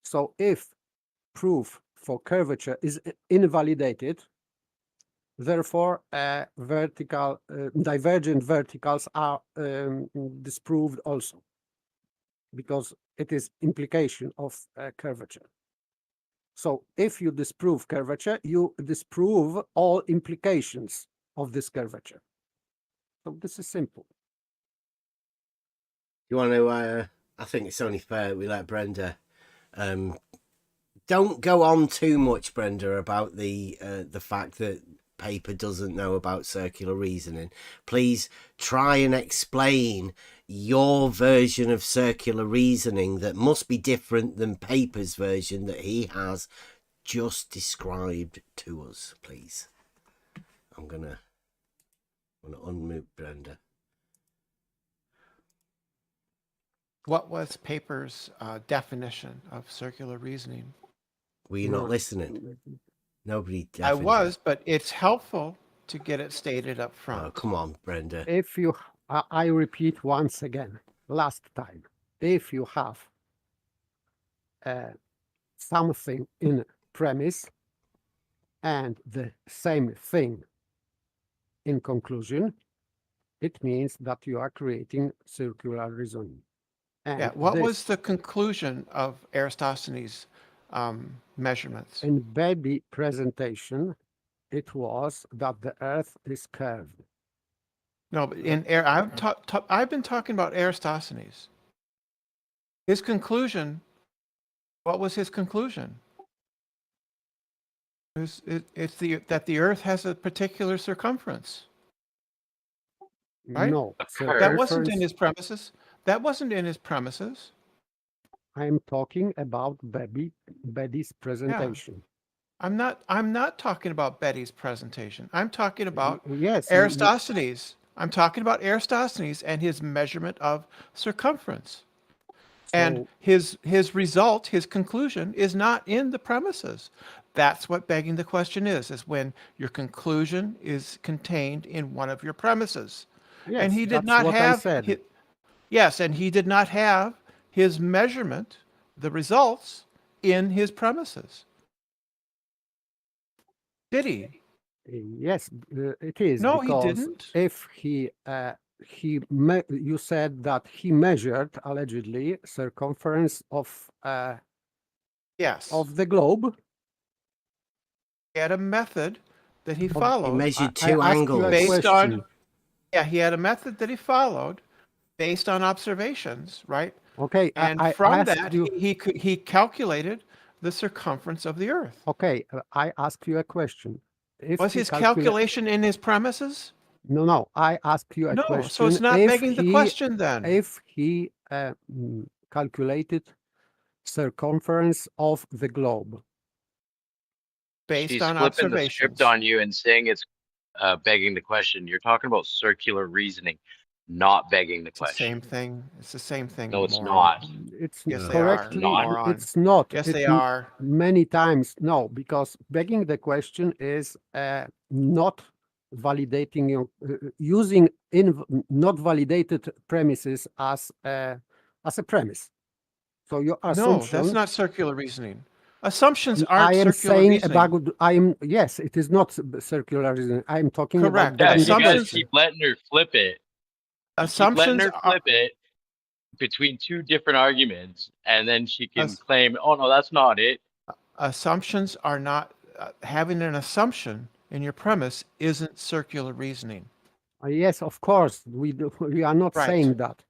Speaker 16: So if proof for curvature is invalidated, therefore divergent verticals are disproved also, because it is implication of curvature. So if you disprove curvature, you disprove all implications of this curvature. So this is simple.
Speaker 3: You want to, I think it's only fair we let Brenda, don't go on too much, Brenda, about the fact that paper doesn't know about circular reasoning. Please try and explain your version of circular reasoning that must be different than paper's version that he has just described to us, please. I'm gonna unmute Brenda.
Speaker 8: What was paper's definition of circular reasoning?
Speaker 3: Were you not listening? Nobody.
Speaker 8: I was, but it's helpful to get it stated up front.
Speaker 3: Oh, come on, Brenda.
Speaker 16: If you, I repeat once again, last time, if you have something in premise and the same thing in conclusion, it means that you are creating circular reasoning. And
Speaker 8: what was the conclusion of Aristophanes' measurements?
Speaker 16: In Baby presentation, it was that the Earth is curved.
Speaker 8: No, but I've been talking about Aristophanes. His conclusion. What was his conclusion? It's that the Earth has a particular circumference. Right?
Speaker 16: No,
Speaker 8: that wasn't in his premises. That wasn't in his premises.
Speaker 16: I'm talking about Betty's presentation.
Speaker 8: Yeah. I'm not talking about Betty's presentation. I'm talking about
Speaker 16: yes,
Speaker 8: Aristophanes. I'm talking about Aristophanes and his measurement of circumference. And his result, his conclusion, is not in the premises. That's what begging the question is when your conclusion is contained in one of your premises.
Speaker 16: Yes,
Speaker 8: and he did
Speaker 16: that's
Speaker 8: not
Speaker 16: what I
Speaker 8: have
Speaker 16: said.
Speaker 8: yes, and he did not have his measurement, the results, in his premises. Did he?
Speaker 16: Yes, it is.
Speaker 8: No, he
Speaker 16: because
Speaker 8: didn't.
Speaker 16: If you said that he measured allegedly circumference of
Speaker 8: yes
Speaker 16: of the globe.
Speaker 8: He had a method that he followed.
Speaker 3: He measured two angles.
Speaker 8: Based on, he had a method that he followed based on observations, right?
Speaker 16: Okay,
Speaker 8: and
Speaker 16: I
Speaker 8: from
Speaker 16: asked
Speaker 8: that,
Speaker 16: you-
Speaker 8: he calculated the circumference of the Earth.
Speaker 16: Okay, I ask you a question. If
Speaker 8: Was
Speaker 16: he
Speaker 8: his
Speaker 16: calcula-
Speaker 8: calculation in his premises?
Speaker 16: No, I ask you a
Speaker 8: No,
Speaker 16: question.
Speaker 8: so it's not
Speaker 16: If
Speaker 8: begging the
Speaker 16: he-
Speaker 8: question then.
Speaker 16: If he calculated circumference of the globe.
Speaker 8: Based
Speaker 12: She's
Speaker 8: on
Speaker 12: flipping the
Speaker 8: observations.
Speaker 12: script on you and saying it's begging the question. You're talking about circular reasoning, not begging the question.
Speaker 8: Same thing. It's the same thing.
Speaker 12: No, it's
Speaker 8: moron.
Speaker 12: not.
Speaker 16: It's
Speaker 8: Yes, they
Speaker 16: correctly.
Speaker 8: are. Moron.
Speaker 16: It's not.
Speaker 8: Yes,
Speaker 16: It
Speaker 8: they are.
Speaker 16: Many times, no, because begging the question is not validating your using not validated premises as a premise. So your assumption.
Speaker 8: No, that's not circular reasoning. Assumptions
Speaker 16: I
Speaker 8: aren't
Speaker 16: am
Speaker 8: circular
Speaker 16: saying
Speaker 8: reasoning.
Speaker 16: about. Yes, it is not circular reasoning. I am talking
Speaker 8: Correct.
Speaker 16: about begging
Speaker 12: Yeah,
Speaker 16: the
Speaker 12: you guys
Speaker 16: question.
Speaker 12: keep letting her flip it. You keep
Speaker 8: Assumptions
Speaker 12: letting her flip it between two different arguments, and then she can claim, "Oh no, that's not it."
Speaker 8: Assumptions are not having an assumption in your premise isn't circular reasoning.
Speaker 16: Yes, of course. We are not
Speaker 8: Right.
Speaker 16: saying that.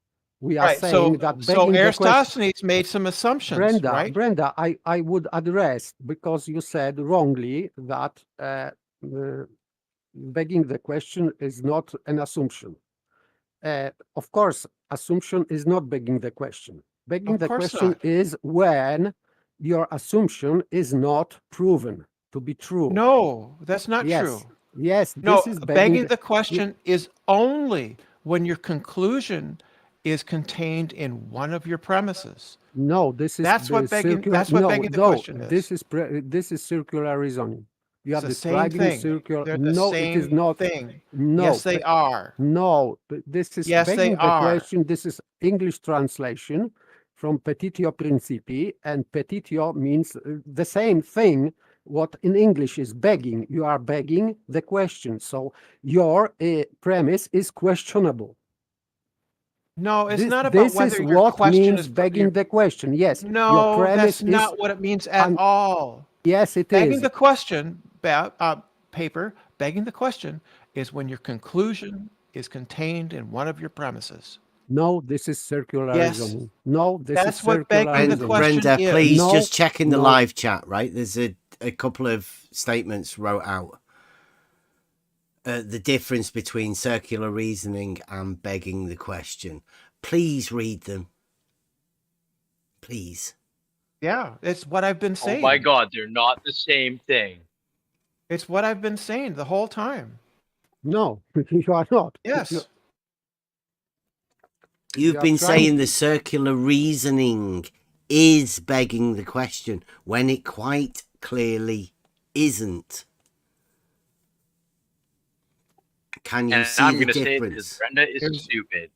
Speaker 16: We are
Speaker 8: Right.
Speaker 16: saying
Speaker 8: So,
Speaker 16: that
Speaker 8: so
Speaker 16: begging the question.
Speaker 8: Aristophanes made some assumptions,
Speaker 16: Brenda,
Speaker 8: right?
Speaker 16: Brenda, I would address, because you said wrongly that begging the question is not an assumption. Of course, assumption is not begging the question. Begging
Speaker 8: Of
Speaker 16: the
Speaker 8: course
Speaker 16: question
Speaker 8: not.
Speaker 16: is when your assumption is not proven to be true.
Speaker 8: No, that's not
Speaker 16: Yes.
Speaker 8: true.
Speaker 16: Yes,
Speaker 8: No,
Speaker 16: this is
Speaker 8: begging the question is only when your conclusion is contained in one of your premises.
Speaker 16: No, this is
Speaker 8: That's
Speaker 16: the
Speaker 8: what begging.
Speaker 16: circular.
Speaker 8: That's what
Speaker 16: No,
Speaker 8: begging the
Speaker 16: no,
Speaker 8: question is.
Speaker 16: this is circular reasoning. You
Speaker 8: It's
Speaker 16: are
Speaker 8: the same
Speaker 16: describing
Speaker 8: thing.
Speaker 16: circular.
Speaker 8: They're the
Speaker 16: No, it is
Speaker 8: same
Speaker 16: not.
Speaker 8: thing.
Speaker 16: No,
Speaker 8: Yes, they are.
Speaker 16: No, but this is
Speaker 8: Yes, they
Speaker 16: begging the
Speaker 8: are.
Speaker 16: question. This is English translation from petitio principii, and petitio means the same thing. What in English is begging. You are begging the question. So your premise is questionable.
Speaker 8: No, it's
Speaker 16: This,
Speaker 8: not about
Speaker 16: this
Speaker 8: whether
Speaker 16: is
Speaker 8: your
Speaker 16: what
Speaker 8: question
Speaker 16: means
Speaker 8: is
Speaker 16: begging the question. Yes, your
Speaker 8: No,
Speaker 16: premise
Speaker 8: that's not
Speaker 16: is,
Speaker 8: what it means at all.
Speaker 16: Yes, it
Speaker 8: Begging
Speaker 16: is.
Speaker 8: the question, paper, begging the question is when your conclusion is contained in one of your premises.
Speaker 16: No, this is circular
Speaker 8: Yes.
Speaker 16: reasoning. No, this
Speaker 8: That's
Speaker 16: is
Speaker 8: what
Speaker 16: circular
Speaker 8: begging the
Speaker 16: reasoning.
Speaker 8: question
Speaker 3: Brenda,
Speaker 8: is.
Speaker 3: please
Speaker 16: No,
Speaker 3: just check in the
Speaker 16: no.
Speaker 3: live chat, right? There's a couple of statements wrote out. The difference between circular reasoning and begging the question. Please read them. Please.
Speaker 8: Yeah, it's what I've been
Speaker 12: Oh
Speaker 8: saying.
Speaker 12: my God, they're not the same thing.
Speaker 8: It's what I've been saying the whole time.
Speaker 16: No, you are not.
Speaker 8: Yes.
Speaker 3: You've
Speaker 16: You are
Speaker 3: been
Speaker 16: trying
Speaker 3: saying
Speaker 16: to-
Speaker 3: the circular reasoning is begging the question when it quite clearly isn't. Can you
Speaker 12: And
Speaker 3: see
Speaker 12: I'm
Speaker 3: the
Speaker 12: going to say it
Speaker 3: difference?
Speaker 12: because Brenda is stupid.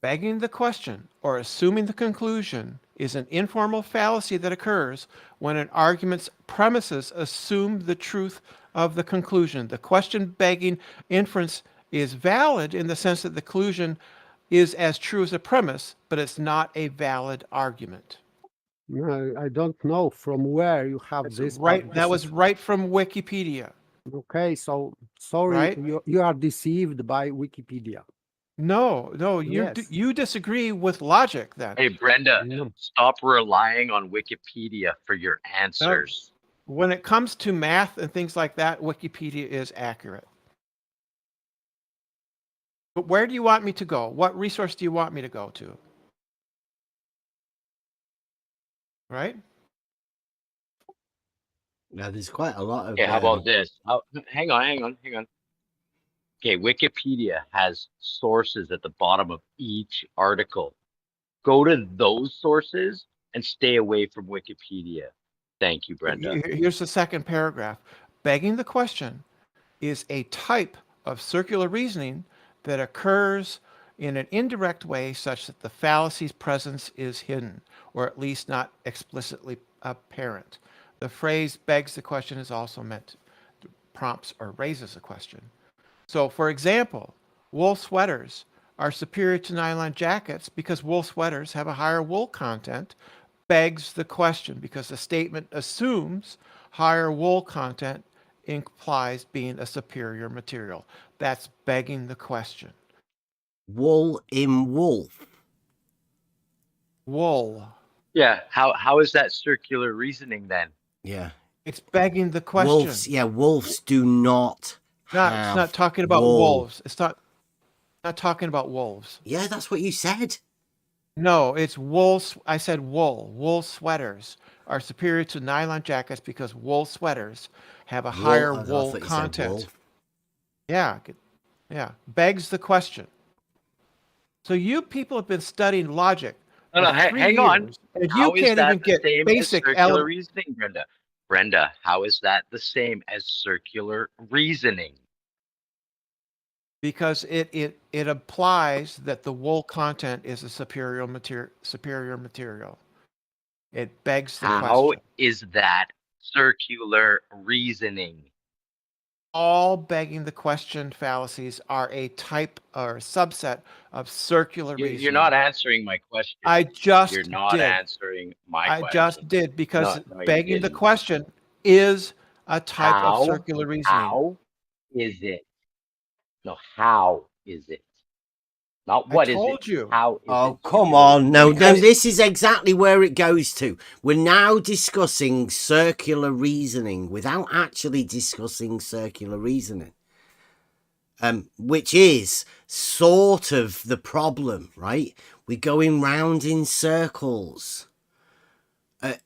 Speaker 8: Begging the question or assuming the conclusion is an informal fallacy that occurs when an argument's premises assume the truth of the conclusion. The question begging inference is valid in the sense that the conclusion is as true as a premise, but it's not a valid argument.
Speaker 16: No, I don't know from where you have this. but
Speaker 8: Right,
Speaker 16: this
Speaker 8: that was
Speaker 16: is-
Speaker 8: right from Wikipedia.
Speaker 16: Okay, so sorry,
Speaker 8: Right?
Speaker 16: you are deceived by Wikipedia.
Speaker 8: No,
Speaker 16: Yes.
Speaker 8: you disagree with logic then.
Speaker 12: Hey, Brenda, stop relying on Wikipedia for your answers.
Speaker 8: When it comes to math and things like that, Wikipedia is accurate. But where do you want me to go? What resource do you want me to go to? Right?
Speaker 3: Now, there's quite a lot of.
Speaker 12: Okay, how about this? Hang on. Okay, Wikipedia has sources at the bottom of each article. Go to those sources and stay away from Wikipedia. Thank you, Brenda.
Speaker 8: Here's the second paragraph. Begging the question is a type of circular reasoning that occurs in an indirect way such that the fallacy's presence is hidden, or at least not explicitly apparent. The phrase begs the question is also meant to prompts or raises a question. So, for example, wool sweaters are superior to nylon jackets because wool sweaters have a higher wool content, begs the question because the statement assumes higher wool content implies being a superior material. That's begging the question.
Speaker 3: Wool in wolf.
Speaker 8: Wool.
Speaker 12: Yeah, how is that circular reasoning then?
Speaker 3: Yeah.
Speaker 8: It's begging the question.
Speaker 3: Wolves do not have
Speaker 8: It's not talking about
Speaker 3: wool.
Speaker 8: wolves. It's not talking about wolves.
Speaker 3: Yeah, that's what you said.
Speaker 8: No, it's wool. I said wool. Wool sweaters are superior to nylon jackets because wool sweaters have a higher wool content. Yeah. Begs the question. So you people have been studying logic.
Speaker 12: No, hang on.
Speaker 8: And
Speaker 12: How
Speaker 8: you
Speaker 12: is
Speaker 8: can't
Speaker 12: that
Speaker 8: even
Speaker 12: the
Speaker 8: get
Speaker 12: same
Speaker 8: basic
Speaker 12: as circular reasoning, Brenda? Brenda, how is that the same as circular reasoning?
Speaker 8: Because it implies that the wool content is a superior material. It begs the question.
Speaker 12: How is that circular reasoning?
Speaker 8: All begging the question fallacies are a type or subset of circular reasoning.
Speaker 12: You're not answering my question.
Speaker 8: I just
Speaker 12: You're not
Speaker 8: did.
Speaker 12: answering my question.
Speaker 8: I just did because
Speaker 12: No, you
Speaker 8: begging the
Speaker 12: didn't.
Speaker 8: question is a type of circular reasoning.
Speaker 12: How is it? No, how is it? Not what is it.
Speaker 8: I told you.
Speaker 12: How is it?
Speaker 3: Oh, come on. No, this is exactly where it goes to. We're now discussing circular reasoning without actually discussing circular reasoning, which is sort of the problem, right? We're going round in circles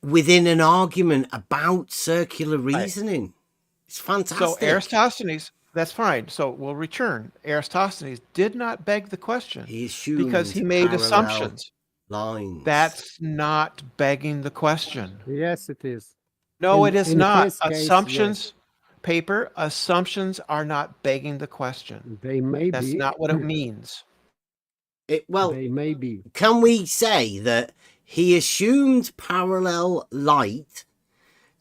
Speaker 3: within an argument about circular reasoning. Right. It's fantastic.
Speaker 8: So Aristophanes... That's fine. So we'll return. Aristophanes did not beg the question because he made assumptions.
Speaker 3: Lines.
Speaker 8: That's not begging the question.
Speaker 16: Yes, it is.
Speaker 8: No, it is not. Assumptions, paper, assumptions are not begging the question.
Speaker 16: They may
Speaker 8: That's
Speaker 16: be.
Speaker 8: That's not what it means.
Speaker 16: They may be.
Speaker 3: Can we say that he assumed parallel light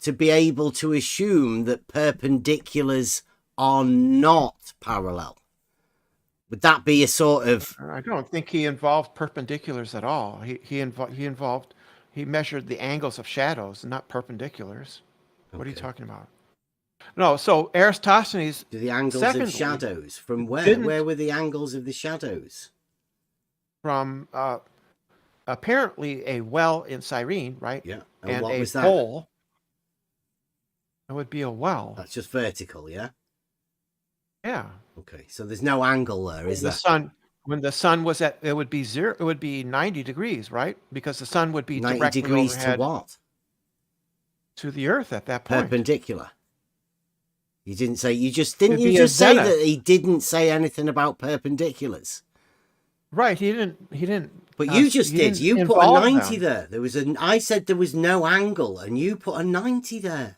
Speaker 3: to be able to assume that perpendiculars are not parallel? Would that be a sort of...
Speaker 8: I don't think he involved perpendiculars at all. He measured the angles of shadows, not perpendiculars. Okay. What are you talking about? No, so Aristophanes...
Speaker 3: The angles of shadows. From where? Where were the angles of the shadows?
Speaker 8: From apparently a well in Cyrene, right?
Speaker 3: Yeah.
Speaker 8: And
Speaker 3: what was that?
Speaker 8: Pole. It would be a well.
Speaker 3: That's just vertical, yeah?
Speaker 8: Yeah.
Speaker 3: Okay, so there's no angle there, is there?
Speaker 8: When the sun was at, it would be 90 degrees, right? Because the sun would be
Speaker 3: 90
Speaker 8: directly
Speaker 3: degrees
Speaker 8: overhead
Speaker 3: to what?
Speaker 8: To the earth at that point.
Speaker 3: Perpendicular. You didn't say, you just say that he didn't say anything about perpendiculars?
Speaker 8: Right, he didn't.
Speaker 3: But you just did. You put a 90 there. I said there was no angle, and you put a 90 there.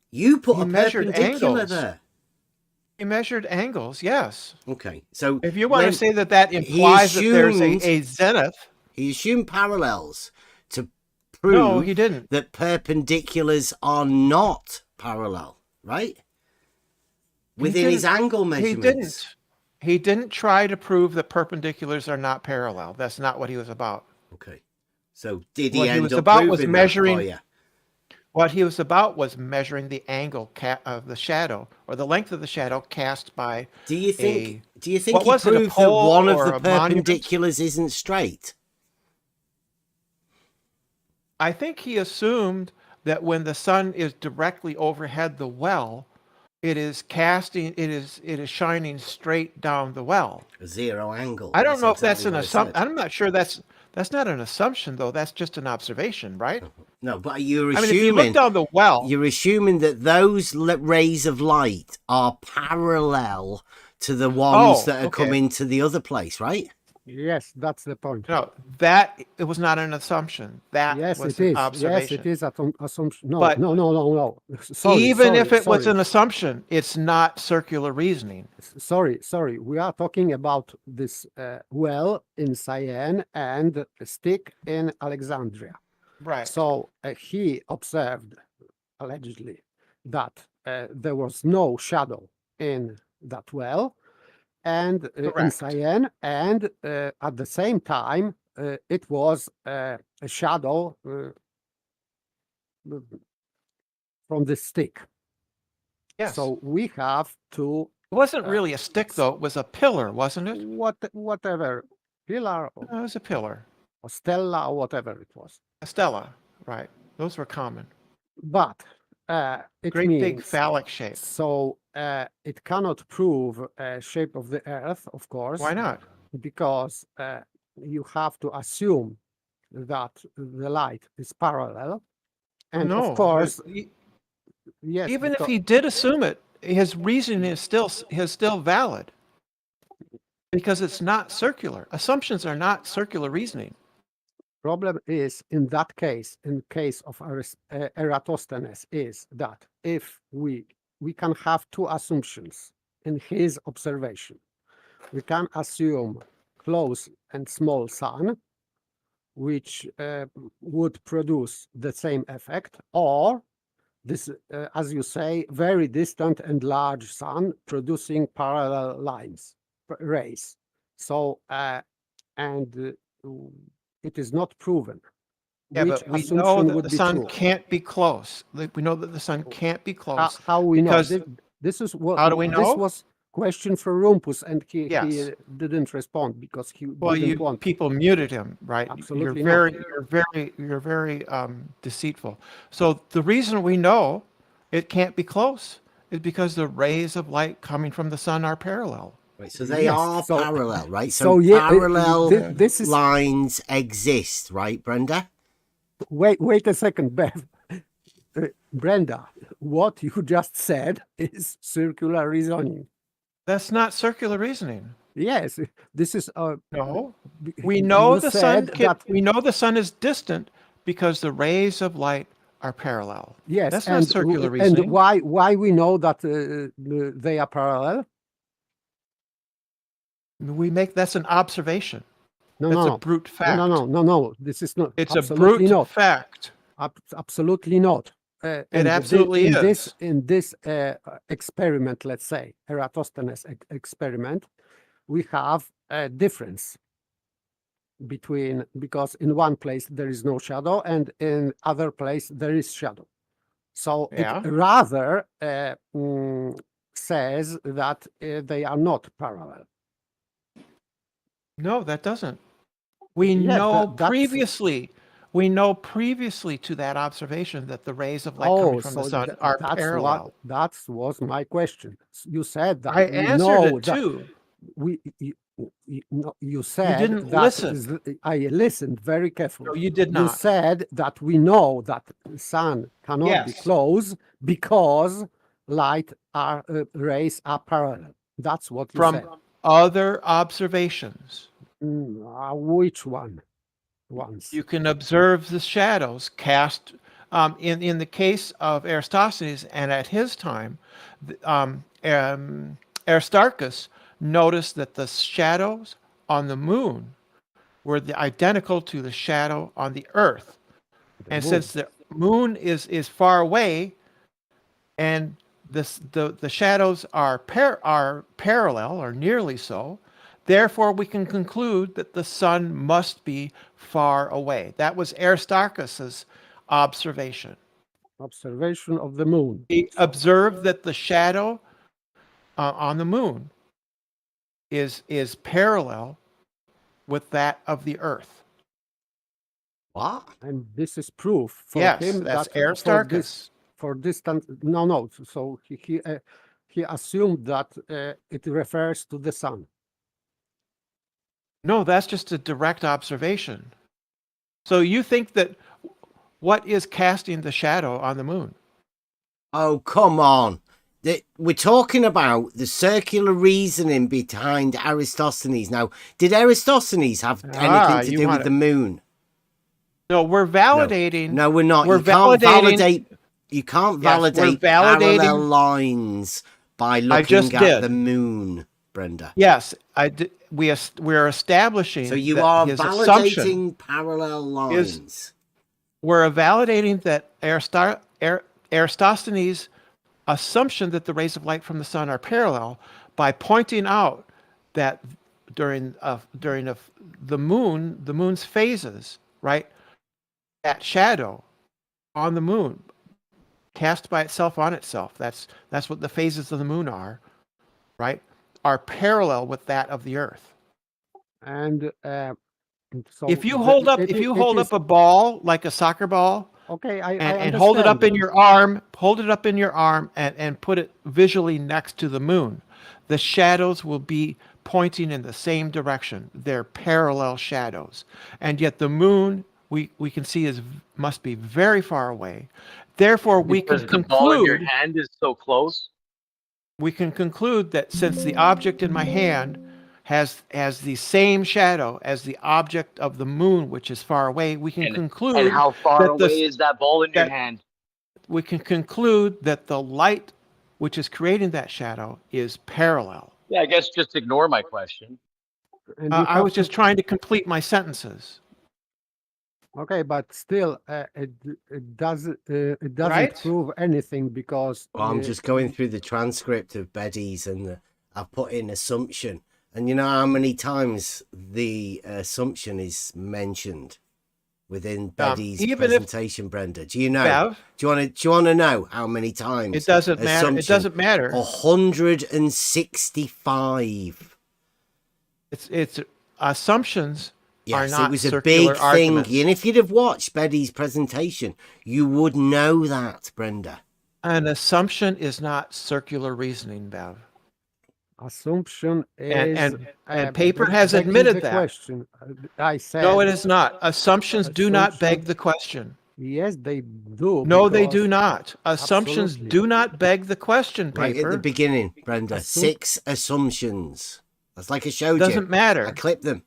Speaker 3: You put a perpendicular there.
Speaker 8: He measured angles, yes.
Speaker 3: Okay, so
Speaker 8: if you want to say that implies that there's a zenith,
Speaker 3: he assumed parallels to prove
Speaker 8: he didn't.
Speaker 3: That perpendiculars are not parallel, right? Within his angle measurements.
Speaker 8: He didn't try to prove that perpendiculars are not parallel. That's not what he was about.
Speaker 3: Okay, so did he end up proving that for you?
Speaker 8: What he was about was measuring the angle of the shadow, or the length of the shadow cast by.
Speaker 3: Do you think he proved that one of the perpendiculars isn't straight?
Speaker 8: I think he assumed that when the sun is directly overhead the well, it is shining straight down the well.
Speaker 3: A zero angle.
Speaker 8: I don't know if that's an assumption. I'm not sure that's That's not an assumption, though. That's just an observation, right?
Speaker 3: No, but you're
Speaker 8: I
Speaker 3: assuming.
Speaker 8: mean, if you look down the well,
Speaker 3: you're assuming that those rays of light are parallel to the ones that are coming to the other place, right?
Speaker 16: Yes, that's the point.
Speaker 8: No, it was not an assumption. That was an observation.
Speaker 16: Yes, it is an assumption. No,
Speaker 8: But
Speaker 16: no. Sorry,
Speaker 8: even if it was an assumption, it's not circular reasoning.
Speaker 16: Sorry. We are talking about this well in Cyan and a stick in Alexandria.
Speaker 8: Right.
Speaker 16: So he observed, allegedly, that there was no shadow in that well, and in Cyan, and at the same time, it was a shadow from the stick.
Speaker 8: Yes.
Speaker 16: So we have to.
Speaker 8: It wasn't really a stick, though. It was a pillar, wasn't it?
Speaker 16: Whatever. Pillar.
Speaker 8: It was a pillar.
Speaker 16: Or stella, or whatever it was.
Speaker 8: A stela, right. Those were common.
Speaker 16: But it
Speaker 8: Great
Speaker 16: means,
Speaker 8: big phallic shape.
Speaker 16: So it cannot prove shape of the Earth, of course.
Speaker 8: Why not?
Speaker 16: Because you have to assume that the light is parallel, and
Speaker 8: No,
Speaker 16: of course, yes.
Speaker 8: Even if he did assume it, his reasoning is still valid, because it's not circular. Assumptions are not circular reasoning.
Speaker 16: Problem is, in that case, in case of Eratosthenes, is that if we can have two assumptions in his observation. We can assume close and small sun, which would produce the same effect, or this, as you say, very distant and large sun producing parallel lines, rays. So, it is not proven.
Speaker 8: Yeah, but we know that the sun can't be close. We know that the sun can't be close.
Speaker 16: How we know? This is what.
Speaker 8: How do we know?
Speaker 16: This was question for Rumpus, and he didn't respond because he didn't want.
Speaker 8: People muted him, right?
Speaker 16: Absolutely
Speaker 8: You're very deceitful. So the reason we know it can't be close is because the rays of light coming from the sun are parallel.
Speaker 3: Right, so they are parallel, right?
Speaker 16: So yeah,
Speaker 3: parallel lines exist, right, Brenda?
Speaker 16: Wait a second, Bev. Brenda, what you just said is circular reasoning.
Speaker 8: That's not circular reasoning.
Speaker 16: Yes, this is
Speaker 8: no. We know the sun. We know the sun is distant because the rays of light are parallel.
Speaker 16: Yes,
Speaker 8: that's not circular reasoning.
Speaker 16: And why we know that they are parallel?
Speaker 8: That's an observation.
Speaker 16: That's
Speaker 8: a brute fact.
Speaker 16: No. This is not.
Speaker 8: It's a brute fact.
Speaker 16: Absolutely not.
Speaker 8: It absolutely is.
Speaker 16: In this experiment, let's say Eratosthenes experiment, we have a difference between, because in one place there is no shadow and in other place there is shadow. So it rather says that they are not parallel. No,
Speaker 8: that doesn't. We know previously to that observation that the rays of light coming from the sun are parallel.
Speaker 16: That was my question. You said that.
Speaker 8: I answered it too.
Speaker 16: You said
Speaker 8: you didn't listen.
Speaker 16: I listened very carefully.
Speaker 8: No, you did not.
Speaker 16: You said that we know that the sun cannot be close because light rays are parallel. That's what you said.
Speaker 8: Other observations.
Speaker 16: Which one? Ones.
Speaker 8: You can observe the shadows cast in the case of Aristophanes, and at his time, Aristarchus noticed that the shadows on the moon were identical to the shadow on the earth. Since the moon is far away, and the shadows are parallel or nearly so, therefore we can conclude that the sun must be far away. That was Aristarchus's observation.
Speaker 16: Observation of the moon.
Speaker 8: He observed that the shadow on the moon is parallel with that of the earth.
Speaker 3: What?
Speaker 16: And this is proof for him
Speaker 8: that's
Speaker 16: that
Speaker 8: Aristarchus.
Speaker 16: For distance, no. So he assumed that it refers to the sun.
Speaker 8: No, that's just a direct observation. So you think that what is casting the shadow on the moon?
Speaker 3: Oh, come on. We're talking about the circular reasoning behind Aristophanes. Now, did Aristophanes have anything to do with the moon?
Speaker 8: No, we're validating.
Speaker 3: No, we're not.
Speaker 8: We're validating.
Speaker 3: You can't validate parallel lines by looking at the moon, Brenda.
Speaker 8: Yes, I did. We're establishing.
Speaker 3: So you
Speaker 8: that
Speaker 3: are
Speaker 8: his
Speaker 3: validating parallel lines.
Speaker 8: We're validating that Aristophanes' assumption that the rays of light from the sun are parallel by pointing out that during the moon's phases, right, that shadow on the moon cast by itself on itself. That's what the phases of the moon are, right? Are parallel with that of the Earth.
Speaker 16: And so
Speaker 8: if you hold up a ball like a soccer ball,
Speaker 16: okay,
Speaker 8: and hold it up in your arm, and put it visually next to the moon, the shadows will be pointing in the same direction. They're parallel shadows, and yet the moon we can see must be very far away. Therefore, we can conclude
Speaker 12: the ball in your hand is so close.
Speaker 8: We can conclude that since the object in my hand has the same shadow as the object of the moon, which is far away, we can conclude.
Speaker 12: And how far away is that ball in your hand?
Speaker 8: We can conclude that the light which is creating that shadow is parallel.
Speaker 12: Yeah, I guess just ignore my question.
Speaker 8: I was just trying to complete my sentences.
Speaker 16: Okay, but still, it doesn't
Speaker 8: Right?
Speaker 16: prove anything because.
Speaker 3: Well, I'm just going through the transcript of Beddy's, and I've put in assumption, and you know how many times the assumption is mentioned within Beddy's presentation, Brenda? Do you know?
Speaker 8: Bev,
Speaker 3: do you want to know how many times?
Speaker 8: It doesn't matter. It doesn't matter.
Speaker 3: 165.
Speaker 8: It's assumptions.
Speaker 3: Yes, it was a big thing. And if you'd have watched Beddy's presentation, you would know that, Brenda.
Speaker 8: An assumption is not circular reasoning, Bev.
Speaker 16: Assumption is...
Speaker 8: And paper has admitted that.
Speaker 16: Question. I said...
Speaker 8: No, it is not. Assumptions do not beg the question.
Speaker 16: Yes, they do.
Speaker 8: No, they do not. Assumptions do not beg the question, paper.
Speaker 3: Right at the beginning, Brenda. 6 assumptions. That's like I showed you.
Speaker 8: Doesn't matter.
Speaker 3: I clipped them.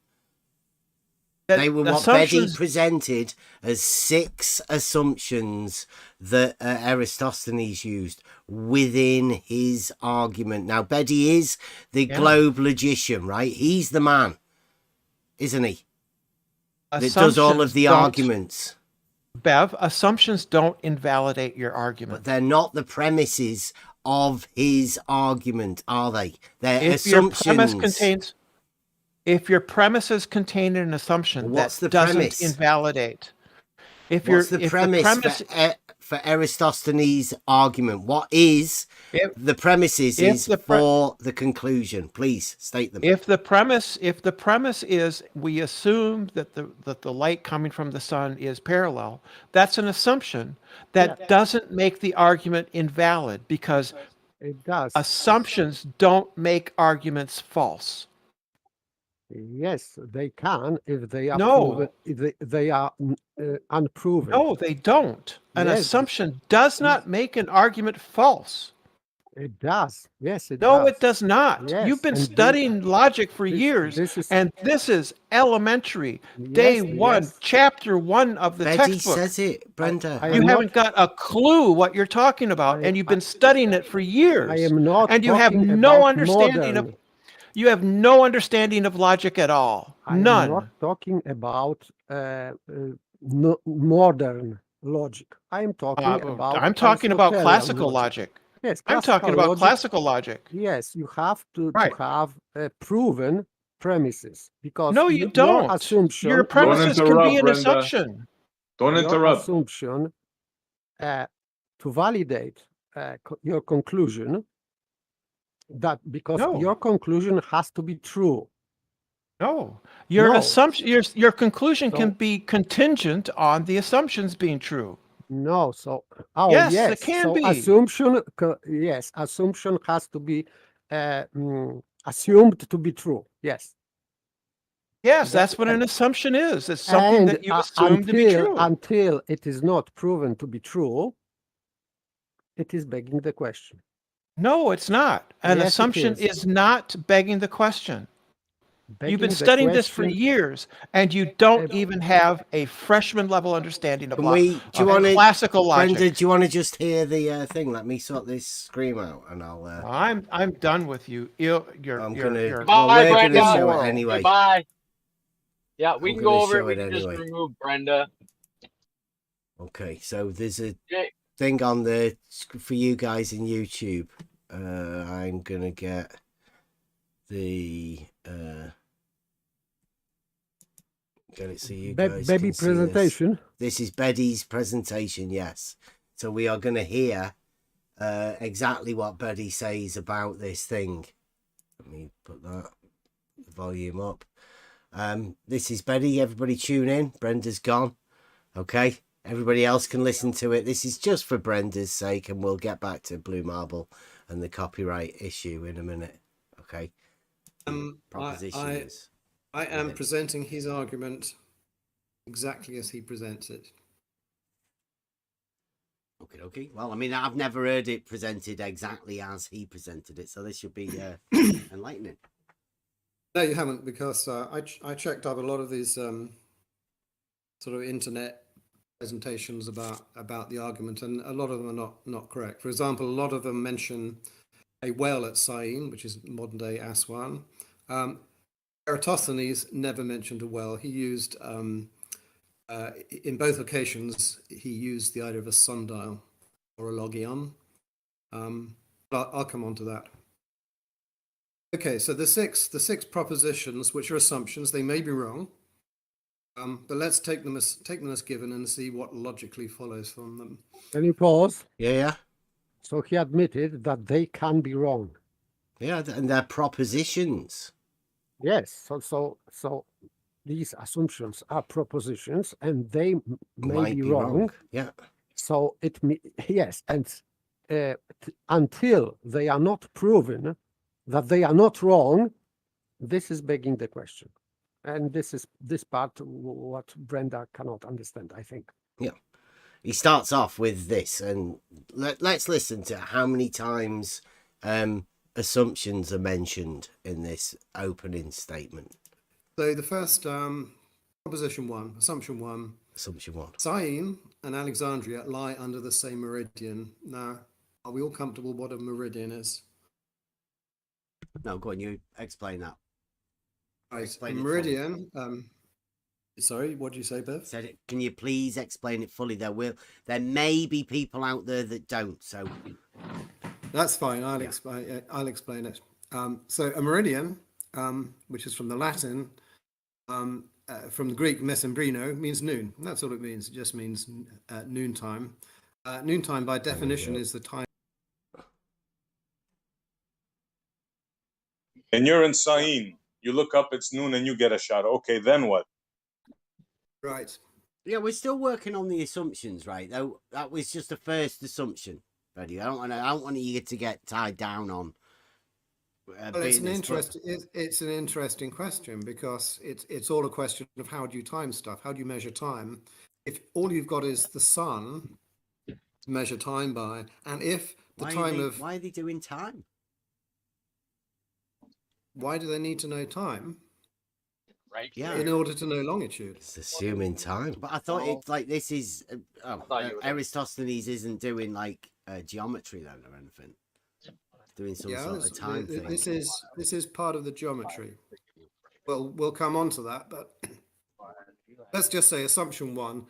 Speaker 3: They were what Beddy presented as 6 assumptions that Aristophanes used within his argument. Now, Beddy is the globe logician, right? He's the man, isn't he? That does all of the arguments.
Speaker 8: Bev, assumptions don't invalidate your argument.
Speaker 3: But they're not the premises of his argument, are they? They're
Speaker 8: if
Speaker 3: assumptions.
Speaker 8: Your premise contains... If your premises contain an assumption that doesn't invalidate,
Speaker 3: what's the premise for Aristophanes' argument? What is the premises for the conclusion? Please state them.
Speaker 8: If the premise is we assume that the light coming from the sun is parallel, that's an assumption that doesn't make the argument invalid because
Speaker 16: it does.
Speaker 8: Assumptions don't make arguments false.
Speaker 16: Yes, they can if they are proven, if they are unproven.
Speaker 8: No, they don't. An assumption does not make an argument false.
Speaker 16: It does. Yes, it does.
Speaker 8: No, it does not.
Speaker 16: Yes,
Speaker 8: You've been studying logic for years, and this is elementary. Day 1, chapter 1 of the textbook.
Speaker 3: Beddy says it, Brenda.
Speaker 8: You haven't got a clue what you're talking about, and you've been studying it for years.
Speaker 16: I am not.
Speaker 8: And you have no understanding of. You have no understanding of logic at all. None.
Speaker 16: I'm not talking about modern logic. I'm talking about.
Speaker 8: I'm talking about classical logic.
Speaker 16: Yes,
Speaker 8: I'm talking about classical logic.
Speaker 16: Yes, you have to have proven premises because
Speaker 8: no, you don't.
Speaker 16: Your assumption.
Speaker 8: Your premises can be an assumption.
Speaker 5: Don't interrupt.
Speaker 16: Assumption to validate your conclusion. That because your conclusion has to be true.
Speaker 8: No, your assumption, your conclusion can be contingent on the assumptions being true.
Speaker 16: No, so
Speaker 8: yes, it can be.
Speaker 16: Assumption, yes, assumption has to be assumed to be true. Yes.
Speaker 8: Yes, that's what an assumption is. It's something
Speaker 16: And
Speaker 8: that you assume to be true.
Speaker 16: until it is not proven to be true, it is begging the question.
Speaker 8: No, it's not. An
Speaker 16: Yes, it
Speaker 8: assumption is not begging the question. You've been
Speaker 16: Begging the
Speaker 8: studying this for
Speaker 16: question.
Speaker 8: years, and you don't even have a freshman level understanding of,
Speaker 3: Can we? Do you want to,
Speaker 8: classical logic.
Speaker 3: Brenda? Do you want to just hear the thing? Let me sort this scream out, and I'll.
Speaker 8: I'm done with you. You're
Speaker 12: Goodbye,
Speaker 3: we're
Speaker 12: Brenda.
Speaker 3: gonna show it anyway.
Speaker 12: Goodbye. Yeah, we
Speaker 3: I'm
Speaker 12: can go
Speaker 3: gonna
Speaker 12: over it.
Speaker 3: show
Speaker 12: We
Speaker 3: it
Speaker 12: can just
Speaker 3: anyway.
Speaker 12: remove Brenda.
Speaker 3: Okay, so there's a
Speaker 12: Okay.
Speaker 3: thing on the for you guys in YouTube. I'm gonna get the get it so you guys
Speaker 16: Baby
Speaker 3: can see
Speaker 16: presentation.
Speaker 3: This is Betty's presentation. Yes, so we are gonna hear exactly what Betty says about this thing. Let me put that volume up. This is Betty. Everybody tune in. Brenda's gone. Okay. Everybody else can listen to it. This is just for Brenda's sake, and we'll get back to Blue Marble and the copyright issue in a minute. Okay. Propositions.
Speaker 18: I am presenting his argument exactly as he presents it.
Speaker 3: Okay, okay. Well, I mean, I've never heard it presented exactly as he presented it, so this should be enlightening.
Speaker 18: No, you haven't, because I checked up a lot of these sort of internet presentations about the argument, and a lot of them are not correct. For example, a lot of them mention a well at Syene, which is modern day Aswan. Eratosthenes never mentioned a well. He used in both occasions he used the idea of a sundial or a logion. I'll come on to that. Okay, so the six propositions, which are assumptions, they may be wrong, but let's take them as given and see what logically follows from them.
Speaker 16: Can you pause?
Speaker 3: Yeah.
Speaker 16: So he admitted that they can be wrong.
Speaker 3: Yeah, and they're propositions.
Speaker 16: Yes. So these assumptions are propositions, and they may be wrong.
Speaker 3: Yeah.
Speaker 16: So yes, and until they are not proven that they are not wrong, this is begging the question. And this part what Brenda cannot understand, I think.
Speaker 3: Yeah. He starts off with this, and let's listen to how many times assumptions are mentioned in this opening statement.
Speaker 18: So the first proposition one, assumption one. Syene and Alexandria lie under the same meridian. Now, are we all comfortable what a meridian is?
Speaker 3: No, go on, you explain that.
Speaker 18: Right, a meridian. Sorry, what did you say, Bev?
Speaker 3: Said it. Can you please explain it fully? There may be people out there that don't. So
Speaker 18: that's fine. I'll explain it. So a meridian, which is from the Latin, from the Greek mesembrino, means noon. That's all it means. It just means noontime. Noontime, by definition, is the time.
Speaker 11: And you're in Syene. You look up, it's noon, and you get a shot. Okay, then what?
Speaker 18: Right.
Speaker 3: Yeah, we're still working on the assumptions, right? Though that was just the first assumption, Freddie. I don't want you to get tied down on.
Speaker 18: Well, it's an interesting question, because it's all a question of how do you time stuff? How do you measure time? If all you've got is the sun to measure time by, and if the why
Speaker 3: are they doing time?
Speaker 18: Why do they need to know time?
Speaker 12: Right.
Speaker 3: Yeah.
Speaker 18: In order to know longitude.
Speaker 3: It's assuming time. But I thought it's like this is Aristotelian isn't doing like geometry then or anything. Doing some sort of time thing.
Speaker 18: This is part of the geometry. Well, we'll come on to that, but let's just say assumption one.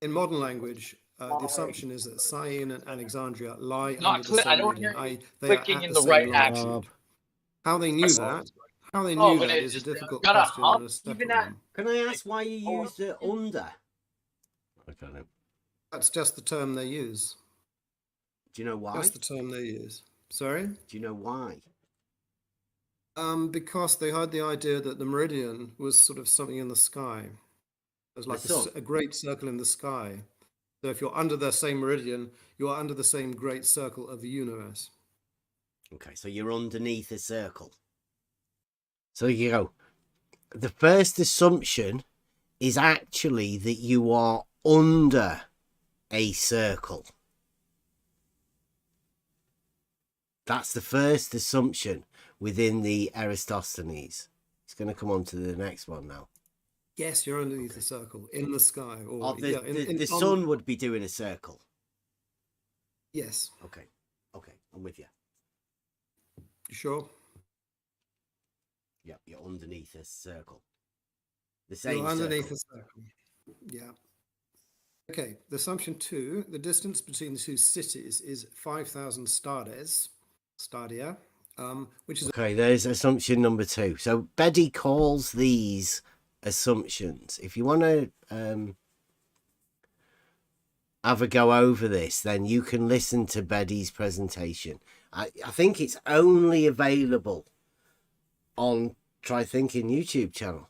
Speaker 18: In modern language, the assumption is that Syene and Alexandria lie under the same meridian. They are at the same longitude. How they knew that? How they knew that is a difficult question and a separate one.
Speaker 3: Can I ask why you used it under? I don't know.
Speaker 18: That's just the term they use.
Speaker 3: Do you know why?
Speaker 18: That's the term they use. Sorry?
Speaker 3: Do you know why?
Speaker 18: Because they had the idea that the meridian was sort of something in the sky. It was like a great circle in the sky. So if you're under the same meridian, you are under the same great circle of the universe.
Speaker 3: Okay, so you're underneath a circle. So you go. The first assumption is actually that you are under a circle. That's the first assumption within the Aristotelians. It's going to come on to the next one now.
Speaker 18: Yes, you're underneath the circle in the sky, or
Speaker 3: The sun would be doing a circle.
Speaker 18: Yes.
Speaker 3: Okay, I'm with you.
Speaker 18: You sure?
Speaker 3: Yeah, you're underneath a circle. The same
Speaker 18: You're underneath
Speaker 3: circle.
Speaker 18: the circle. Yeah. Okay, the assumption 2, the distance between the two cities is 5,000 stadia, which is...
Speaker 3: Okay, there's assumption number 2. So Beddy calls these assumptions. If you want to have a go over this, then you can listen to Beddy's presentation. I think it's only available on Try Thinking YouTube channel.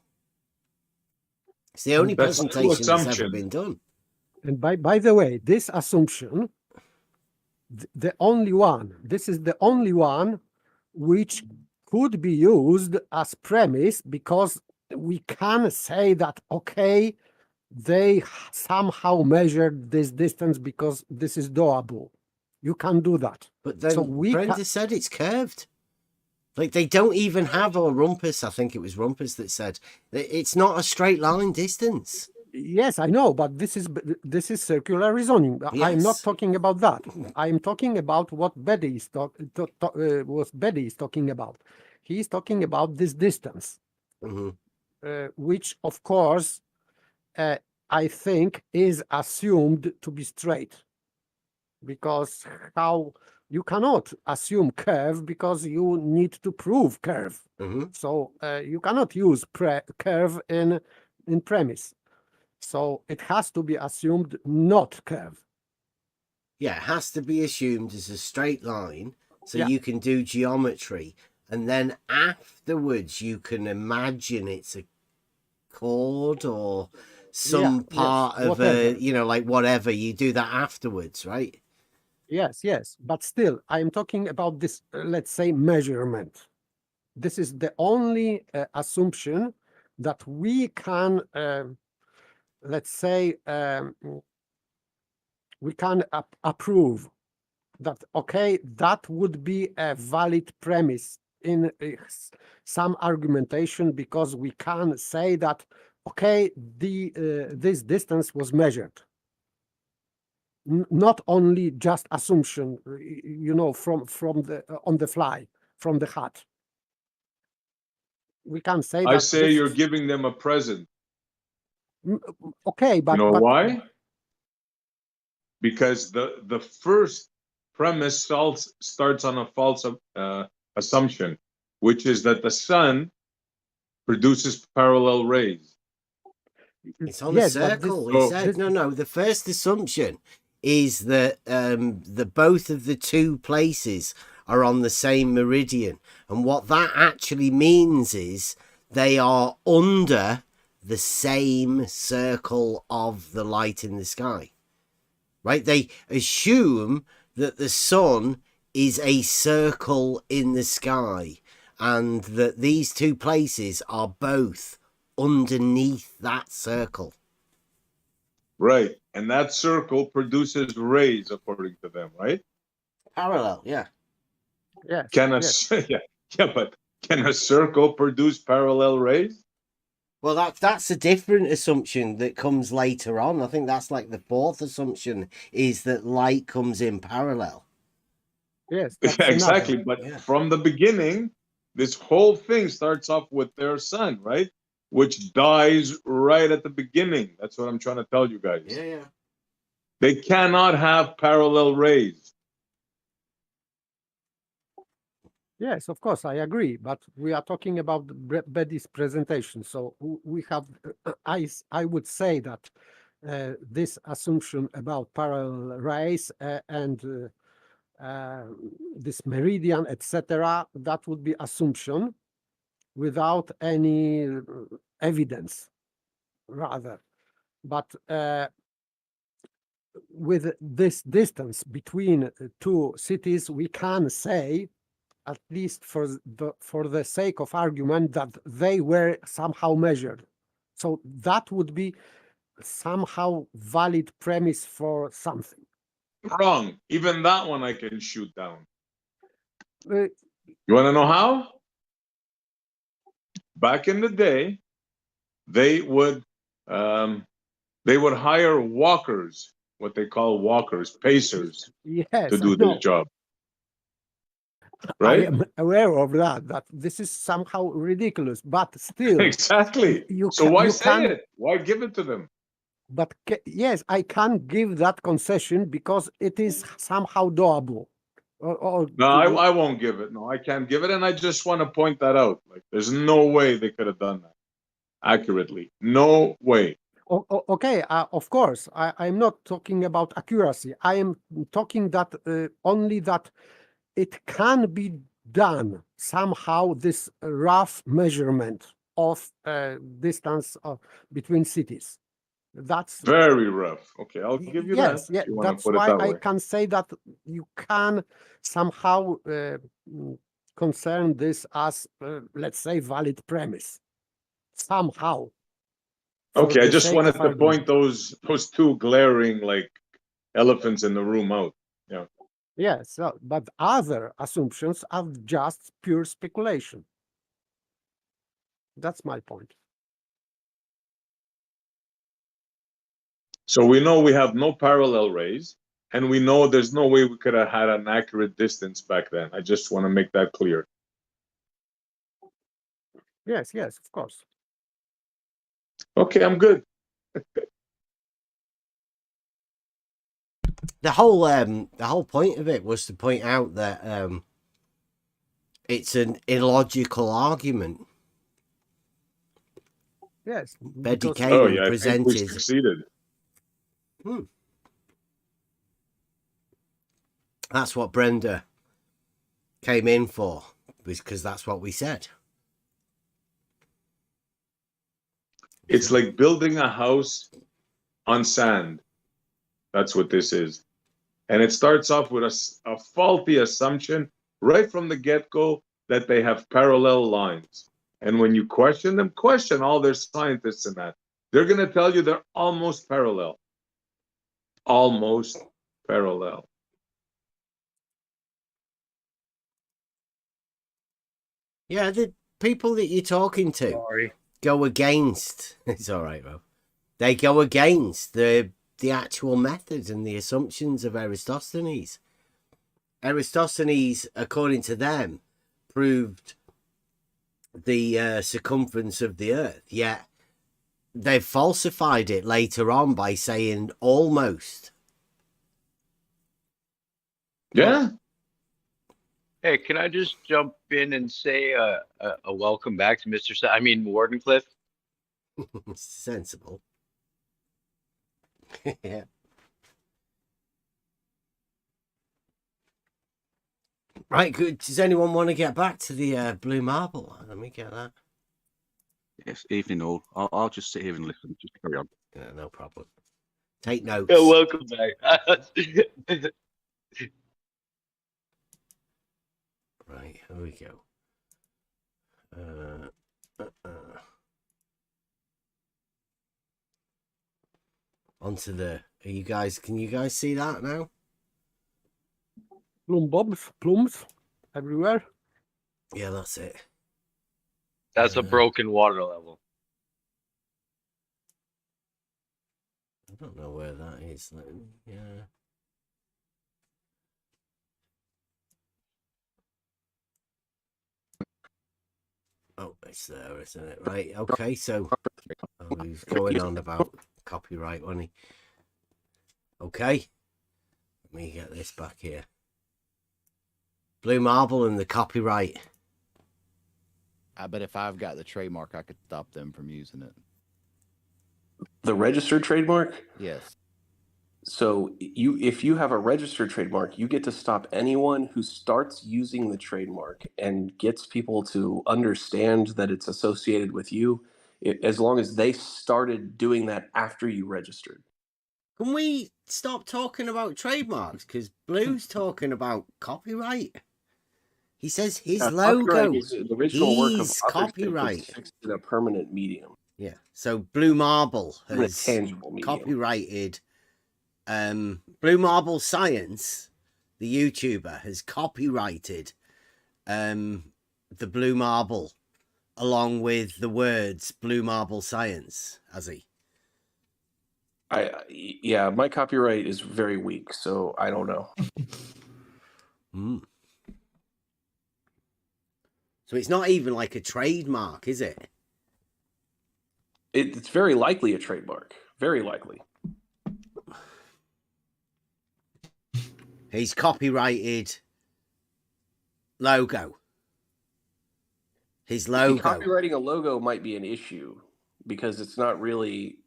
Speaker 3: It's the only presentation that's ever been done.
Speaker 16: And by the way, this assumption, the only one, this is the only one which could be used as premise, because we can say that, okay, they somehow measured this distance because this is doable. You can do that.
Speaker 3: But then Brenda said it's curved. Like, they don't even have, or Rumpus, I think it was Rumpus that said, that it's not a straight line distance.
Speaker 16: Yes, I know, but this is circular reasoning.
Speaker 3: Yes.
Speaker 16: I'm not talking about that. I'm talking about what Beddy is talking about. He's talking about this distance, which, of course, I think is assumed to be straight, because how you cannot assume curve because you need to prove curve. So you cannot use curve in premise. So it has to be assumed not curve.
Speaker 3: Yeah, it has to be assumed as a straight line, so
Speaker 16: Yeah.
Speaker 3: you can do geometry, and then afterwards you can imagine it's a chord or some part of
Speaker 16: whatever.
Speaker 3: like whatever. You do that afterwards, right?
Speaker 16: Yes, but still, I'm talking about this, let's say, measurement. This is the only assumption that we can, let's say, we can approve that, okay, that would be a valid premise in some argumentation, because we can say that, okay, this distance was measured. Not only just assumption, from the on the fly, from the hat. We can say that.
Speaker 5: I say you're giving them a present.
Speaker 16: Okay, but
Speaker 5: you know why? Because the first premise starts on a false assumption, which is that the sun produces parallel rays.
Speaker 3: It's on a circle. He said, no. The first assumption is that both of the two places are on the same meridian, and what that actually means is they are under the same circle of the light in the sky, right? They assume that the sun is a circle in the sky, and that these two places are both underneath that circle.
Speaker 5: Right. And that circle produces rays, according to them, right?
Speaker 3: Parallel, yeah.
Speaker 16: Yes.
Speaker 5: But can a circle produce parallel rays?
Speaker 3: Well, that's a different assumption that comes later on. I think that's like the fourth assumption, is that light comes in parallel.
Speaker 16: Yes,
Speaker 5: exactly. But from the beginning, this whole thing starts off with their sun, right? Which dies right at the beginning. That's what I'm trying to tell you guys.
Speaker 3: Yeah.
Speaker 5: They cannot have parallel rays.
Speaker 16: Yes, of course, I agree. But we are talking about Beddy's presentation. So we have, I would say that this assumption about parallel rays and this meridian, etc., that would be assumption without any evidence, rather. But with this distance between two cities, we can say at least for the sake of argument, that they were somehow measured. So that would be somehow valid premise for something.
Speaker 5: Wrong. Even that one I can shoot down.
Speaker 16: Uh,
Speaker 5: You want to know how? Back in the day, they would hire walkers, what they call walkers, pacers,
Speaker 16: yes,
Speaker 5: to do this job. Right?
Speaker 16: I am aware of that this is somehow ridiculous, but still.
Speaker 5: Exactly. So why say it? Why give it to them?
Speaker 16: But yes, I can give that concession because it is somehow doable.
Speaker 5: No, I won't give it. No, I can't give it. And I just want to point that out. Like, there's no way they could have done that accurately. No way.
Speaker 16: Okay, of course. I'm not talking about accuracy. I am talking that only that it can be done somehow, this rough measurement of distance between cities. That's
Speaker 5: very rough. Okay, I'll give you that.
Speaker 16: Yes,
Speaker 5: You want
Speaker 16: that's
Speaker 5: to put it
Speaker 16: why
Speaker 5: that
Speaker 16: I
Speaker 5: way.
Speaker 16: can say that you can somehow concern this as, let's say, valid premise. Somehow.
Speaker 5: Okay, I just wanted to point those two glaring like elephants in the room out. Yeah.
Speaker 16: Yes, but other assumptions are just pure speculation. That's my point.
Speaker 5: So we know we have no parallel rays, and we know there's no way we could have had an accurate distance back then. I just want to make that clear.
Speaker 16: Yes, of course.
Speaker 5: Okay, I'm good.
Speaker 3: The whole point of it was to point out that it's an illogical argument.
Speaker 16: Yes.
Speaker 3: Bedford presented.
Speaker 5: I think we succeeded.
Speaker 3: That's what Brenda came in for, because that's what we said.
Speaker 5: It's like building a house on sand. That's what this is. And it starts off with a faulty assumption right from the get-go that they have parallel lines. And when you question them, question all their scientists in that. They're going to tell you they're almost parallel. Almost parallel.
Speaker 3: Yeah, the people that you're talking to go against. It's all right, bro. They go against the actual methods and the assumptions of Aristophanes. Aristophanes, according to them, proved the circumference of the Earth. Yet they've falsified it later on by saying almost.
Speaker 5: Yeah.
Speaker 12: Hey, can I just jump in and say a welcome back to Mr. Wardenclyffe?
Speaker 3: Sensible. Yeah. Right, good. Does anyone want to get back to the blue marble? Let me get that.
Speaker 19: Yes, evening all. I'll just sit here and listen. Just carry on.
Speaker 3: Yeah, no problem. Take notes.
Speaker 12: Yeah, welcome back.
Speaker 3: Right, here we go. Onto the. Can you guys see that now?
Speaker 16: Plumes everywhere.
Speaker 3: Yeah, that's it.
Speaker 12: That's a broken water level.
Speaker 3: I don't know where that is. Yeah. Oh, it's there, isn't it? Right. Okay. So he was going on about copyright, wasn't he? Okay. Let me get this back here. Blue marble and the copyright.
Speaker 14: I bet if I've got the trademark, I could stop them from using it.
Speaker 13: The registered trademark?
Speaker 14: Yes.
Speaker 13: So if you have a registered trademark, you get to stop anyone who starts using the trademark and gets people to understand that it's associated with you, as long as they started doing that after you registered.
Speaker 3: Can we stop talking about trademarks? Because Blue's talking about copyright. He says his
Speaker 13: Copyright
Speaker 3: logo.
Speaker 13: is the original work of
Speaker 3: He's
Speaker 13: authorship
Speaker 3: copyright.
Speaker 13: is fixed in a permanent medium.
Speaker 3: Yeah. So Blue Marble
Speaker 13: In a
Speaker 3: has
Speaker 13: tangible medium.
Speaker 3: copyrighted Blue Marble Science, the YouTuber, has copyrighted the Blue Marble along with the words Blue Marble Science, has he?
Speaker 13: Yeah, my copyright is very weak, so I don't know.
Speaker 3: So it's not even like a trademark, is it?
Speaker 13: It's very likely a trademark. Very likely.
Speaker 3: He's copyrighted logo. His logo.
Speaker 13: Copywriting a logo might be an issue because it's not really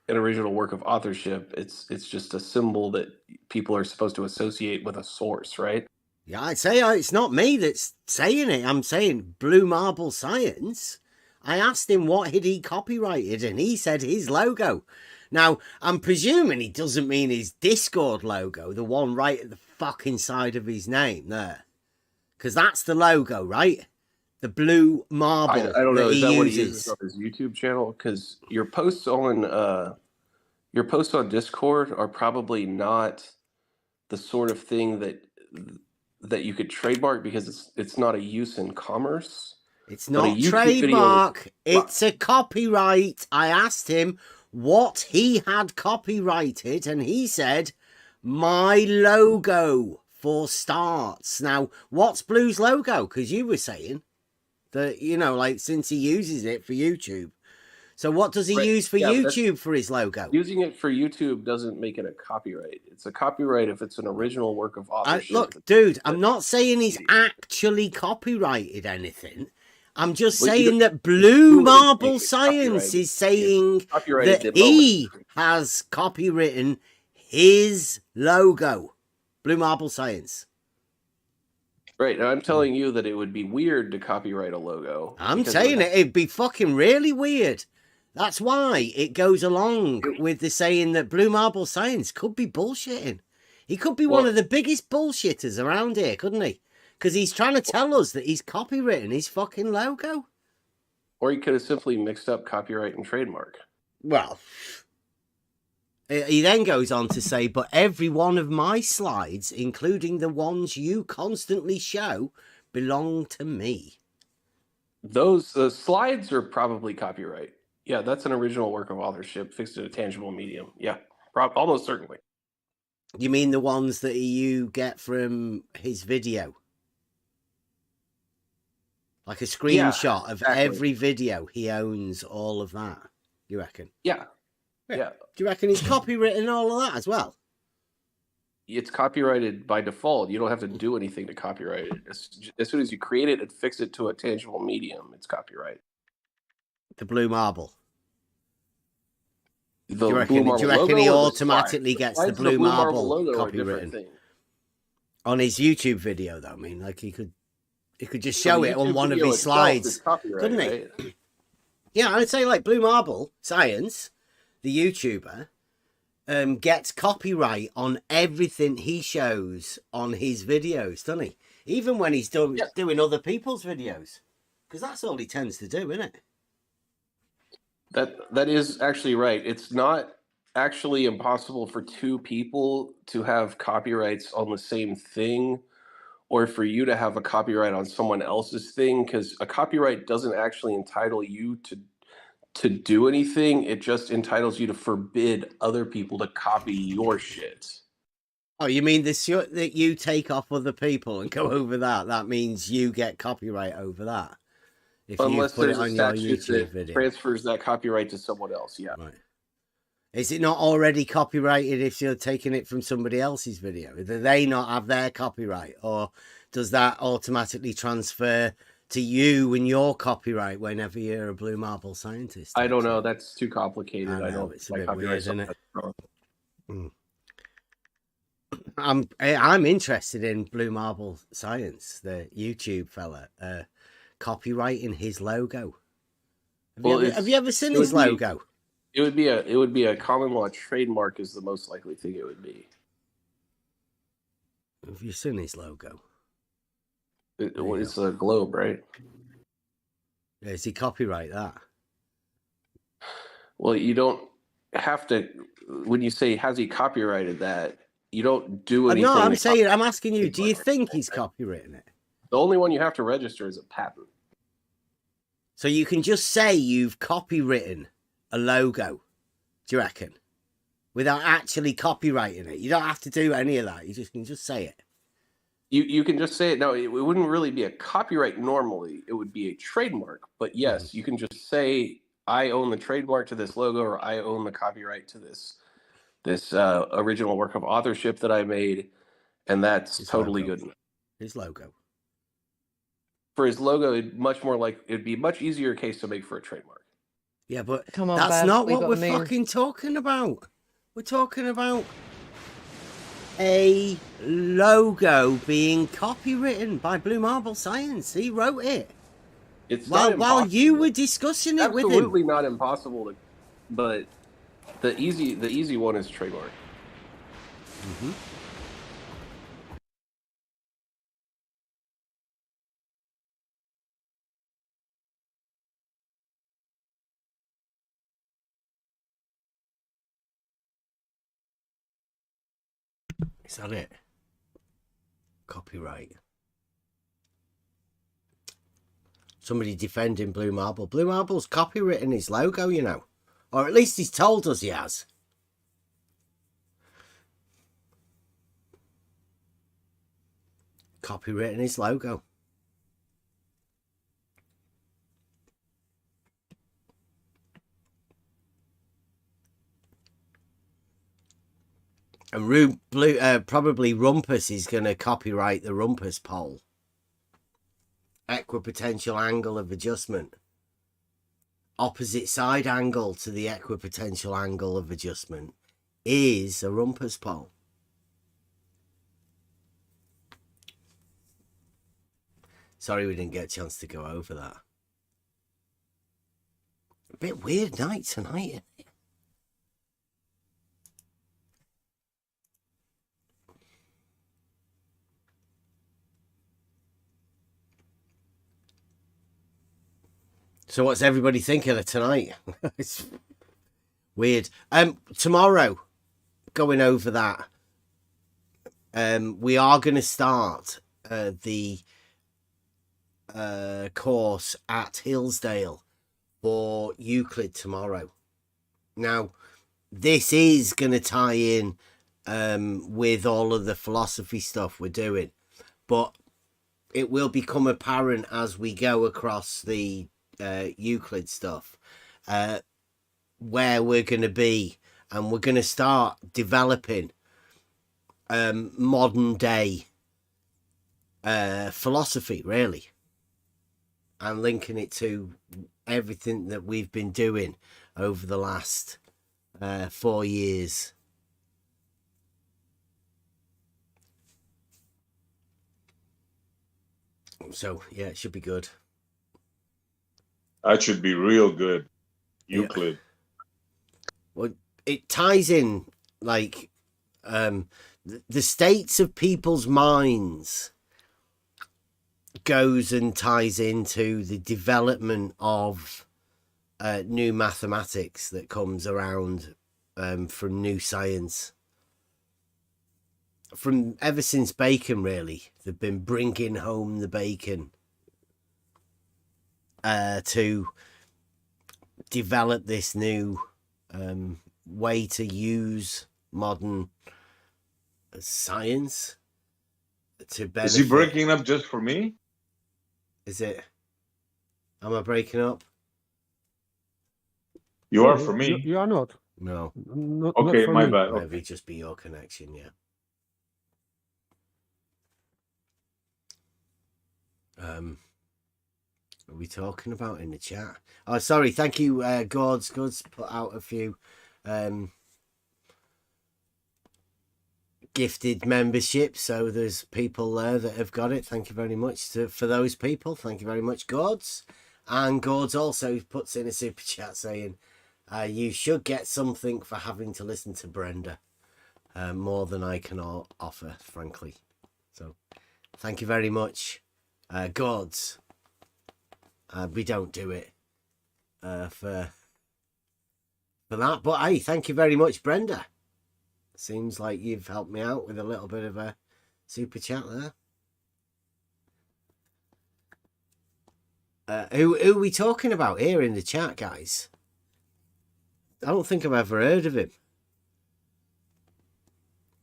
Speaker 13: an original work of authorship. It's just a symbol that people are supposed to associate with a source, right?
Speaker 3: Yeah, I'd say it's not me that's saying it. I'm saying Blue Marble Science. I asked him what had he copyrighted, and he said his logo. Now, I'm presuming he doesn't mean his Discord logo, the one right at the fucking side of his name there. Because that's the logo, right? The blue marble.
Speaker 13: I don't know. Is that what he
Speaker 3: uses
Speaker 13: uses on his YouTube channel? Because your posts on Discord are probably not the sort of thing that you could trademark because it's not a use in commerce.
Speaker 3: It's not trademark. It's a copyright. I asked him what he had copyrighted, and he said, my logo for starts. Now, what's Blue's logo? Because you were saying that, you know, like, since he uses it for YouTube. So what does he use for YouTube for his logo?
Speaker 13: Using it for YouTube doesn't make it a copyright. It's a copyright if it's an original work of authorship.
Speaker 3: Look, dude, I'm not saying he's actually copyrighted anything. I'm just saying that Blue Marble Science is saying that he has copywritten his logo. Blue Marble Science.
Speaker 13: Right, and I'm telling you that it would be weird to copyright a logo.
Speaker 3: I'm saying it'd be fucking really weird. That's why it goes along with the saying that Blue Marble Science could be bullshitting. He could be one of the biggest bullshitters around here, couldn't he? Because he's trying to tell us that he's copywritten his fucking logo.
Speaker 13: Or he could have simply mixed up copyright and trademark.
Speaker 3: Well, he then goes on to say, but every one of my slides, including the ones you constantly show, belong to me.
Speaker 13: Those slides are probably copyright. Yeah, that's an original work of authorship fixed in a tangible medium. Yeah, almost certainly.
Speaker 3: You mean the ones that you get from his video? Like a screenshot of every video, he owns all of that, you reckon?
Speaker 13: Yeah.
Speaker 3: Do you reckon he's copywritten all of that as well?
Speaker 13: It's copyrighted by default. You don't have to do anything to copyright it. As soon as you create it and fix it to a tangible medium, it's copyright.
Speaker 3: The Blue Marble.
Speaker 13: Do
Speaker 3: you reckon he automatically gets the Blue Marble copywritten? On his YouTube video, though, I mean, like he could just show it on one of his slides, couldn't he? Right? Yeah, I'd say like Blue Marble Science, the YouTuber, gets copyright on everything he shows on his videos, doesn't he? Even when he's doing other people's videos, because that's all he tends to do, isn't it?
Speaker 13: That is actually right. It's not actually impossible for two people to have copyrights on the same thing, or for you to have a copyright on someone else's thing, because a copyright doesn't actually entitle you to do anything. It just entitles you to forbid other people to copy your shit.
Speaker 3: Oh, you mean the shit that you take off other people and go over that? That means you get copyright over that. If
Speaker 13: Unless
Speaker 3: you put
Speaker 13: there's
Speaker 3: it on
Speaker 13: a
Speaker 3: your
Speaker 13: statute
Speaker 3: YouTube
Speaker 13: that
Speaker 3: video.
Speaker 13: transfers that copyright to someone else, yeah.
Speaker 3: Right. Is it not already copyrighted if you're taking it from somebody else's video? Do they not have their copyright? Or does that automatically transfer to you and your copyright whenever you're a Blue Marble Scientist?
Speaker 13: I don't know. That's too complicated.
Speaker 3: I know it's a bit weird, isn't it?
Speaker 13: Mm.
Speaker 3: I'm interested in Blue Marble Science, the YouTube fella, copywriting his logo. Have you ever seen his logo?
Speaker 13: It would be a common law trademark is the most likely thing it would be.
Speaker 3: Have you seen his logo?
Speaker 13: It's a globe, right?
Speaker 3: Yeah, does he copyright that?
Speaker 13: Well, you don't have to. When you say has he copyrighted that, you don't do anything.
Speaker 3: No, I'm asking you. Do you think he's copywritten it?
Speaker 13: The only one you have to register is a patent.
Speaker 3: So you can just say you've copywritten a logo. Do you reckon? Without actually copywriting it, you don't have to do any of that. You can just say it.
Speaker 13: You can just say it. No, it wouldn't really be a copyright normally. It would be a trademark. But yes, you can just say, I own the trademark to this logo, or I own the copyright to this original work of authorship that I made, and that's totally good enough.
Speaker 3: His logo.
Speaker 13: For his logo, it'd be a much easier case to make for a trademark.
Speaker 3: Yeah, but
Speaker 6: Come on,
Speaker 3: that's
Speaker 6: Bev,
Speaker 3: not
Speaker 6: we
Speaker 3: what
Speaker 6: got
Speaker 3: we're
Speaker 6: to move.
Speaker 3: fucking talking about. We're talking about a logo being copywritten by Blue Marble Science. He wrote it.
Speaker 13: It's
Speaker 3: while you were discussing it with him.
Speaker 13: Absolutely not impossible but the easy one is trademark.
Speaker 3: Mm-hmm. Is that it? Copyright. Somebody defending Blue Marble. Blue Marble's copywritten his logo, you know. Or at least he's told us he has. Copywritten his logo. And probably Rumpus is going to copyright the Rumpus pole. Equipotential angle of adjustment. Opposite side angle to the equipotential angle of adjustment is a Rumpus pole. Sorry we didn't get a chance to go over that. A bit weird night tonight, isn't it? So what's everybody thinking of tonight? It's weird. Tomorrow, going over that, we are going to start the course at Hillsdale for Euclid tomorrow. Now, this is going to tie in with all of the philosophy stuff we're doing, but it will become apparent as we go across the Euclid stuff where we're going to be, and we're going to start developing modern day philosophy, really, and linking it to everything that we've been doing over the last 4 years. So yeah, it should be good.
Speaker 5: That should be real good. Euclid.
Speaker 3: Yeah. Well, it ties in like the states of people's minds goes and ties into the development of new mathematics that comes around from new science. From ever since Bacon, really, they've been bringing home the bacon to develop this new way to use modern science to benefit.
Speaker 5: Is he breaking up just for me?
Speaker 3: Is it? Am I breaking up?
Speaker 5: You are for me.
Speaker 16: You are not.
Speaker 3: No.
Speaker 5: Okay,
Speaker 16: not for
Speaker 5: my
Speaker 16: me.
Speaker 5: bad.
Speaker 3: Maybe just be your connection, yeah. Are we talking about in the chat? Oh, sorry. Thank you, Gods. Gods put out a few gifted memberships, so there's people there that have got it. Thank you very much for those people. Thank you very much, Gods. And Gods also puts in a super chat saying, you should get something for having to listen to Brenda. More than I can offer, frankly. So, thank you very much, gods. We don't do it for that. But hey, thank you very much, Brenda. Seems like you've helped me out with a little bit of a super chat there. Who are we talking about here in the chat, guys? I don't think I've ever heard of him.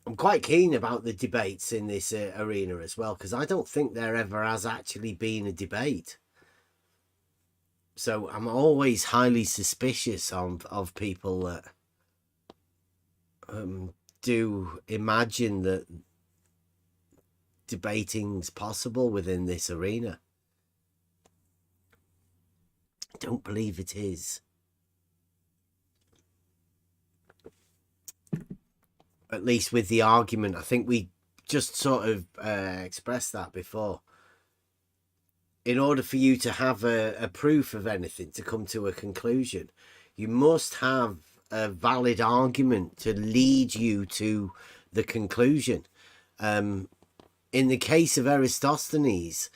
Speaker 3: I'm quite keen about the debates in this arena as well, because I don't think there ever has actually been a debate. So I'm always highly suspicious of people that do imagine that debating's possible within this arena. I don't believe it is. At least with the argument, I think we just sort of expressed that before. In order for you to have a proof of anything, to come to a conclusion, you must have a valid argument to lead you to the conclusion. In the case of Aristophanes,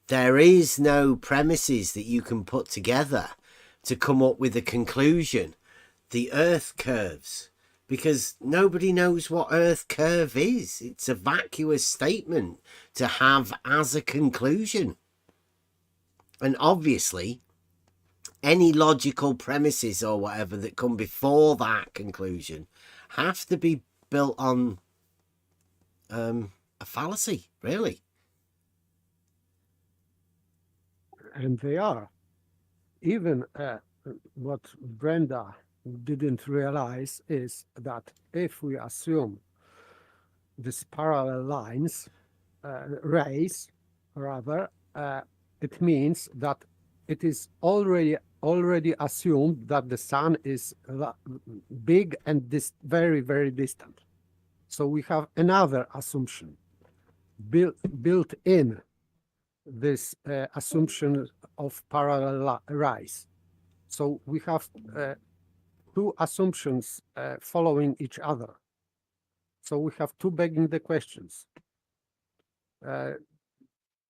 Speaker 3: there is no premises that you can put together to come up with a conclusion. The earth curves, because nobody knows what earth curve is. It's a vacuous statement to have as a conclusion. And obviously, any logical premises or whatever that come before that conclusion have to be built on a fallacy, really.
Speaker 16: And they are. Even what Brenda didn't realize is that if we assume this parallel lines, rays, rather, it means that it is already assumed that the sun is big and very, very distant. So we have another assumption built in this assumption of parallel rise. So we have two assumptions following each other. So we have two begging the questions.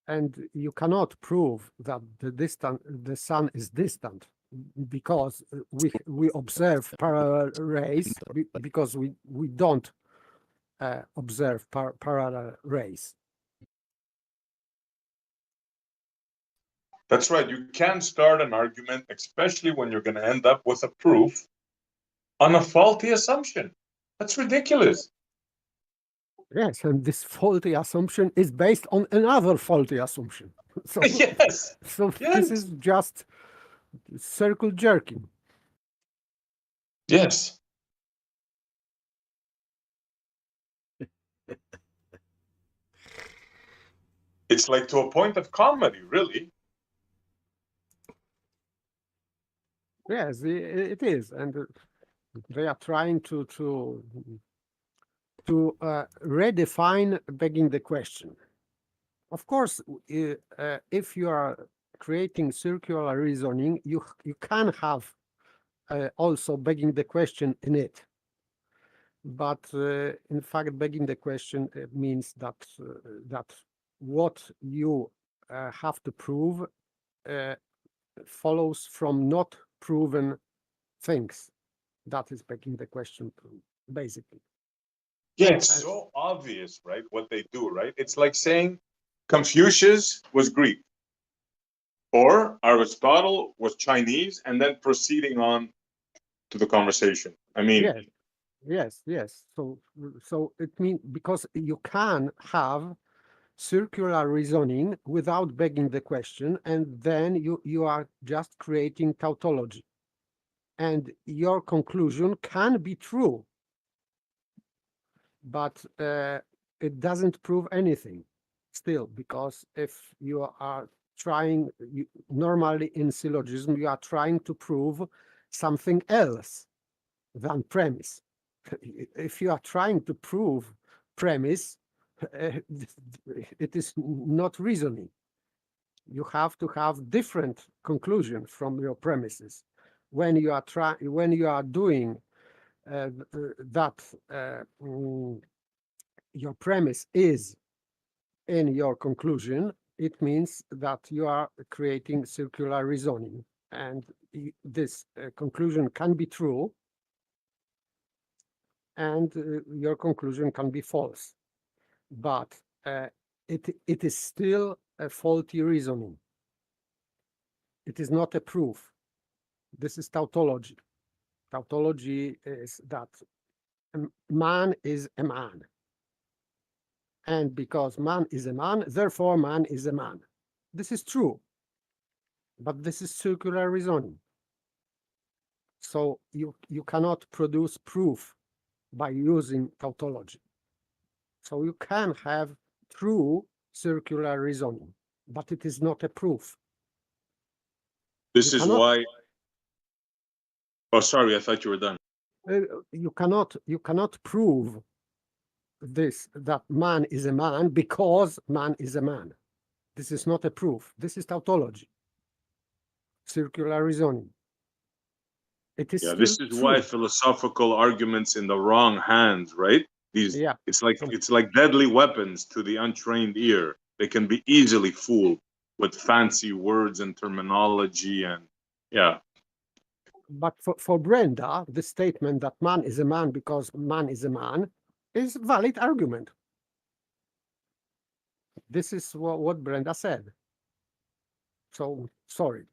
Speaker 16: And you cannot prove that the sun is distant because we observe parallel rays, because we don't observe parallel rays.
Speaker 5: That's right. You can't start an argument, especially when you're going to end up with a proof, on a faulty assumption. That's ridiculous.
Speaker 16: Yes, and this faulty assumption is based on another faulty assumption. So,
Speaker 5: yes.
Speaker 16: So this is just circle jerking.
Speaker 5: Yes. It's like to a point of comedy, really.
Speaker 16: Yes, it is, and they are trying to redefine begging the question. Of course, if you are creating circular reasoning, you can have also begging the question in it. But in fact, begging the question means that that what you have to prove follows from not proven things. That is begging the question, basically.
Speaker 5: Yeah, it's so obvious, right? What they do, right? It's like saying Confucius was Greek, or Aristotle was Chinese, and then proceeding on to the conversation. I mean,
Speaker 16: yes. So it means because you can have circular reasoning without begging the question, and then you are just creating tautology, and your conclusion can be true, but it doesn't prove anything still, because if you are trying, normally in syllogism, you are trying to prove something else than premise. If you are trying to prove premise, it is not reasoning. You have to have different conclusion from your premises. When you are doing that, your premise is in your conclusion, it means that you are creating circular reasoning, and this conclusion can be true, and your conclusion can be false, but it is still a faulty reasoning. It is not a proof. This is tautology. Tautology is that man is a man. And because man is a man, therefore man is a man. This is true. But this is circular reasoning. So you cannot produce proof by using tautology. So you can have true circular reasoning, but it is not a proof.
Speaker 5: This is why. Oh, sorry, I thought you were done.
Speaker 16: You cannot prove this, that man is a man, because man is a man. This is not a proof. This is tautology, circular reasoning. It is
Speaker 5: This is why philosophical arguments in the wrong hands, right? It's like deadly weapons to the untrained ear. They can be easily fooled with fancy words and terminology, and
Speaker 16: But for Brenda, the statement that man is a man because man is a man is a valid argument. This is what Brenda said. So, sorry,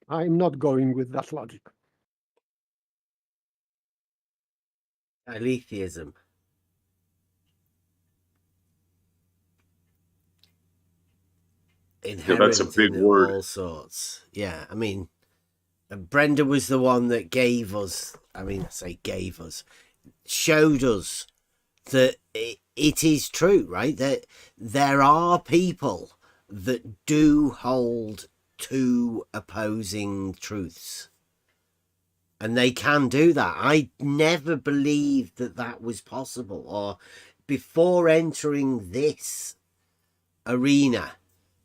Speaker 16: I'm not going with that logic.
Speaker 3: Diletheism. Inherent
Speaker 5: that's a big word.
Speaker 3: All sorts. Yeah, I mean, Brenda was the one that gave us, showed us that it is true, right? That there are people that do hold two opposing truths. And they can do that. I never believed that that was possible. Or before entering this arena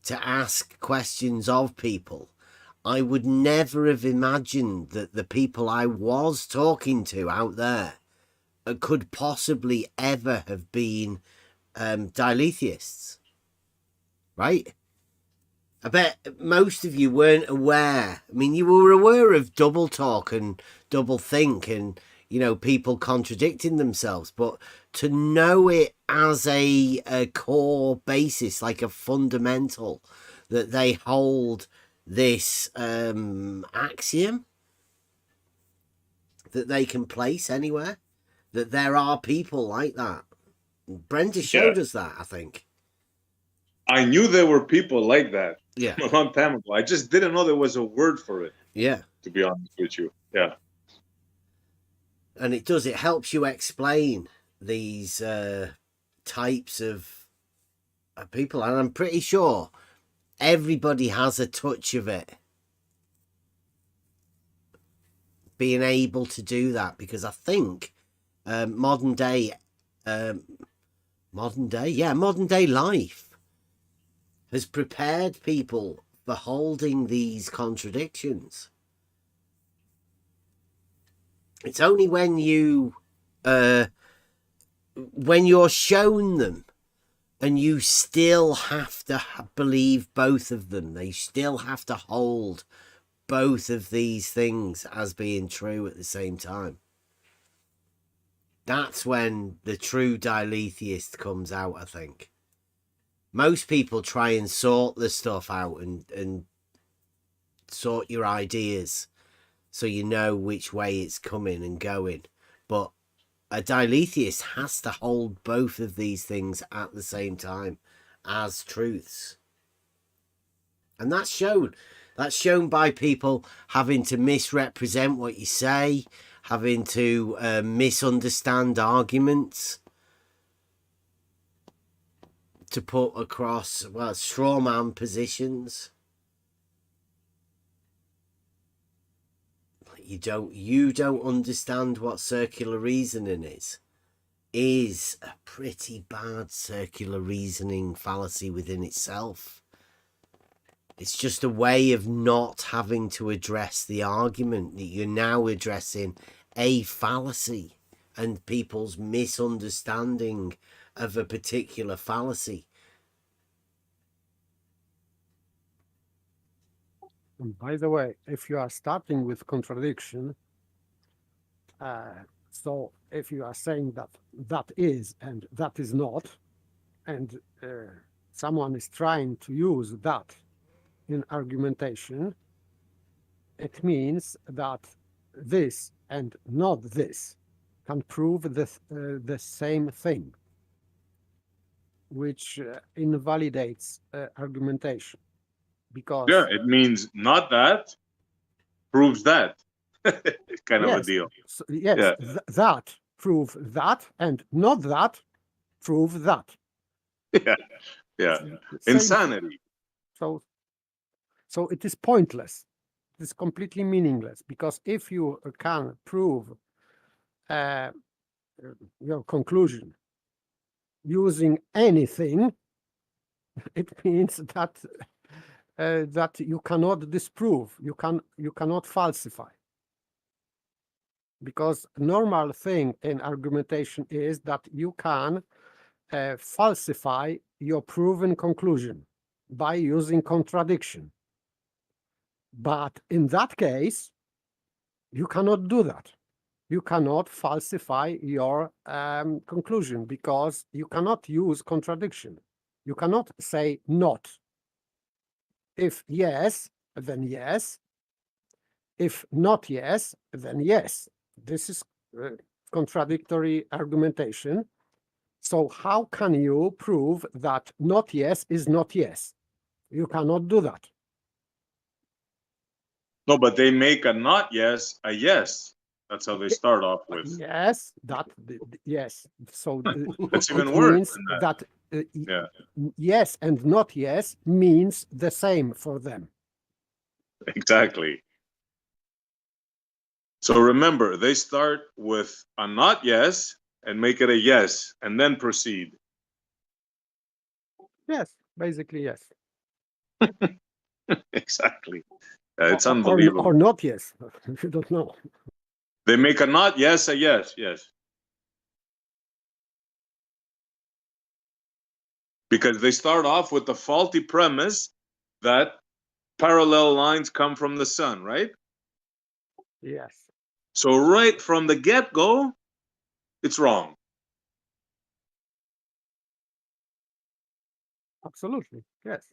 Speaker 3: to ask questions of people, I would never have imagined that the people I was talking to out there could possibly ever have been diletheists, right? I bet most of you weren't aware. I mean, you were aware of double talk and double think and, people contradicting themselves, but to know it as a core basis, like a fundamental, that they hold this axiom that they can place anywhere, that there are people like that. Brenda showed us that, I think.
Speaker 5: I knew there were people like that
Speaker 3: a
Speaker 5: long time ago. I just didn't know there was a word for it.
Speaker 3: Yeah.
Speaker 5: To be honest with you. Yeah.
Speaker 3: And it helps you explain these types of people. And I'm pretty sure everybody has a touch of it. Being able to do that, because I think modern day life has prepared people for holding these contradictions. It's only when you're shown them and you still have to believe both of them, they still have to hold both of these things as being true at the same time. That's when the true diletheist comes out, I think. Most people try and sort the stuff out and sort your ideas so you know which way it's coming and going. But a diletheist has to hold both of these things at the same time as truths. And that's shown. That's shown by people having to misrepresent what you say, having to misunderstand arguments to put across, straw man positions. You don't understand what circular reasoning is a pretty bad circular reasoning fallacy within itself. It's just a way of not having to address the argument, that you're now addressing a fallacy and people's misunderstanding of a particular fallacy.
Speaker 16: And by the way, if you are starting with contradiction, so if you are saying that that is and that is not, and someone is trying to use that in argumentation, it means that this and not this can prove the same thing, which invalidates argumentation. Because
Speaker 5: Yeah, it means not that proves that kind of a
Speaker 16: yes,
Speaker 5: deal.
Speaker 16: so, yes,
Speaker 5: Yeah,
Speaker 16: that prove that, and not that prove that.
Speaker 5: yeah, yeah.
Speaker 16: Same.
Speaker 5: Insanity.
Speaker 16: So it is pointless. It is completely meaningless, because if you can prove your conclusion using anything, it means that that you cannot disprove, you cannot falsify. Because normal thing in argumentation is that you can falsify your proven conclusion by using contradiction. But in that case, you cannot do that. You cannot falsify your conclusion, because you cannot use contradiction. You cannot say not. If yes, then yes. If not yes, then yes. This is contradictory argumentation. So how can you prove that not yes is not yes? You cannot do that.
Speaker 5: No, but they make a not yes a yes. That's how they start off with.
Speaker 16: Yes, yes. So
Speaker 5: That's even
Speaker 16: it
Speaker 5: worse
Speaker 16: means
Speaker 5: than
Speaker 16: that
Speaker 5: Yeah,
Speaker 16: yes and not yes means the same for them.
Speaker 5: exactly. So remember, they start with a not yes and make it a yes, and then proceed.
Speaker 16: Yes, basically yes.
Speaker 5: Exactly. It's
Speaker 16: Or
Speaker 5: unbelievable.
Speaker 16: not yes. You don't know.
Speaker 5: They make a not yes a yes, yes. Because they start off with the faulty premise that parallel lines come from the sun, right?
Speaker 16: Yes.
Speaker 5: So right from the get-go, it's wrong.
Speaker 16: Absolutely, yes.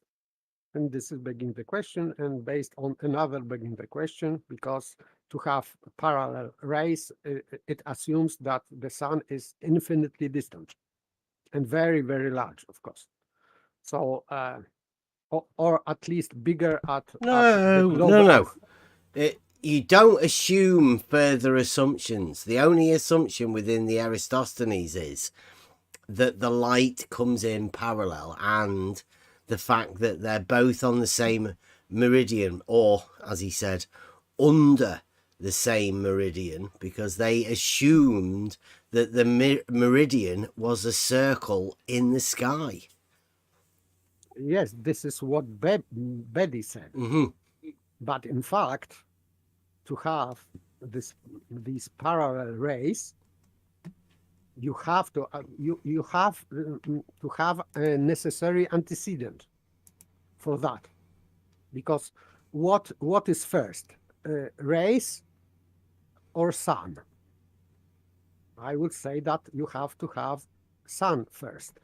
Speaker 16: And this is begging the question, and based on another begging the question, because to have parallel rays, it assumes that the sun is infinitely distant and very, very large, of course. So, or at least bigger at the global
Speaker 3: No. You don't assume further assumptions. The only assumption within the Aristophanes is that the light comes in parallel, and the fact that they're both on the same meridian, or as he said, under the same meridian, because they assumed that the meridian was a circle in the sky.
Speaker 16: Yes, this is what Betty said. But in fact, to have these parallel rays, you have to you have to have a necessary antecedent for that, because what is first, rays or sun? I would say that you have to have sun first.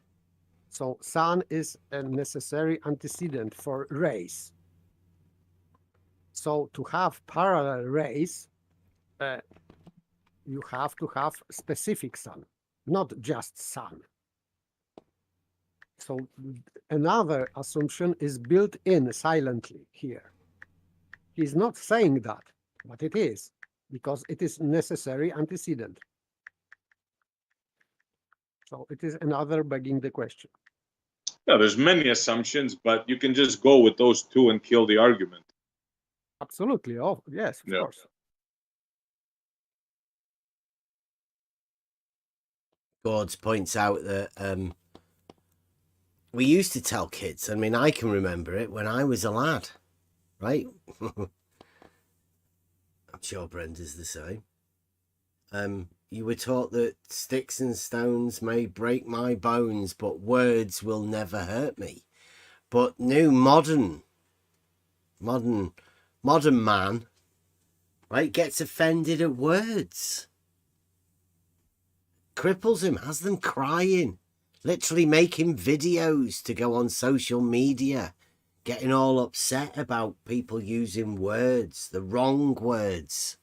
Speaker 16: So sun is a necessary antecedent for rays. So to have parallel rays, you have to have specific sun, not just sun. So another assumption is built in silently here. He's not saying that, but it is, because it is necessary antecedent. So it is another begging the question.
Speaker 5: Yeah, there's many assumptions, but you can just go with those two and kill the argument.
Speaker 16: Absolutely. Oh, yes, of course.
Speaker 3: Gord's points out that we used to tell kids, I mean, I can remember it when I was a lad, right? I'm sure Brenda's the same. You were taught that sticks and stones may break my bones, but words will never hurt me. But new modern modern man, right, gets offended at words. Cripples him, has them crying, literally making videos to go on social media, getting all upset about people using words, the wrong words.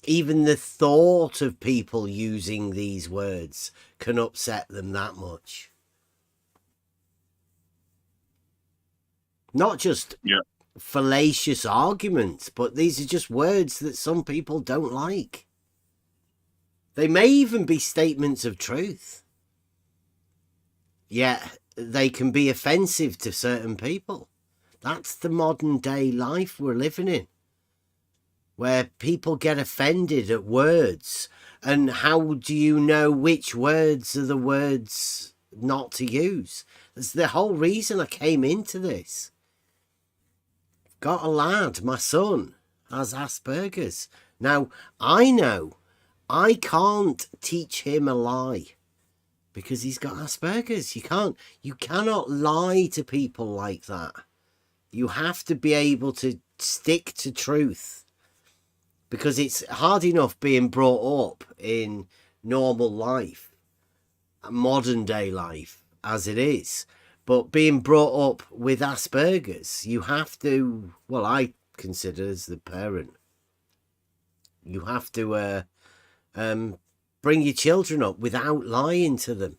Speaker 3: Even the thought of people using these words can upset them that much. Not just fallacious arguments, but these are just words that some people don't like. They may even be statements of truth. Yet they can be offensive to certain people. That's the modern day life we're living in, where people get offended at words. And how do you know which words are the words not to use? That's the whole reason I came into this. Got a lad, my son, has Asperger's. Now, I know I can't teach him a lie because he's got Asperger's. You cannot lie to people like that. You have to be able to stick to truth, because it's hard enough being brought up in normal life, modern day life as it is. But being brought up with Asperger's, you have to, well, I consider as the parent, you have to bring your children up without lying to them.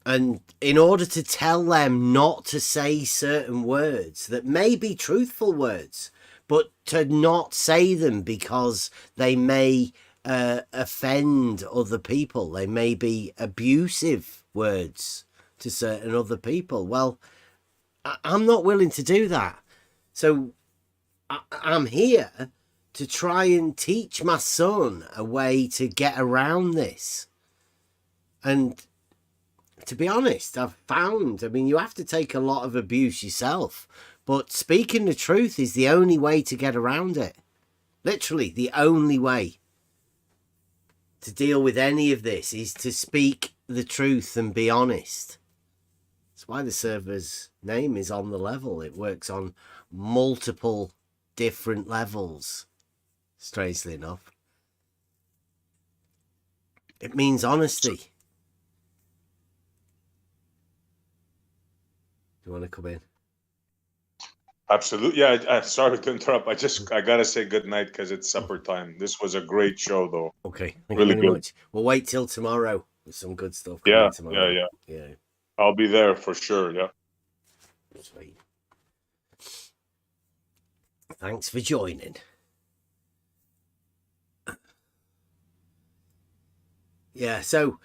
Speaker 3: And in order to tell them not to say certain words that may be truthful words, but to not say them because they may offend other people, they may be abusive words to certain other people. Well, I'm not willing to do that. So I'm here to try and teach my son a way to get around this. And to be honest, I've found, I mean, you have to take a lot of abuse yourself, but speaking the truth is the only way to get around it. Literally, the only way to deal with any of this is to speak the truth and be honest. That's why the server's name is On the Level. It works on multiple different levels, strangely enough. It means honesty. Do you want to come in?
Speaker 5: Absolutely. Yeah, sorry to interrupt. I gotta say good night because it's supper time. This was a great show, though.
Speaker 3: Okay, thank
Speaker 5: really
Speaker 3: you very
Speaker 5: good.
Speaker 3: much. We'll wait till tomorrow with some good stuff.
Speaker 5: Yeah,
Speaker 3: tomorrow.
Speaker 5: yeah. I'll be there for sure. Yeah.
Speaker 3: Sweet. Thanks for joining. Yeah, so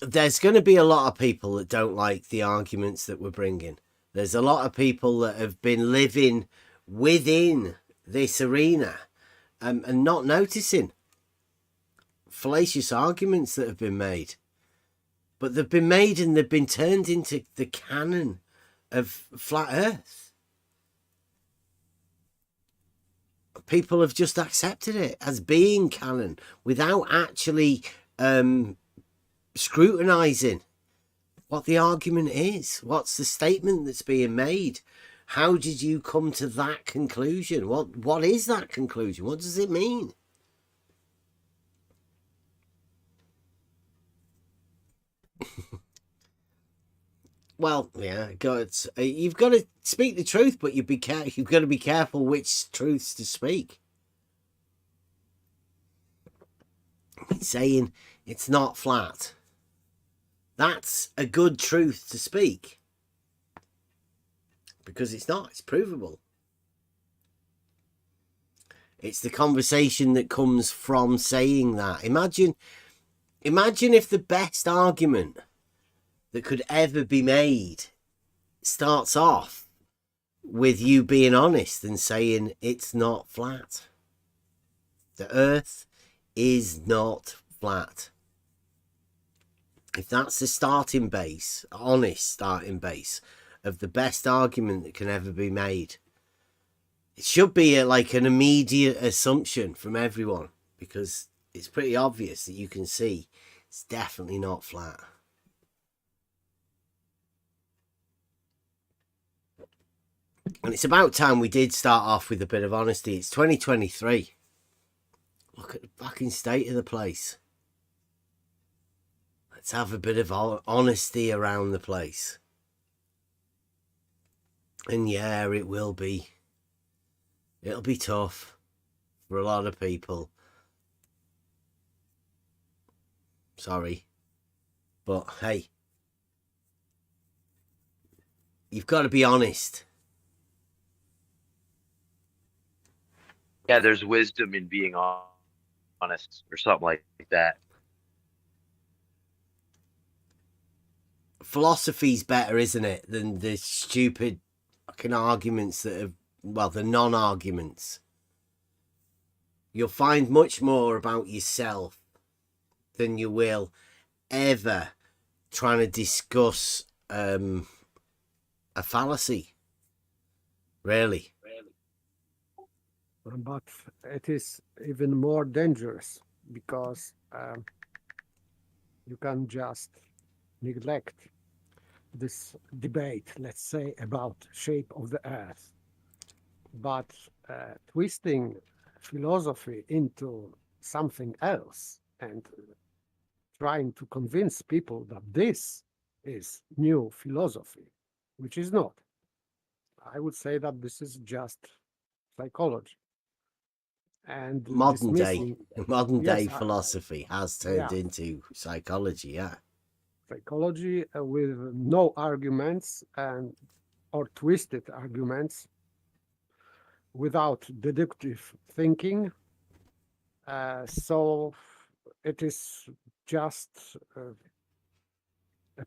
Speaker 3: there's going to be a lot of people that don't like the arguments that we're bringing. There's a lot of people that have been living within this arena and not noticing fallacious arguments that have been made. But they've been made and they've been turned into the canon of flat Earth. People have just accepted it as being canon without actually scrutinizing what the argument is. What's the statement that's being made? How did you come to that conclusion? What is that conclusion? What does it mean? Well, yeah, you've got to speak the truth, but you've got to be careful which truths to speak. It's saying it's not flat. That's a good truth to speak. Because it's not. It's provable. It's the conversation that comes from saying that. Imagine if the best argument that could ever be made starts off with you being honest and saying it's not flat. The Earth is not flat. If that's the starting base, honest starting base of the best argument that can ever be made, it should be like an immediate assumption from everyone, because it's pretty obvious that you can see it's definitely not flat. And it's about time we did start off with a bit of honesty. It's 2023. Look at the fucking state of the place. Let's have a bit of honesty around the place. And yeah, it'll be tough for a lot of people. Sorry. But hey, you've got to be honest.
Speaker 12: Yeah, there's wisdom in being honest or something like that.
Speaker 3: Philosophy's better, isn't it, than the stupid fucking arguments that have, well, the non-arguments. You'll find much more about yourself than you will ever trying to discuss a fallacy. Really.
Speaker 16: But it is even more dangerous because you can just neglect this debate, let's say, about shape of the earth. But twisting philosophy into something else and trying to convince people that this is new philosophy, which is not. I would say that this is just psychology. And
Speaker 3: modern day
Speaker 16: yes,
Speaker 3: philosophy has turned into psychology.
Speaker 16: Psychology with no arguments or twisted arguments, without deductive thinking. So it is just a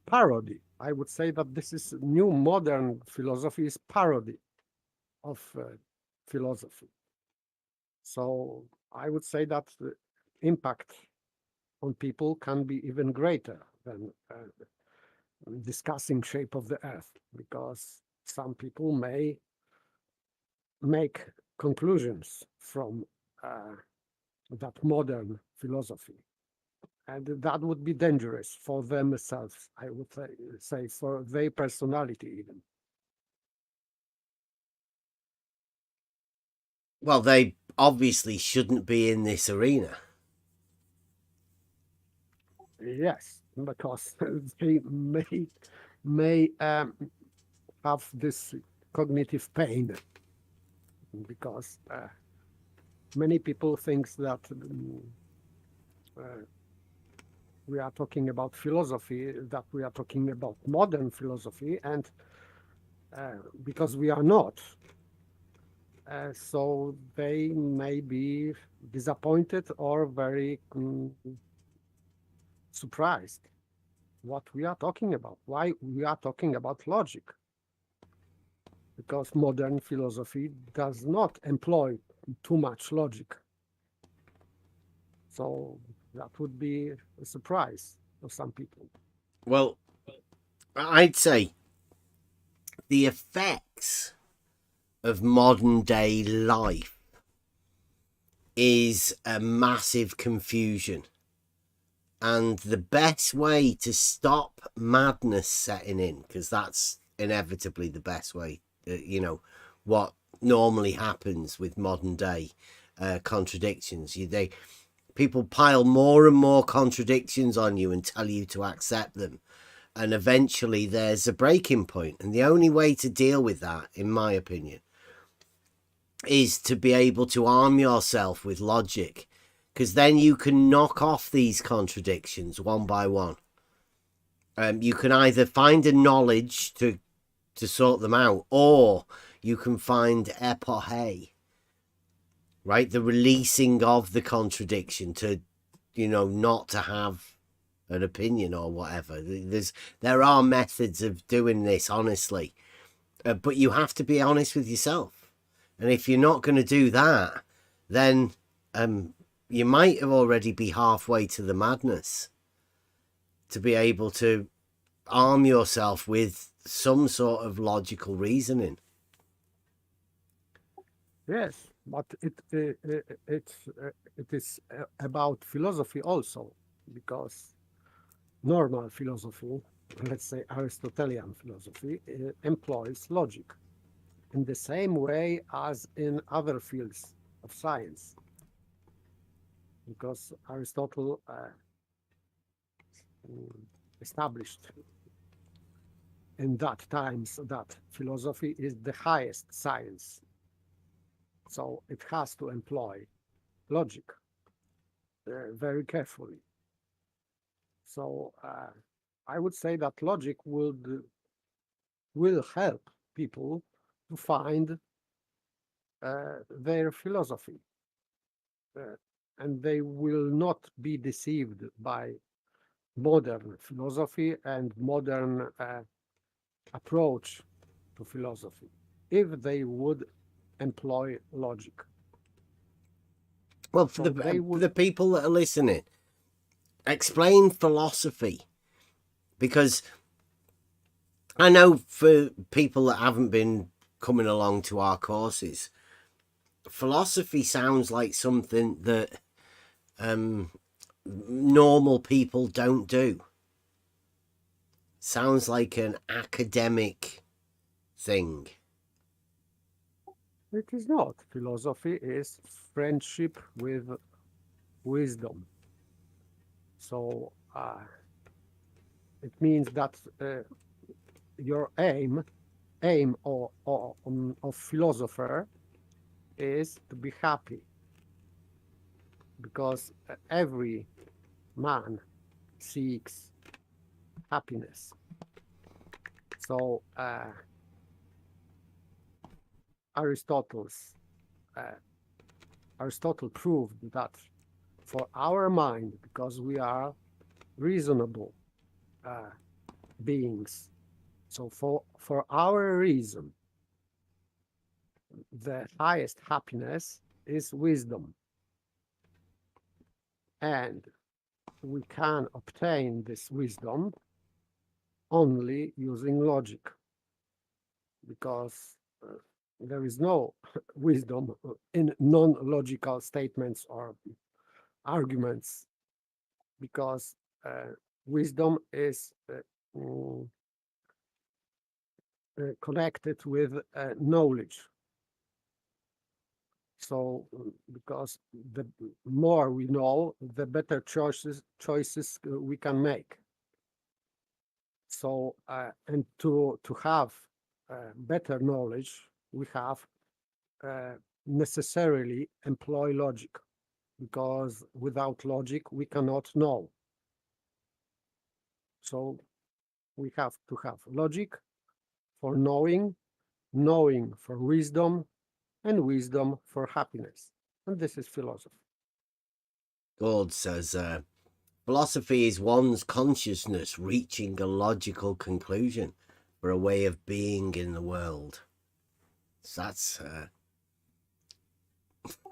Speaker 16: parody. I would say that this is new modern philosophy is parody of philosophy. So I would say that the impact on people can be even greater than discussing shape of the earth, because some people may make conclusions from that modern philosophy, and that would be dangerous for themselves, I would say, for their personality even.
Speaker 3: Well, they obviously shouldn't be in this arena.
Speaker 16: Yes, because they may have this cognitive pain, because many people think that we are talking about philosophy, that we are talking about modern philosophy, and because we are not. So they may be disappointed or very surprised what we are talking about, why we are talking about logic. Because modern philosophy does not employ too much logic. So that would be a surprise for some people.
Speaker 3: Well, I'd say the effects of modern day life is a massive confusion. And the best way to stop madness setting in, because that's inevitably the best way, what normally happens with modern day contradictions. People pile more and more contradictions on you and tell you to accept them. And eventually there's a breaking point. And the only way to deal with that, in my opinion, is to be able to arm yourself with logic, because then you can knock off these contradictions one by one. You can either find a knowledge to sort them out, or you can find epoche, right? The releasing of the contradiction to, not to have an opinion or whatever. There are methods of doing this, honestly, but you have to be honest with yourself. And if you're not going to do that, then you might have already be halfway to the madness, to be able to arm yourself with some sort of logical reasoning.
Speaker 16: Yes, but it is about philosophy also, because normal philosophy, let's say Aristotelian philosophy, employs logic. in the same way as in other fields of science, because Aristotle established in that times that philosophy is the highest science. So it has to employ logic very carefully. So I would say that logic will help people to find their philosophy, and they will not be deceived by modern philosophy and modern approach to philosophy if they would employ logic.
Speaker 3: Well, for the people that are listening, explain philosophy, because I know for people that haven't been coming along to our courses, philosophy sounds like something that normal people don't do. Sounds like an academic thing.
Speaker 16: It is not. Philosophy is friendship with wisdom. So it means that your aim of philosopher is to be happy, because every man seeks happiness. So Aristotle proved that for our mind, because we are reasonable beings, so for our reason, the highest happiness is wisdom. And we can obtain this wisdom only using logic, because there is no wisdom in non-logical statements or arguments, because wisdom is connected with knowledge. So because the more we know, the better choices we can make. So and to have better knowledge, we have necessarily employ logic, because without logic we cannot know. So we have to have logic for knowing, knowing for wisdom, and wisdom for happiness. And this is philosophy.
Speaker 3: God says, philosophy is one's consciousness reaching a logical conclusion for a way of being in the world. So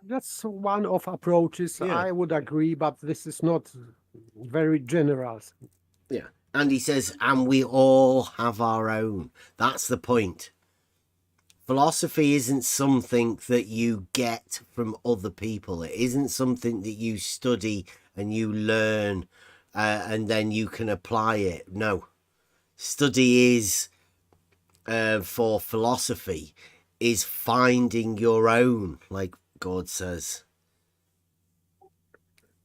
Speaker 16: that's one of approaches. Yeah. I would agree, but this is not very general.
Speaker 3: Yeah. And he says, and we all have our own. That's the point. Philosophy isn't something that you get from other people. It isn't something that you study and you learn and then you can apply it. No. Study is, for philosophy, is finding your own, like God says.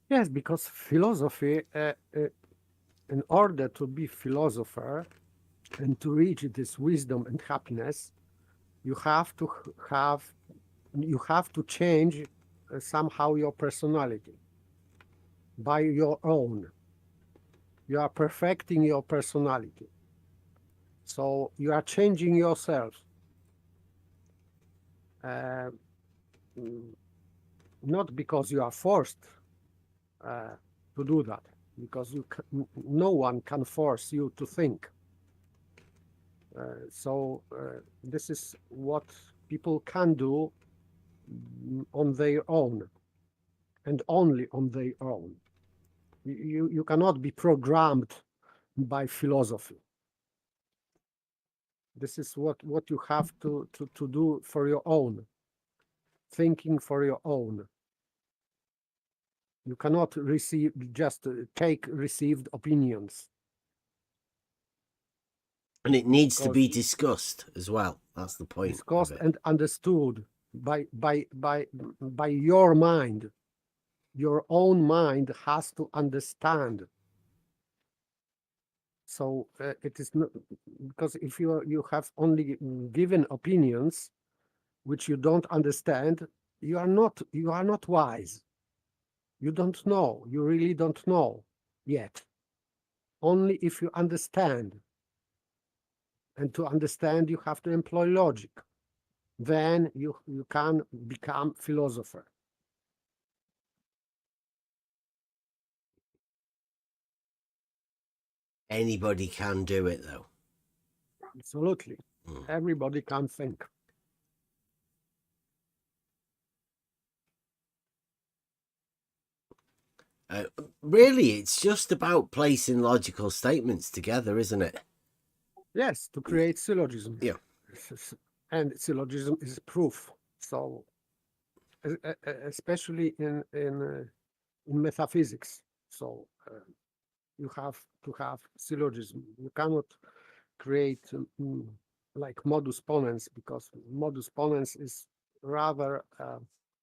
Speaker 16: Yes, because philosophy, in order to be philosopher and to reach this wisdom and happiness, you have to change somehow your personality by your own. You are perfecting your personality. So you are changing yourself. Not because you are forced to do that, because no one can force you to think. So this is what people can do on their own, and only on their own. You cannot be programmed by philosophy. This is what you have to do for your own, thinking for your own. You cannot take received opinions.
Speaker 3: And it needs to be
Speaker 16: because
Speaker 3: discussed as well. That's the point.
Speaker 16: discussed and understood by your mind. Your own mind has to understand. So it is not, because if you have only given opinions which you don't understand, you are not wise. You don't know. You really don't know yet. Only if you understand. And to understand, you have to employ logic. Then you can become philosopher.
Speaker 3: Anybody can do it, though.
Speaker 16: Absolutely. Everybody can think.
Speaker 3: Really, it's just about placing logical statements together, isn't it?
Speaker 16: Yes, to create syllogism.
Speaker 3: Yeah.
Speaker 16: And syllogism is proof. So, especially in metaphysics. So, you have to have syllogism. You cannot create like modus ponens, because modus ponens is rather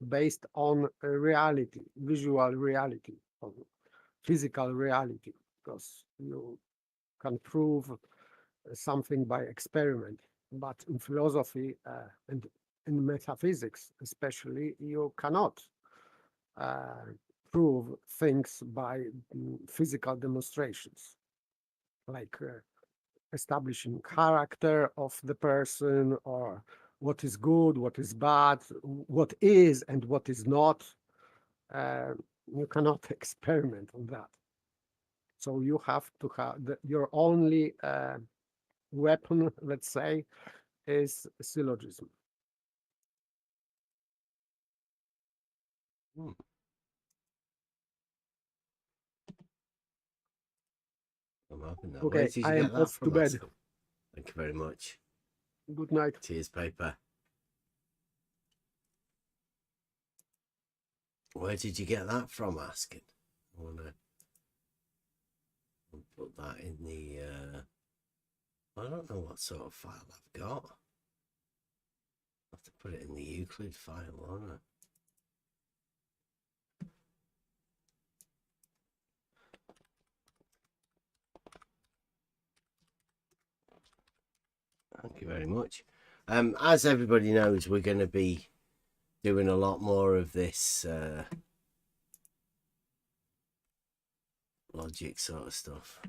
Speaker 16: based on a reality, visual reality, or physical reality, because you can prove something by experiment. But in philosophy and in metaphysics especially, you cannot prove things by physical demonstrations, like establishing character of the person, or what is good, what is bad, what is and what is not. You cannot experiment on that. So you have to have your only weapon, let's say, is syllogism.
Speaker 3: Where
Speaker 16: Okay,
Speaker 3: did you
Speaker 16: I am
Speaker 3: get that
Speaker 16: off to
Speaker 3: from,
Speaker 16: bed.
Speaker 3: Aston? Thank you very much.
Speaker 16: Good night.
Speaker 3: Cheers, paper. Where did you get that from, Askin? I want to put that in the... I don't know what sort of file I've got. I have to put it in the Euclid file, won't I? Thank you very much. As everybody knows, we're going to be doing a lot more of this logic sort of stuff.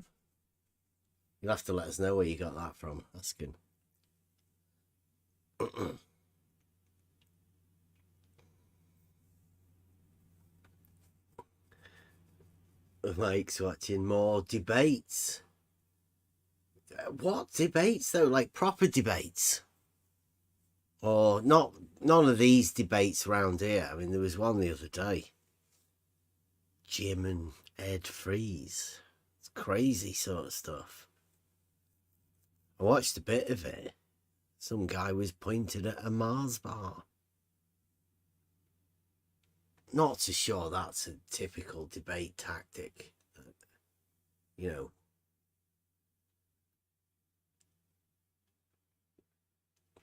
Speaker 3: You'll have to let us know where you got that from, Askin. Mike's watching more debates. What debates though? Like proper debates? Or not? None of these debates around here. I mean, there was one the other day. Jim and Ed Freeze. It's crazy sort of stuff. I watched a bit of it. Some guy was pointed at a Mars bar. Not so sure that's a typical debate tactic. You know.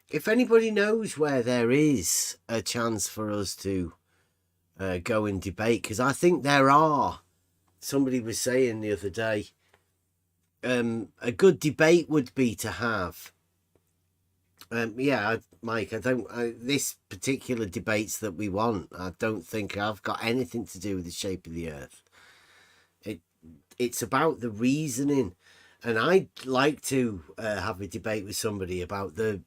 Speaker 3: If anybody knows where there is a chance for us to go and debate, because I think there are. Somebody was saying the other day, a good debate would be to have. Yeah, Mike, this particular debates that we want, I don't think I've got anything to do with the shape of the earth. It's about the reasoning. And I'd like to have a debate with somebody about the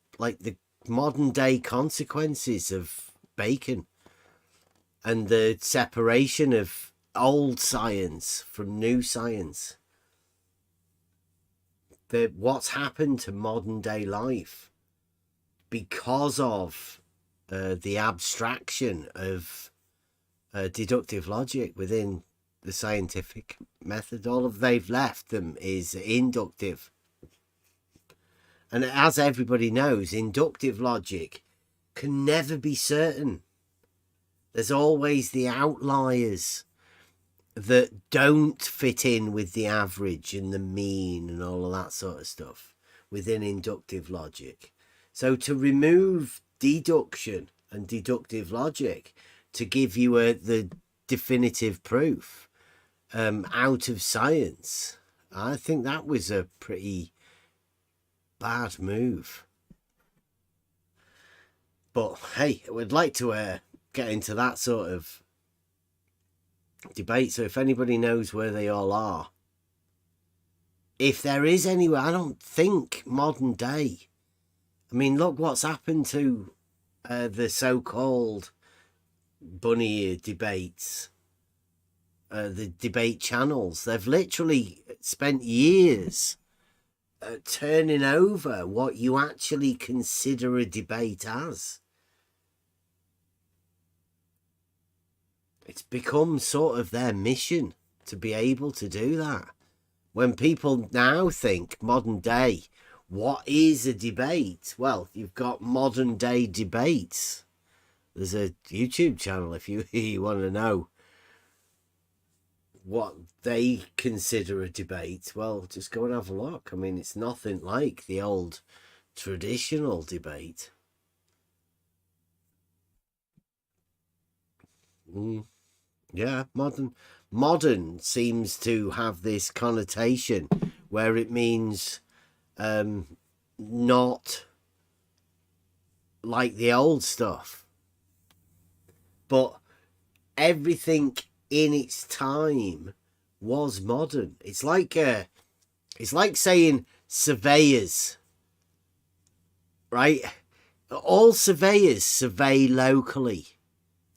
Speaker 3: modern day consequences of Bacon and the separation of old science from new science. What's happened to modern day life because of the abstraction of deductive logic within the scientific method. All they've left them is inductive. And as everybody knows, inductive logic can never be certain. There's always the outliers that don't fit in with the average and the mean and all of that sort of stuff, within inductive logic. So to remove deduction and deductive logic to give you the definitive proof out of science, I think that was a pretty bad move. But hey, I would like to get into that sort of debate. So if anybody knows where they all are, if there is anywhere, I don't think modern day. I mean, look what's happened to the so-called bunny ear debates, the debate channels. They've literally spent years turning over what you actually consider a debate as. It's become sort of their mission to be able to do that. When people now think modern day, what is a debate? Well, you've got modern day debates. There's a YouTube channel if you want to know what they consider a debate. Well, just go and have a look. I mean, it's nothing like the old traditional debate. Yeah, modern seems to have this connotation where it means not like the old stuff, but everything in its time was modern. It's like saying surveyors, right? All surveyors survey locally.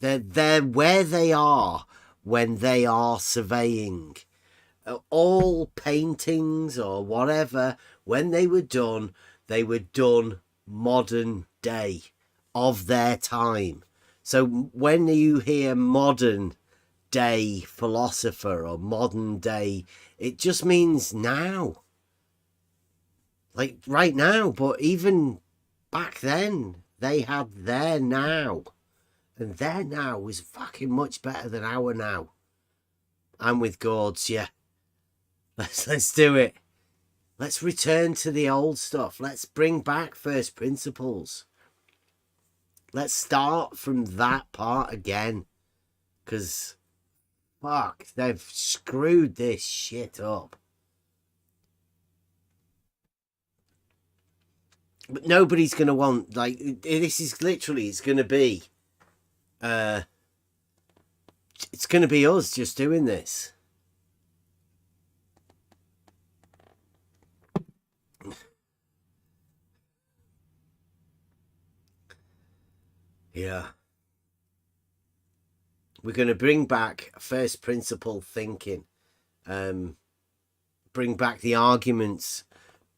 Speaker 3: They're where they are when they are surveying. All paintings or whatever, when they were done modern day of their time. So when you hear modern day philosopher or modern day, it just means now. Like right now, but even back then, they had their now. And their now was fucking much better than our now. I'm with Gords, yeah. Let's do it. Let's return to the old stuff. Let's bring back first principles. Let's start from that part again. Because, fuck, they've screwed this shit up. But nobody's going to want, like, this is literally, it's going to be us just doing this. Yeah. We're going to bring back first principle thinking. Bring back the arguments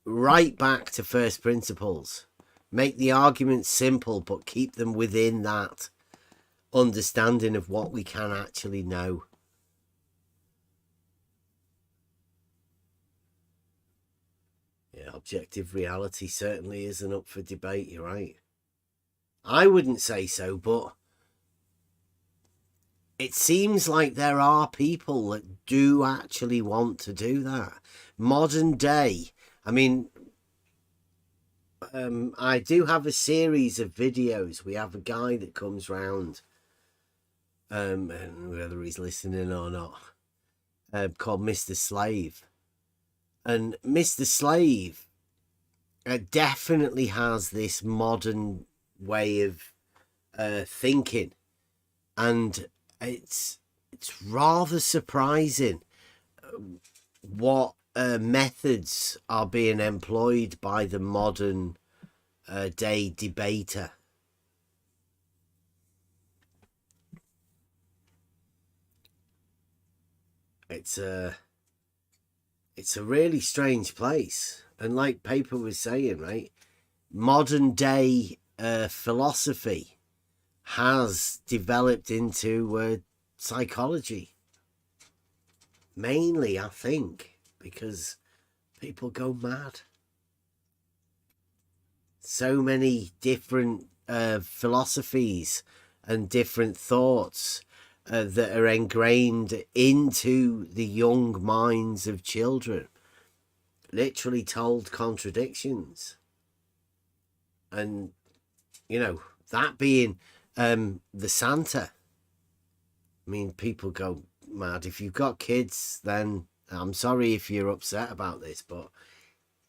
Speaker 3: right back to first principles. Make the arguments simple, but keep them within that understanding of what we can actually know. Yeah, objective reality certainly isn't up for debate, you're right. I wouldn't say so, but it seems like there are people that do actually want to do that. Modern day, I mean, I do have a series of videos. We have a guy that comes round, and whether he's listening or not, called Mr. Slave. And Mr. Slave definitely has this modern way of thinking, and it's rather surprising what methods are being employed by the modern day debater. It's a really strange place, and like Paper was saying, right, modern day philosophy has developed into psychology, mainly, I think, because people go mad. So many different philosophies and different thoughts that are ingrained into the young minds of children. literally told contradictions. And, you know, that being the Santa. I mean, people go mad. If you've got kids, then I'm sorry if you're upset about this, but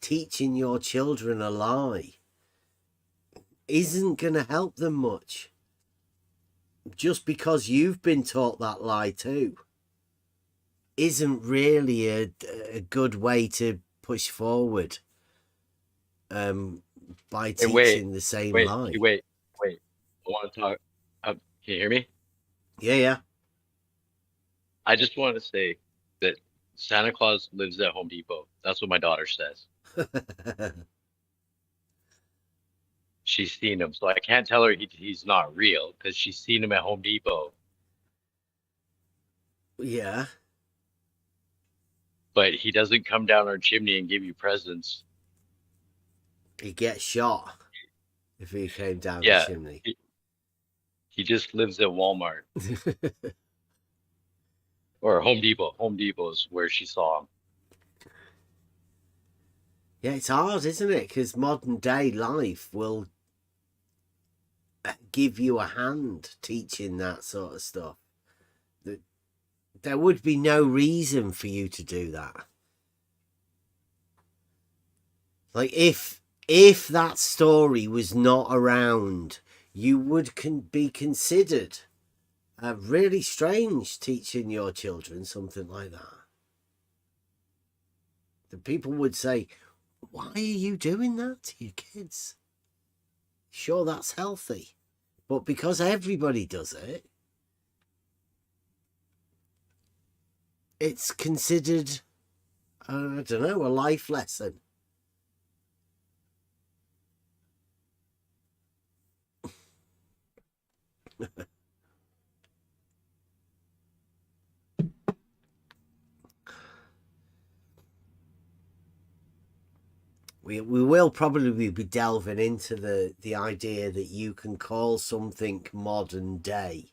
Speaker 3: teaching your children a lie isn't going to help them much. Just because you've been taught that lie too isn't really a good way to push forward by teaching the same lie.
Speaker 12: Wait. I want to talk. Can you hear me?
Speaker 3: Yeah.
Speaker 12: I just want to say that Santa Claus lives at Home Depot. That's what my daughter says. She's seen him, so I can't tell her he's not real because she's seen him at Home Depot.
Speaker 3: Yeah.
Speaker 12: But he doesn't come down our chimney and give you presents.
Speaker 3: He gets shot if he came down the chimney.
Speaker 12: He just lives at Walmart. Or Home Depot. Home Depot is where she saw him.
Speaker 3: Yeah, it's hard, isn't it? Because modern day life will give you a hand teaching that sort of stuff. There would be no reason for you to do that. Like, if that story was not around, you would be considered really strange teaching your children something like that. The people would say, why are you doing that to your kids? Sure, that's healthy. But because everybody does it, it's considered, I don't know, a life lesson. We will probably be delving into the idea that you can call something modern day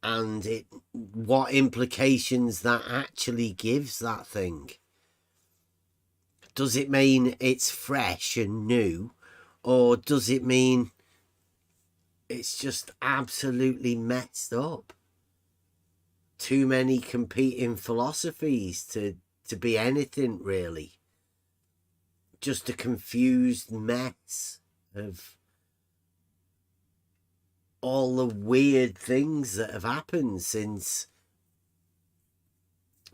Speaker 3: and what implications that actually gives that thing. Does it mean it's fresh and new, or does it mean it's just absolutely messed up? Too many competing philosophies to be anything really. Just a confused mess of all the weird things that have happened since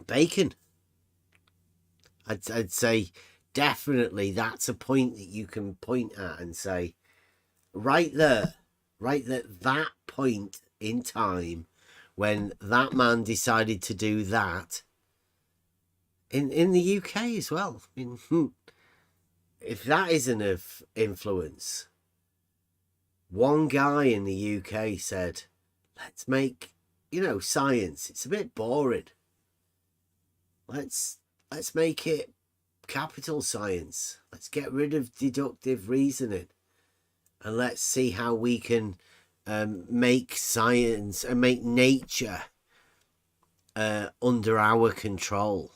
Speaker 3: Bacon. I'd say definitely that's a point that you can point at and say, right there, that point in time when that man decided to do that, in the UK as well. I mean, if that isn't of influence, one guy in the UK said, let's make, science, it's a bit boring. Let's make it capital science. Let's get rid of deductive reasoning. And let's see how we can make science and make nature under our control.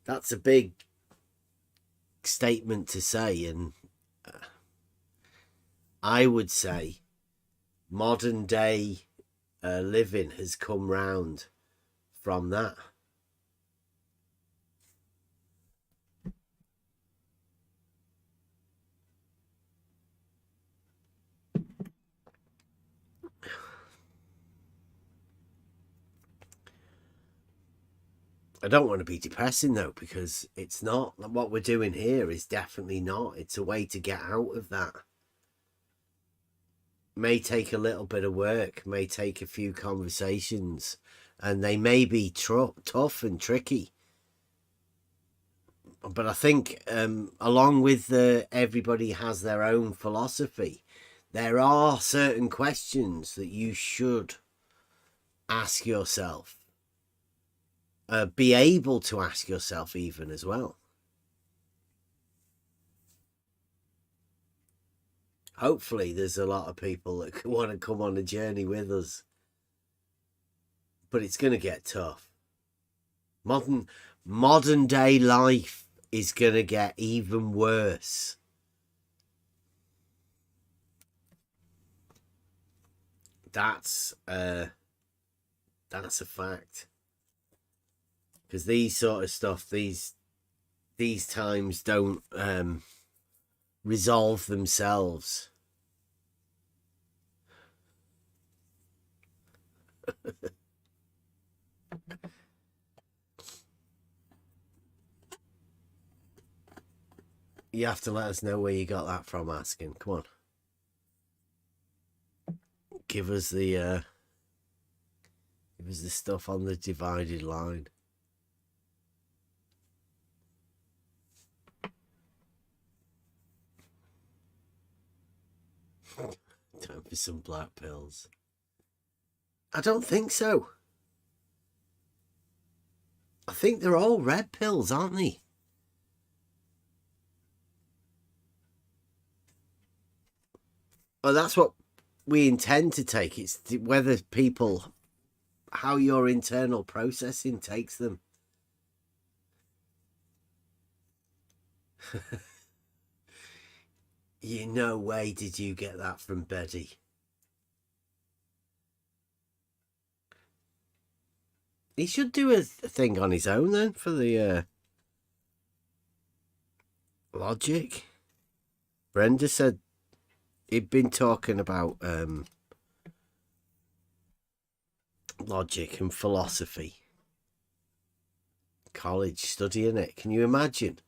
Speaker 3: That's a big statement to say, and I would say modern day living has come round from that. I don't want to be depressing though, because it's not. What we're doing here is definitely not. It's a way to get out of that. May take a little bit of work, may take a few conversations, and they may be tough and tricky. But I think along with everybody has their own philosophy, there are certain questions that you should ask yourself. Be able to ask yourself even as well. Hopefully there's a lot of people that want to come on a journey with us. But it's going to get tough. Modern day life is gonna get even worse. That's a fact. Because these sort of stuff, these times don't resolve themselves. You have to let us know where you got that from, Asking. Come on. Give us the stuff on the divided line. Time for some black pills. I don't think so. I think they're all red pills, aren't they? Oh, that's what we intend to take. It's whether people, how your internal processing takes them. No way did you get that from Betty. He should do a thing on his own then for the logic. Brenda said he'd been talking about logic and philosophy. College, studying it. Can you imagine?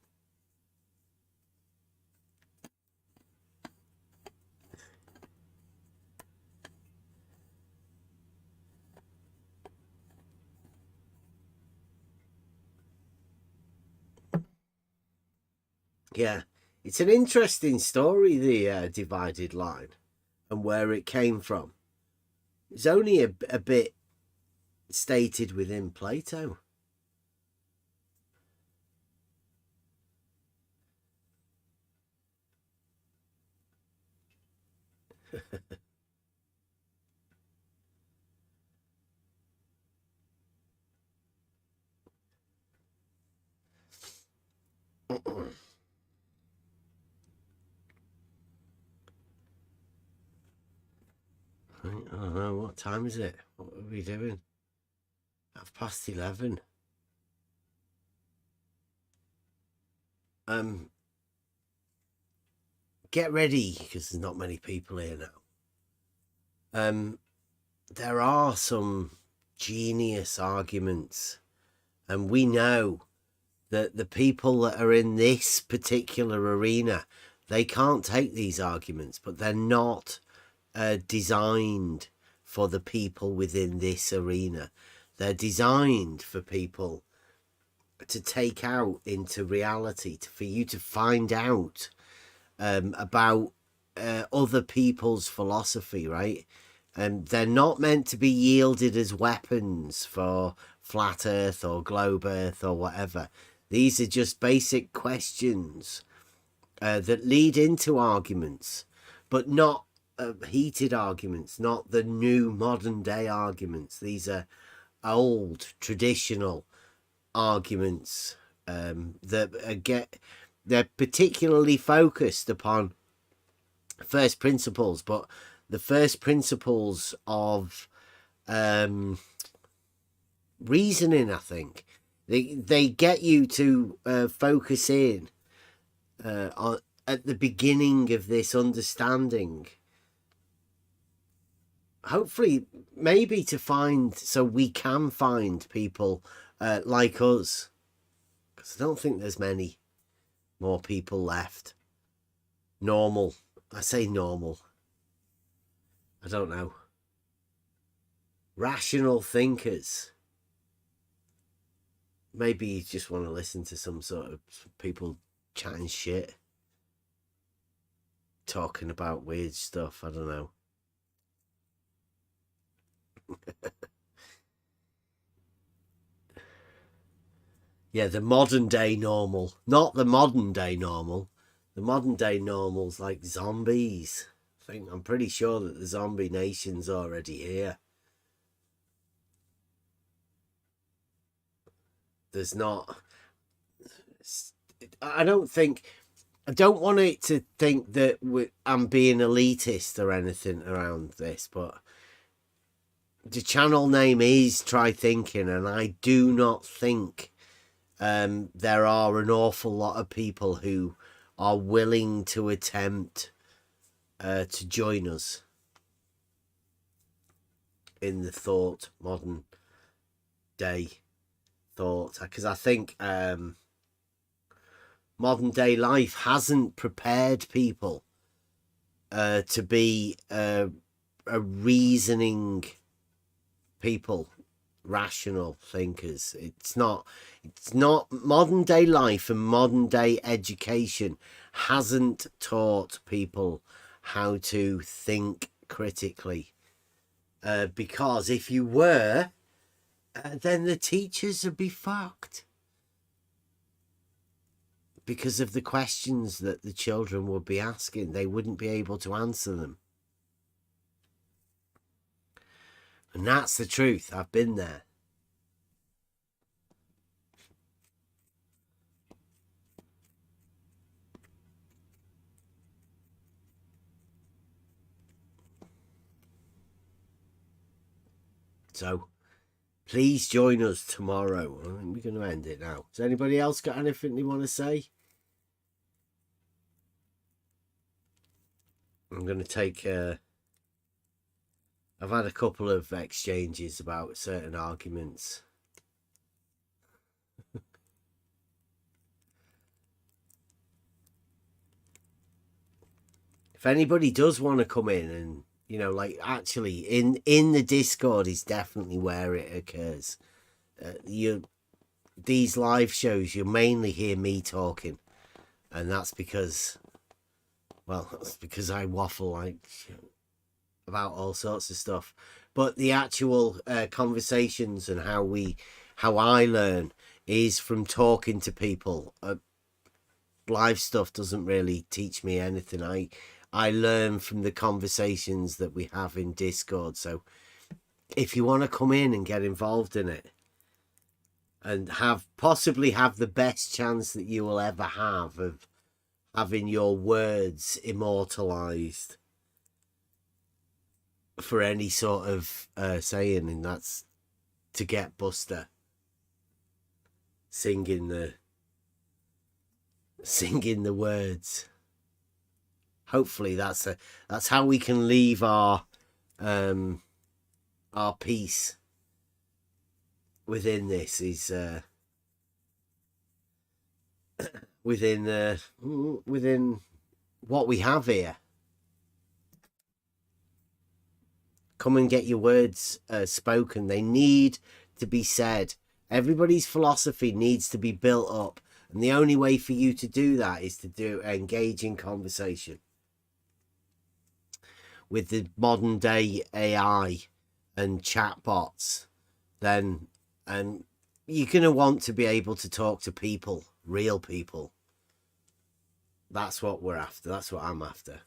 Speaker 3: Yeah, it's an interesting story, the divided line, and where it came from. It's only a bit stated within Plato. I don't know, what time is it? What are we doing? 11:30. Get ready, because there's not many people here now. There are some genius arguments, and we know that the people that are in this particular arena, they can't take these arguments, but they're not designed for the people within this arena. They're designed for people to take out into reality, for you to find out about other people's philosophy, right? And they're not meant to be yielded as weapons for flat earth or globe earth or whatever. These are just basic questions that lead into arguments, but not heated arguments, not the new modern day arguments. These are old traditional arguments that they're particularly focused upon first principles, but the first principles of reasoning, I think they get you to focus in on at the beginning of this understanding, hopefully maybe to find, so we can find people like us, because I don't think there's many more people left. Normal, I say normal, I don't know, rational thinkers. Maybe you just want to listen to some sort of people chatting shit, talking about weird stuff. I don't know. Yeah, the modern day normal, not the modern day normal. The modern day normal's like zombies. I'm pretty sure that the zombie nation's already here. There's not. I don't want it to think that I'm being elitist or anything around this, but the channel name is Try Thinking, and I do not think there are an awful lot of people who are willing to attempt to join us in the modern day thought, because I think modern day life hasn't prepared people to be a reasoning people, rational thinkers. It's not modern day life and modern day education hasn't taught people how to think critically, because if you were, then the teachers would be fucked, because of the questions that the children would be asking. They wouldn't be able to answer them. And that's the truth. I've been there. So please join us tomorrow. I think we're going to end it now. Has anybody else got anything they want to say? I'm going to take... I've had a couple of exchanges about certain arguments. If anybody does want to come in and, you know, like, actually in the Discord is definitely where it occurs. These live shows, you mainly hear me talking, and that's because, well, that's because I waffle like about all sorts of stuff. But the actual conversations and how I learn is from talking to people. Live stuff doesn't really teach me anything. I learn from the conversations that we have in Discord. So if you want to come in and get involved in it and possibly have the best chance that you will ever have of having your words immortalized for any sort of saying, and that's to get Buster singing the words. Hopefully that's how we can leave our peace within this, is within what we have here. Come and get your words spoken. They need to be said. Everybody's philosophy needs to be built up, and the only way for you to do that is to engage in conversation. With the modern day AI and chatbots, then you're going to want to be able to talk to people, real people. That's what we're after. That's what I'm after.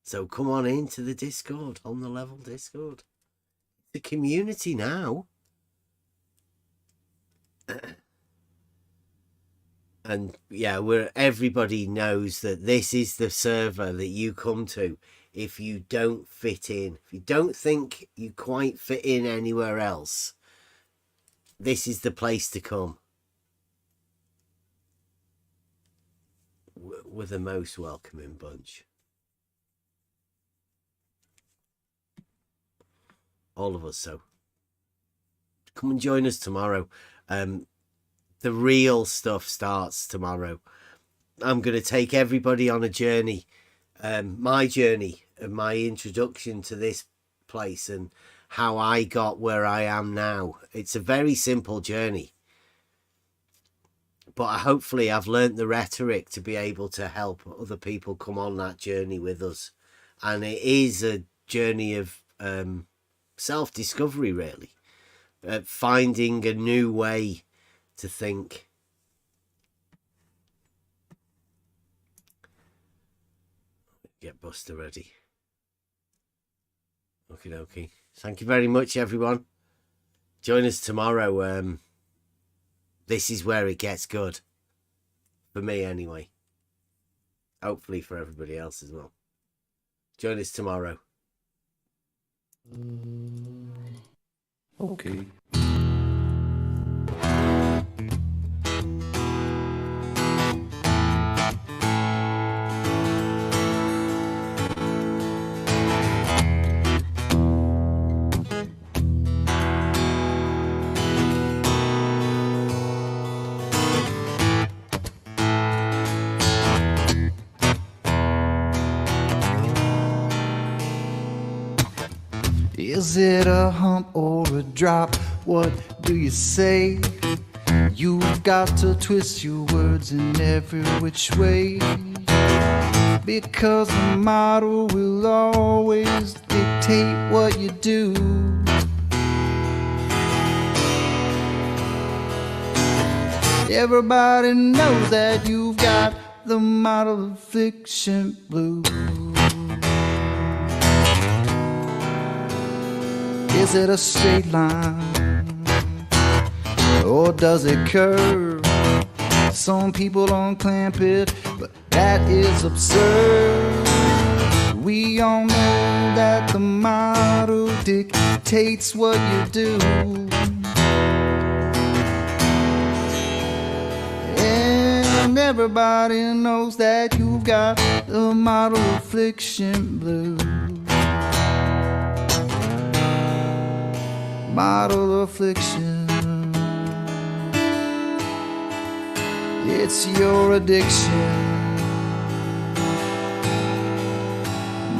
Speaker 3: So come on into the Discord, On the Level Discord. The community now. And yeah, everybody knows that this is the server that you come to if you don't fit in. If you don't think you quite fit in anywhere else, this is the place to come. We're the most welcoming bunch. All of us. So come and join us tomorrow. The real stuff starts tomorrow. I'm going to take everybody on a journey, my journey and my introduction to this place and how I got where I am now. It's a very simple journey, but hopefully I've learnt the rhetoric to be able to help other people come on that journey with us. And it is a journey of self-discovery, really, finding a new way to think. Get Buster ready. Okie dokie. Thank you very much, everyone. Join us tomorrow. This is where it gets good. For me, anyway. Hopefully for everybody else as well. Join us tomorrow.
Speaker 1: Okay. Is it a hump or a drop? What do you say? You've got to twist your words in every which way, because the model will always dictate what you do. Everybody knows that you've got the model affliction blues. Is it a straight line, or does it curve? Some people don't clamp it, but that is absurd. We all know that the model dictates what you do. And everybody knows that you've got the model affliction blues. Model affliction, it's your addiction.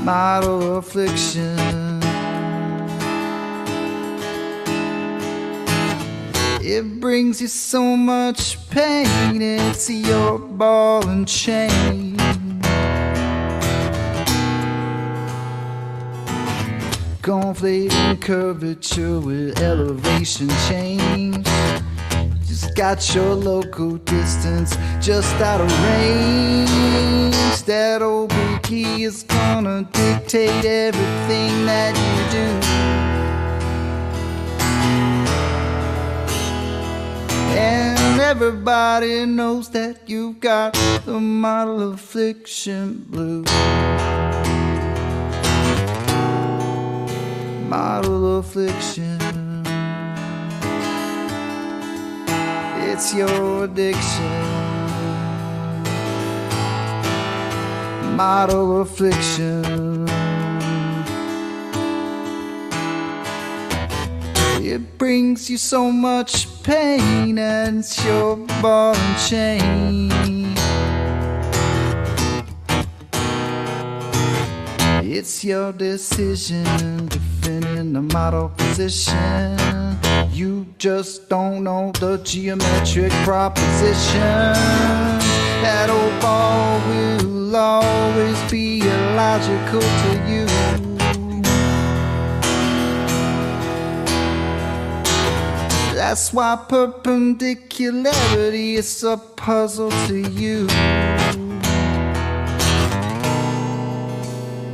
Speaker 1: Model affliction, it brings you so much pain. It's your ball and chain. Conflating curvature with elevation change. Just got your local distance just out of range. That oblique is gonna dictate everything that you do. And everybody knows that you've got the model affliction blues. Model affliction, it's your addiction. Model affliction, it brings you so much pain, and it's your ball and chain. It's your decision defending the model position. You just don't know the geometric proposition. That old ball will always be illogical to you. That's why perpendicularity is a puzzle to you.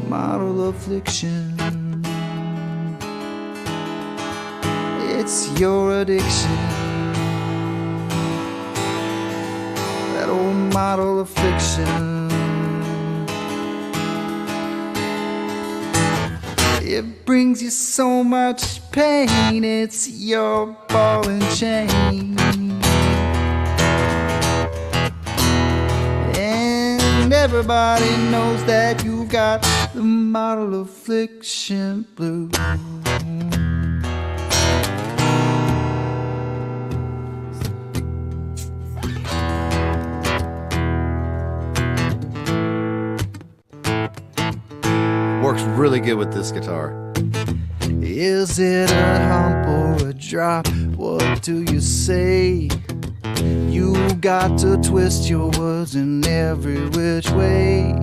Speaker 1: Model affliction, it's your addiction. That old model affliction, it brings you so much pain. It's your ball and chain. And everybody knows that you've got the model affliction blues.
Speaker 2: Works really good with this guitar.
Speaker 1: Is it a hump or a drop? What do you say? You got to twist your words in every which way.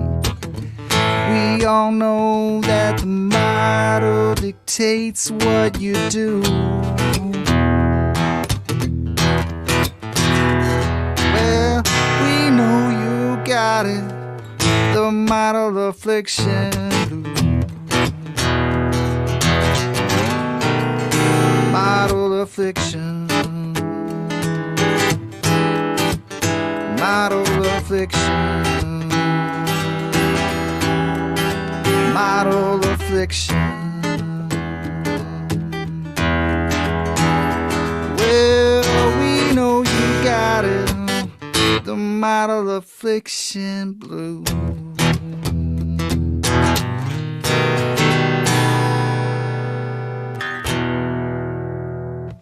Speaker 1: We all know that the model dictates what you do. Well, we know you got it, the model affliction. Model affliction. Model affliction. Model affliction. Well, we know you got it. The model affliction blue.